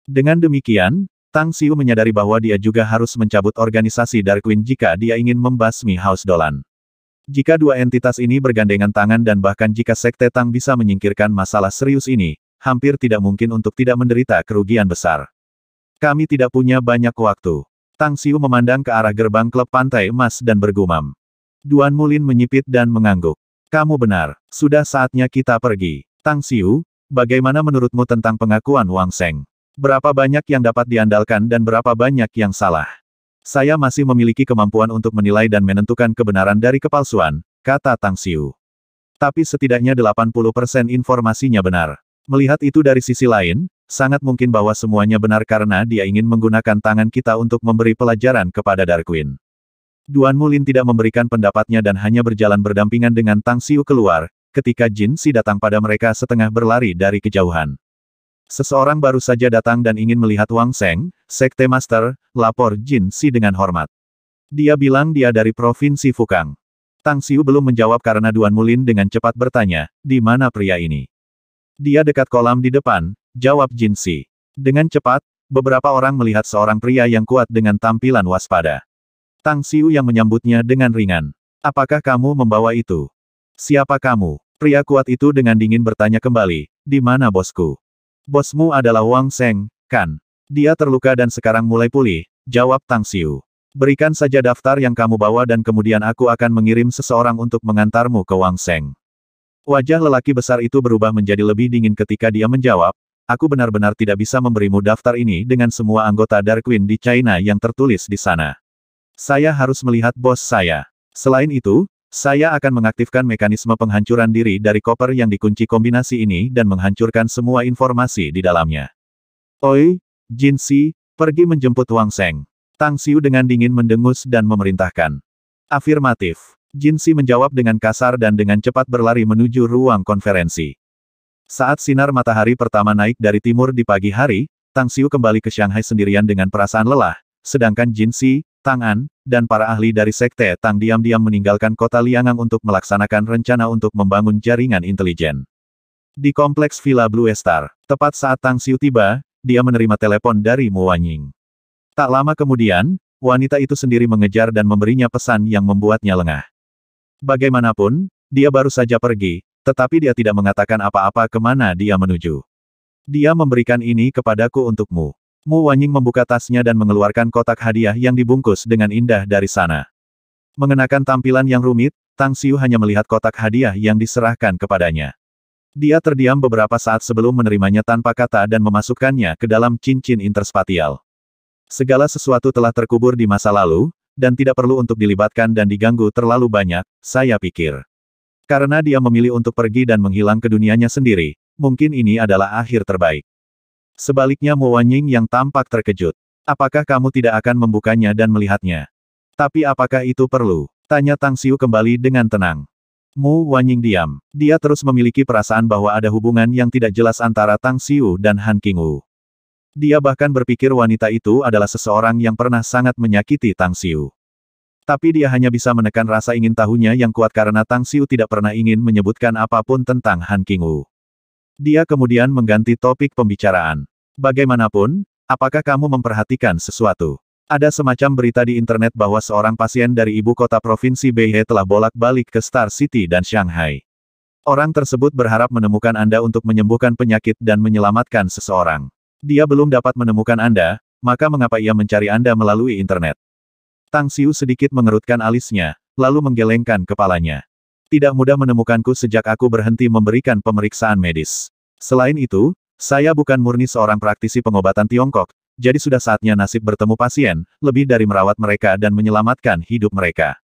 Dengan demikian, Tang Xiu menyadari bahwa dia juga harus mencabut organisasi Dark Queen jika dia ingin membasmi House Dolan. Jika dua entitas ini bergandengan tangan dan bahkan jika Sekte Tang bisa menyingkirkan masalah serius ini, hampir tidak mungkin untuk tidak menderita kerugian besar. Kami tidak punya banyak waktu. Tang Xiu memandang ke arah gerbang klub Pantai Emas dan bergumam. Duan Mulin menyipit dan mengangguk. Kamu benar, sudah saatnya kita pergi. Tang Xiu, bagaimana menurutmu tentang pengakuan Wang Seng? Berapa banyak yang dapat diandalkan dan berapa banyak yang salah? Saya masih memiliki kemampuan untuk menilai dan menentukan kebenaran dari kepalsuan, kata Tang Xiu. Tapi setidaknya 80% informasinya benar. Melihat itu dari sisi lain, sangat mungkin bahwa semuanya benar karena dia ingin menggunakan tangan kita untuk memberi pelajaran kepada Dark Queen. Duan Mulin tidak memberikan pendapatnya dan hanya berjalan berdampingan dengan Tang Xiu keluar, ketika Jin Si datang pada mereka setengah berlari dari kejauhan. Seseorang baru saja datang dan ingin melihat Wang Seng, Sekte Master, lapor Jin Si dengan hormat. Dia bilang dia dari Provinsi Fukang. Tang Xiu belum menjawab karena Duan Mulin dengan cepat bertanya, di mana pria ini? Dia dekat kolam di depan, jawab Jin Si. Dengan cepat, beberapa orang melihat seorang pria yang kuat dengan tampilan waspada. Tang Xiu yang menyambutnya dengan ringan. Apakah kamu membawa itu? Siapa kamu? Pria kuat itu dengan dingin bertanya kembali, di mana bosku? Bosmu adalah Wang Seng, kan? Dia terluka dan sekarang mulai pulih, jawab Tang Xiu. Berikan saja daftar yang kamu bawa dan kemudian aku akan mengirim seseorang untuk mengantarmu ke Wang Seng. Wajah lelaki besar itu berubah menjadi lebih dingin ketika dia menjawab, aku benar-benar tidak bisa memberimu daftar ini dengan semua anggota Dark Queen di China yang tertulis di sana. Saya harus melihat bos saya. Selain itu, saya akan mengaktifkan mekanisme penghancuran diri dari koper yang dikunci kombinasi ini dan menghancurkan semua informasi di dalamnya. Oi, Jin Si, pergi menjemput Wang Seng. Tang Xiu dengan dingin mendengus dan memerintahkan. Afirmatif. Jin Si menjawab dengan kasar dan dengan cepat berlari menuju ruang konferensi. Saat sinar matahari pertama naik dari timur di pagi hari, Tang Xiu kembali ke Shanghai sendirian dengan perasaan lelah, sedangkan Jin Si, Tang An, dan para ahli dari Sekte Tang diam-diam meninggalkan kota Liangang untuk melaksanakan rencana untuk membangun jaringan intelijen. Di kompleks Villa Blue Star, tepat saat Tang Xiu tiba, dia menerima telepon dari Mu Wanying. Tak lama kemudian, wanita itu sendiri mengejar dan memberinya pesan yang membuatnya lengah. Bagaimanapun, dia baru saja pergi, tetapi dia tidak mengatakan apa-apa kemana dia menuju. Dia memberikan ini kepadaku untukmu. Mu Wanying membuka tasnya dan mengeluarkan kotak hadiah yang dibungkus dengan indah dari sana. Mengenakan tampilan yang rumit, Tang Xiu hanya melihat kotak hadiah yang diserahkan kepadanya. Dia terdiam beberapa saat sebelum menerimanya tanpa kata dan memasukkannya ke dalam cincin interspatial. Segala sesuatu telah terkubur di masa lalu, dan tidak perlu untuk dilibatkan dan diganggu terlalu banyak, saya pikir. Karena dia memilih untuk pergi dan menghilang ke dunianya sendiri, mungkin ini adalah akhir terbaik. Sebaliknya Mo Wanying yang tampak terkejut. Apakah kamu tidak akan membukanya dan melihatnya? Tapi apakah itu perlu? Tanya Tang Xiu kembali dengan tenang. Mu Wanying diam. Dia terus memiliki perasaan bahwa ada hubungan yang tidak jelas antara Tang Xiu dan Han Qingwu. Dia bahkan berpikir wanita itu adalah seseorang yang pernah sangat menyakiti Tang Xiu. Tapi dia hanya bisa menekan rasa ingin tahunya yang kuat karena Tang Xiu tidak pernah ingin menyebutkan apapun tentang Han Qingwu. Dia kemudian mengganti topik pembicaraan. Bagaimanapun, apakah kamu memperhatikan sesuatu? Ada semacam berita di internet bahwa seorang pasien dari ibu kota provinsi Beihe telah bolak-balik ke Star City dan Shanghai. Orang tersebut berharap menemukan Anda untuk menyembuhkan penyakit dan menyelamatkan seseorang. Dia belum dapat menemukan Anda, maka mengapa ia mencari Anda melalui internet? Tang Xiu sedikit mengerutkan alisnya, lalu menggelengkan kepalanya. Tidak mudah menemukanku sejak aku berhenti memberikan pemeriksaan medis. Selain itu, saya bukan murni seorang praktisi pengobatan Tiongkok, jadi sudah saatnya nasib bertemu pasien, lebih dari merawat mereka dan menyelamatkan hidup mereka.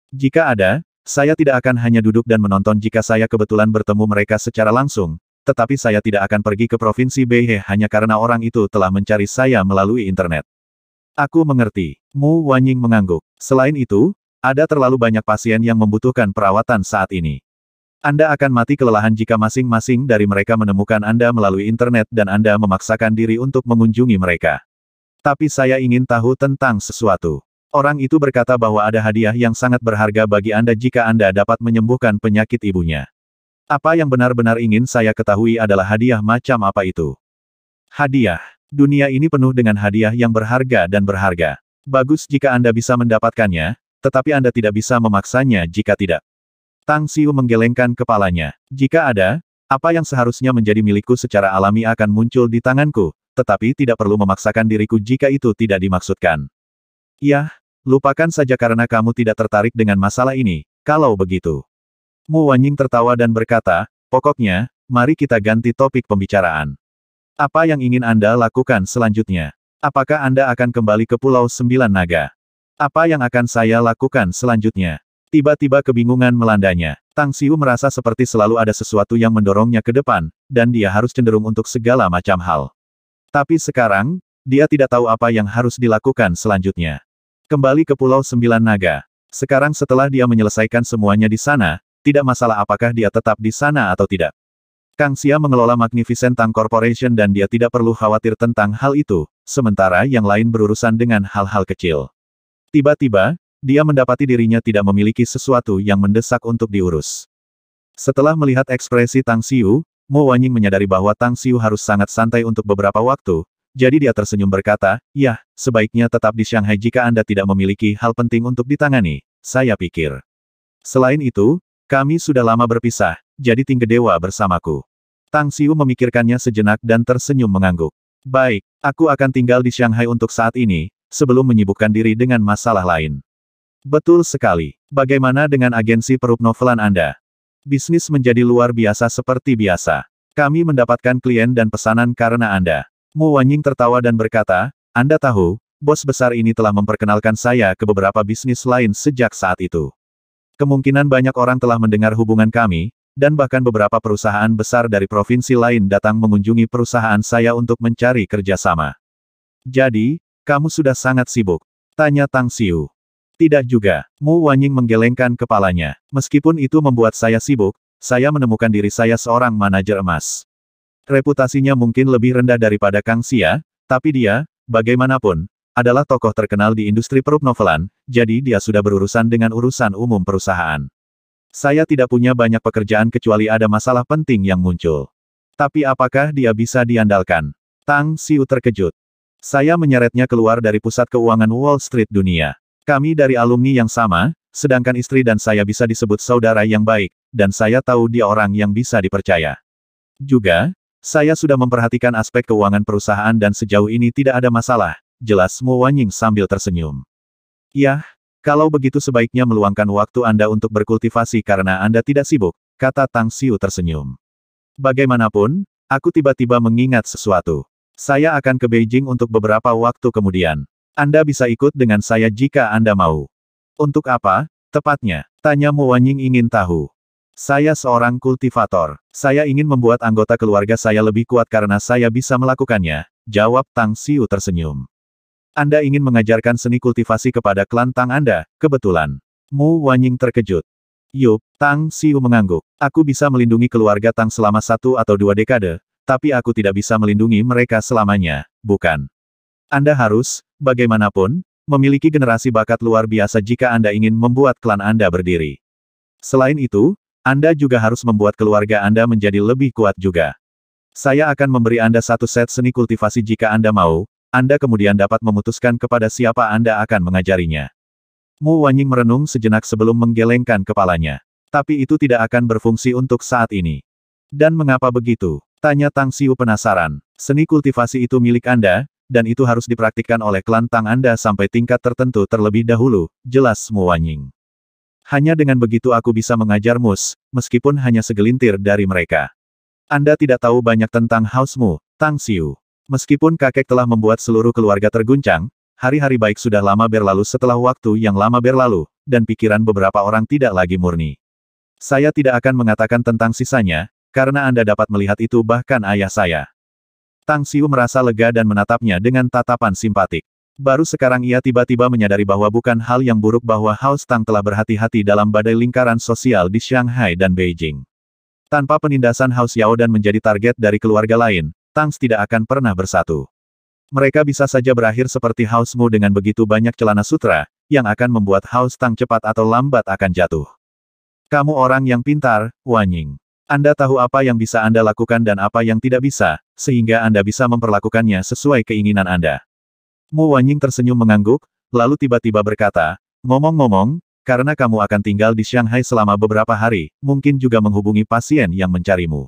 Jika ada, saya tidak akan hanya duduk dan menonton jika saya kebetulan bertemu mereka secara langsung, tetapi saya tidak akan pergi ke provinsi Beihe hanya karena orang itu telah mencari saya melalui internet. Aku mengerti. Mu Wanying mengangguk. Selain itu, ada terlalu banyak pasien yang membutuhkan perawatan saat ini. Anda akan mati kelelahan jika masing-masing dari mereka menemukan Anda melalui internet dan Anda memaksakan diri untuk mengunjungi mereka. Tapi saya ingin tahu tentang sesuatu. Orang itu berkata bahwa ada hadiah yang sangat berharga bagi Anda jika Anda dapat menyembuhkan penyakit ibunya. Apa yang benar-benar ingin saya ketahui adalah hadiah macam apa itu. Hadiah. Dunia ini penuh dengan hadiah yang berharga dan berharga. Bagus jika Anda bisa mendapatkannya, tetapi Anda tidak bisa memaksanya jika tidak. Tang Xiu menggelengkan kepalanya. Jika ada, apa yang seharusnya menjadi milikku secara alami akan muncul di tanganku, tetapi tidak perlu memaksakan diriku jika itu tidak dimaksudkan. Yah, lupakan saja karena kamu tidak tertarik dengan masalah ini, kalau begitu. Mu Wanying tertawa dan berkata, pokoknya, mari kita ganti topik pembicaraan. Apa yang ingin Anda lakukan selanjutnya? Apakah Anda akan kembali ke Pulau Sembilan Naga? Apa yang akan saya lakukan selanjutnya? Tiba-tiba kebingungan melandanya. Tang Xiu merasa seperti selalu ada sesuatu yang mendorongnya ke depan, dan dia harus cenderung untuk segala macam hal. Tapi sekarang, dia tidak tahu apa yang harus dilakukan selanjutnya. Kembali ke Pulau Sembilan Naga. Sekarang setelah dia menyelesaikan semuanya di sana, tidak masalah apakah dia tetap di sana atau tidak. Kang Xia mengelola Magnificent Tang Corporation dan dia tidak perlu khawatir tentang hal itu, sementara yang lain berurusan dengan hal-hal kecil. Tiba-tiba, dia mendapati dirinya tidak memiliki sesuatu yang mendesak untuk diurus. Setelah melihat ekspresi Tang Xiu, Mo Wanying menyadari bahwa Tang Xiu harus sangat santai untuk beberapa waktu, jadi dia tersenyum berkata, "Yah, sebaiknya tetap di Shanghai jika Anda tidak memiliki hal penting untuk ditangani, saya pikir. Selain itu, kami sudah lama berpisah, jadi tinggal dewa bersamaku." Tang Xiu memikirkannya sejenak dan tersenyum mengangguk. "Baik, aku akan tinggal di Shanghai untuk saat ini, sebelum menyibukkan diri dengan masalah lain." Betul sekali. Bagaimana dengan agensi perupnovelan Anda? Bisnis menjadi luar biasa seperti biasa. Kami mendapatkan klien dan pesanan karena Anda. Mu Wanying tertawa dan berkata, Anda tahu, bos besar ini telah memperkenalkan saya ke beberapa bisnis lain sejak saat itu. Kemungkinan banyak orang telah mendengar hubungan kami, dan bahkan beberapa perusahaan besar dari provinsi lain datang mengunjungi perusahaan saya untuk mencari kerjasama. Jadi, kamu sudah sangat sibuk? Tanya Tang Xiu. Tidak juga. Mu Wanying menggelengkan kepalanya. Meskipun itu membuat saya sibuk, saya menemukan diri saya seorang manajer emas. Reputasinya mungkin lebih rendah daripada Kang Xia, tapi dia, bagaimanapun, adalah tokoh terkenal di industri perupnovelan, jadi dia sudah berurusan dengan urusan umum perusahaan. Saya tidak punya banyak pekerjaan kecuali ada masalah penting yang muncul. Tapi apakah dia bisa diandalkan? Tang Xiu terkejut. Saya menyeretnya keluar dari pusat keuangan Wall Street dunia. Kami dari alumni yang sama, sedangkan istri dan saya bisa disebut saudara yang baik, dan saya tahu dia orang yang bisa dipercaya. Juga, saya sudah memperhatikan aspek keuangan perusahaan dan sejauh ini tidak ada masalah, jelas Mo Wanying sambil tersenyum. Yah, kalau begitu sebaiknya meluangkan waktu Anda untuk berkultivasi karena Anda tidak sibuk, kata Tang Xiu tersenyum. Bagaimanapun, aku tiba-tiba mengingat sesuatu. Saya akan ke Beijing untuk beberapa waktu kemudian. Anda bisa ikut dengan saya jika Anda mau. Untuk apa, tepatnya? Tanya Mo Wanying ingin tahu. Saya seorang kultivator. Saya ingin membuat anggota keluarga saya lebih kuat karena saya bisa melakukannya, jawab Tang Xiu tersenyum. Anda ingin mengajarkan seni kultivasi kepada klan Tang Anda, kebetulan. Mo Wanying terkejut. Yup, Tang Xiu mengangguk. Aku bisa melindungi keluarga Tang selama 1 atau 2 dekade, tapi aku tidak bisa melindungi mereka selamanya, bukan? Anda harus, bagaimanapun, memiliki generasi bakat luar biasa jika Anda ingin membuat klan Anda berdiri. Selain itu, Anda juga harus membuat keluarga Anda menjadi lebih kuat juga. Saya akan memberi Anda 1 set seni kultivasi jika Anda mau, Anda kemudian dapat memutuskan kepada siapa Anda akan mengajarinya. Mo Wanying merenung sejenak sebelum menggelengkan kepalanya. Tapi itu tidak akan berfungsi untuk saat ini. Dan mengapa begitu? Tanya Tang Xiu penasaran. Seni kultivasi itu milik Anda, dan itu harus dipraktikkan oleh klan Tang Anda sampai tingkat tertentu terlebih dahulu, jelas Mo Wanying. Hanya dengan begitu aku bisa mengajar mus, meskipun hanya segelintir dari mereka. Anda tidak tahu banyak tentang House-mu, Tang Xiu. Meskipun kakek telah membuat seluruh keluarga terguncang, hari-hari baik sudah lama berlalu setelah waktu yang lama berlalu, dan pikiran beberapa orang tidak lagi murni. Saya tidak akan mengatakan tentang sisanya, karena Anda dapat melihat itu bahkan ayah saya. Tang Xiu merasa lega dan menatapnya dengan tatapan simpatik. Baru sekarang ia tiba-tiba menyadari bahwa bukan hal yang buruk bahwa House Tang telah berhati-hati dalam badai lingkaran sosial di Shanghai dan Beijing. Tanpa penindasan House Yao dan menjadi target dari keluarga lain, Tangs tidak akan pernah bersatu. Mereka bisa saja berakhir seperti House Mu dengan begitu banyak celana sutra, yang akan membuat House Tang cepat atau lambat akan jatuh. Kamu orang yang pintar, Wanying. Anda tahu apa yang bisa Anda lakukan dan apa yang tidak bisa, sehingga Anda bisa memperlakukannya sesuai keinginan Anda. Mu Wanying tersenyum mengangguk, lalu tiba-tiba berkata, ngomong-ngomong, karena kamu akan tinggal di Shanghai selama beberapa hari, mungkin juga menghubungi pasien yang mencarimu.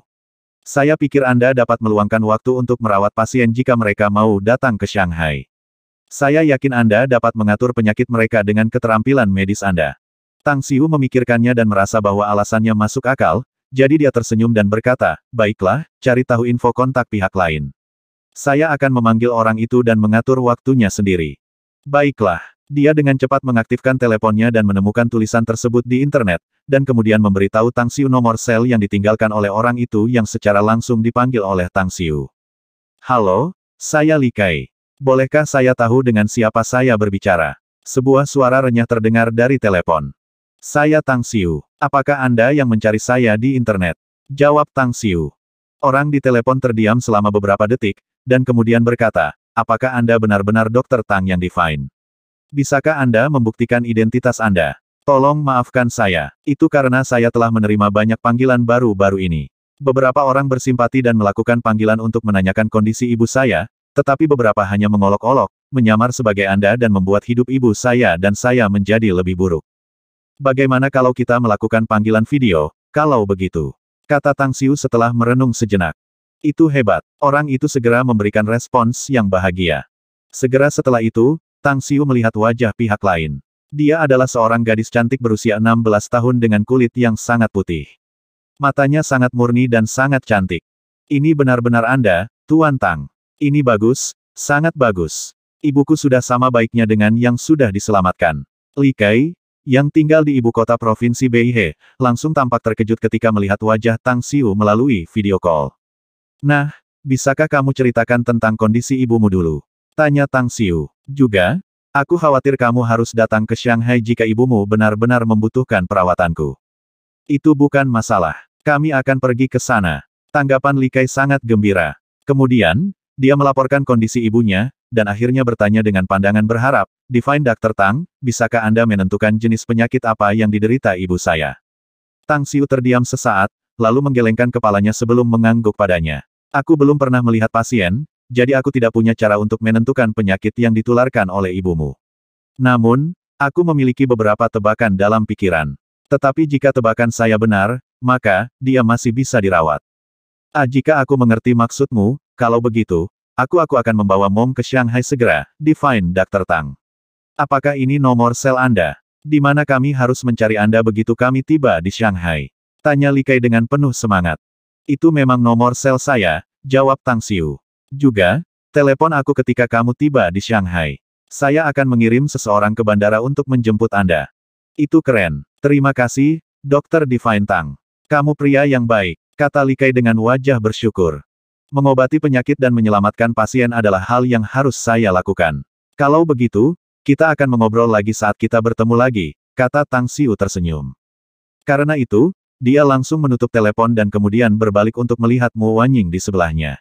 Saya pikir Anda dapat meluangkan waktu untuk merawat pasien jika mereka mau datang ke Shanghai. Saya yakin Anda dapat mengatur penyakit mereka dengan keterampilan medis Anda. Tang Xiu memikirkannya dan merasa bahwa alasannya masuk akal, jadi dia tersenyum dan berkata, baiklah, cari tahu info kontak pihak lain. Saya akan memanggil orang itu dan mengatur waktunya sendiri. Baiklah. Dia dengan cepat mengaktifkan teleponnya dan menemukan tulisan tersebut di internet, dan kemudian memberitahu Tang Xiu nomor sel yang ditinggalkan oleh orang itu yang secara langsung dipanggil oleh Tang Xiu. Halo, saya Li Kai. Bolehkah saya tahu dengan siapa saya berbicara? Sebuah suara renyah terdengar dari telepon. Saya Tang Xiu. Apakah Anda yang mencari saya di internet? Jawab Tang Xiu. Orang di telepon terdiam selama beberapa detik, dan kemudian berkata, apakah Anda benar-benar Dr. Tang yang divine? Bisakah Anda membuktikan identitas Anda? Tolong maafkan saya. Itu karena saya telah menerima banyak panggilan baru-baru ini. Beberapa orang bersimpati dan melakukan panggilan untuk menanyakan kondisi ibu saya, tetapi beberapa hanya mengolok-olok, menyamar sebagai Anda dan membuat hidup ibu saya dan saya menjadi lebih buruk. Bagaimana kalau kita melakukan panggilan video, kalau begitu? Kata Tang Xiu setelah merenung sejenak. Itu hebat. Orang itu segera memberikan respons yang bahagia. Segera setelah itu, Tang Xiu melihat wajah pihak lain. Dia adalah seorang gadis cantik berusia 16 tahun dengan kulit yang sangat putih. Matanya sangat murni dan sangat cantik. Ini benar-benar Anda, Tuan Tang. Ini bagus, sangat bagus. Ibuku sudah sama baiknya dengan yang sudah diselamatkan. Li Kai, yang tinggal di ibu kota provinsi Beihe, langsung tampak terkejut ketika melihat wajah Tang Xiu melalui video call. Nah, bisakah kamu ceritakan tentang kondisi ibumu dulu? Tanya Tang Xiu. Juga, aku khawatir kamu harus datang ke Shanghai jika ibumu benar-benar membutuhkan perawatanku. Itu bukan masalah. Kami akan pergi ke sana. Tanggapan Li Kai sangat gembira. Kemudian, dia melaporkan kondisi ibunya, dan akhirnya bertanya dengan pandangan berharap, Divine Dr. Tang, bisakah Anda menentukan jenis penyakit apa yang diderita ibu saya? Tang Xiu terdiam sesaat, lalu menggelengkan kepalanya sebelum mengangguk padanya. Aku belum pernah melihat pasien, jadi aku tidak punya cara untuk menentukan penyakit yang ditularkan oleh ibumu. Namun, aku memiliki beberapa tebakan dalam pikiran. Tetapi jika tebakan saya benar, maka, dia masih bisa dirawat. Jika aku mengerti maksudmu, kalau begitu, aku akan membawa Mom ke Shanghai segera, Divine Dr. Tang. Apakah ini nomor sel Anda? Di mana kami harus mencari Anda begitu kami tiba di Shanghai? Tanya Li Kai dengan penuh semangat. Itu memang nomor sel saya, jawab Tang Xiu. Juga, telepon aku ketika kamu tiba di Shanghai. Saya akan mengirim seseorang ke bandara untuk menjemput Anda. Itu keren. Terima kasih, Dr. Divine Tang. Kamu pria yang baik, kata Li Kai dengan wajah bersyukur. Mengobati penyakit dan menyelamatkan pasien adalah hal yang harus saya lakukan. Kalau begitu, kita akan mengobrol lagi saat kita bertemu lagi, kata Tang Xiu tersenyum. Karena itu, dia langsung menutup telepon dan kemudian berbalik untuk melihat Mo Wanying di sebelahnya.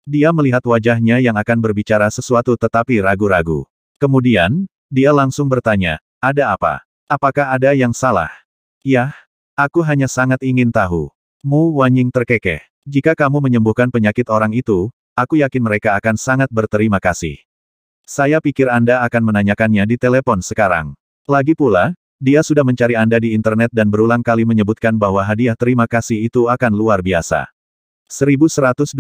Dia melihat wajahnya yang akan berbicara sesuatu tetapi ragu-ragu. Kemudian, dia langsung bertanya, ada apa? Apakah ada yang salah? Yah, aku hanya sangat ingin tahu. Mo Wanying terkekeh. Jika kamu menyembuhkan penyakit orang itu, aku yakin mereka akan sangat berterima kasih. Saya pikir Anda akan menanyakannya di telepon sekarang. Lagi pula, dia sudah mencari Anda di internet dan berulang kali menyebutkan bahwa hadiah terima kasih itu akan luar biasa. 1120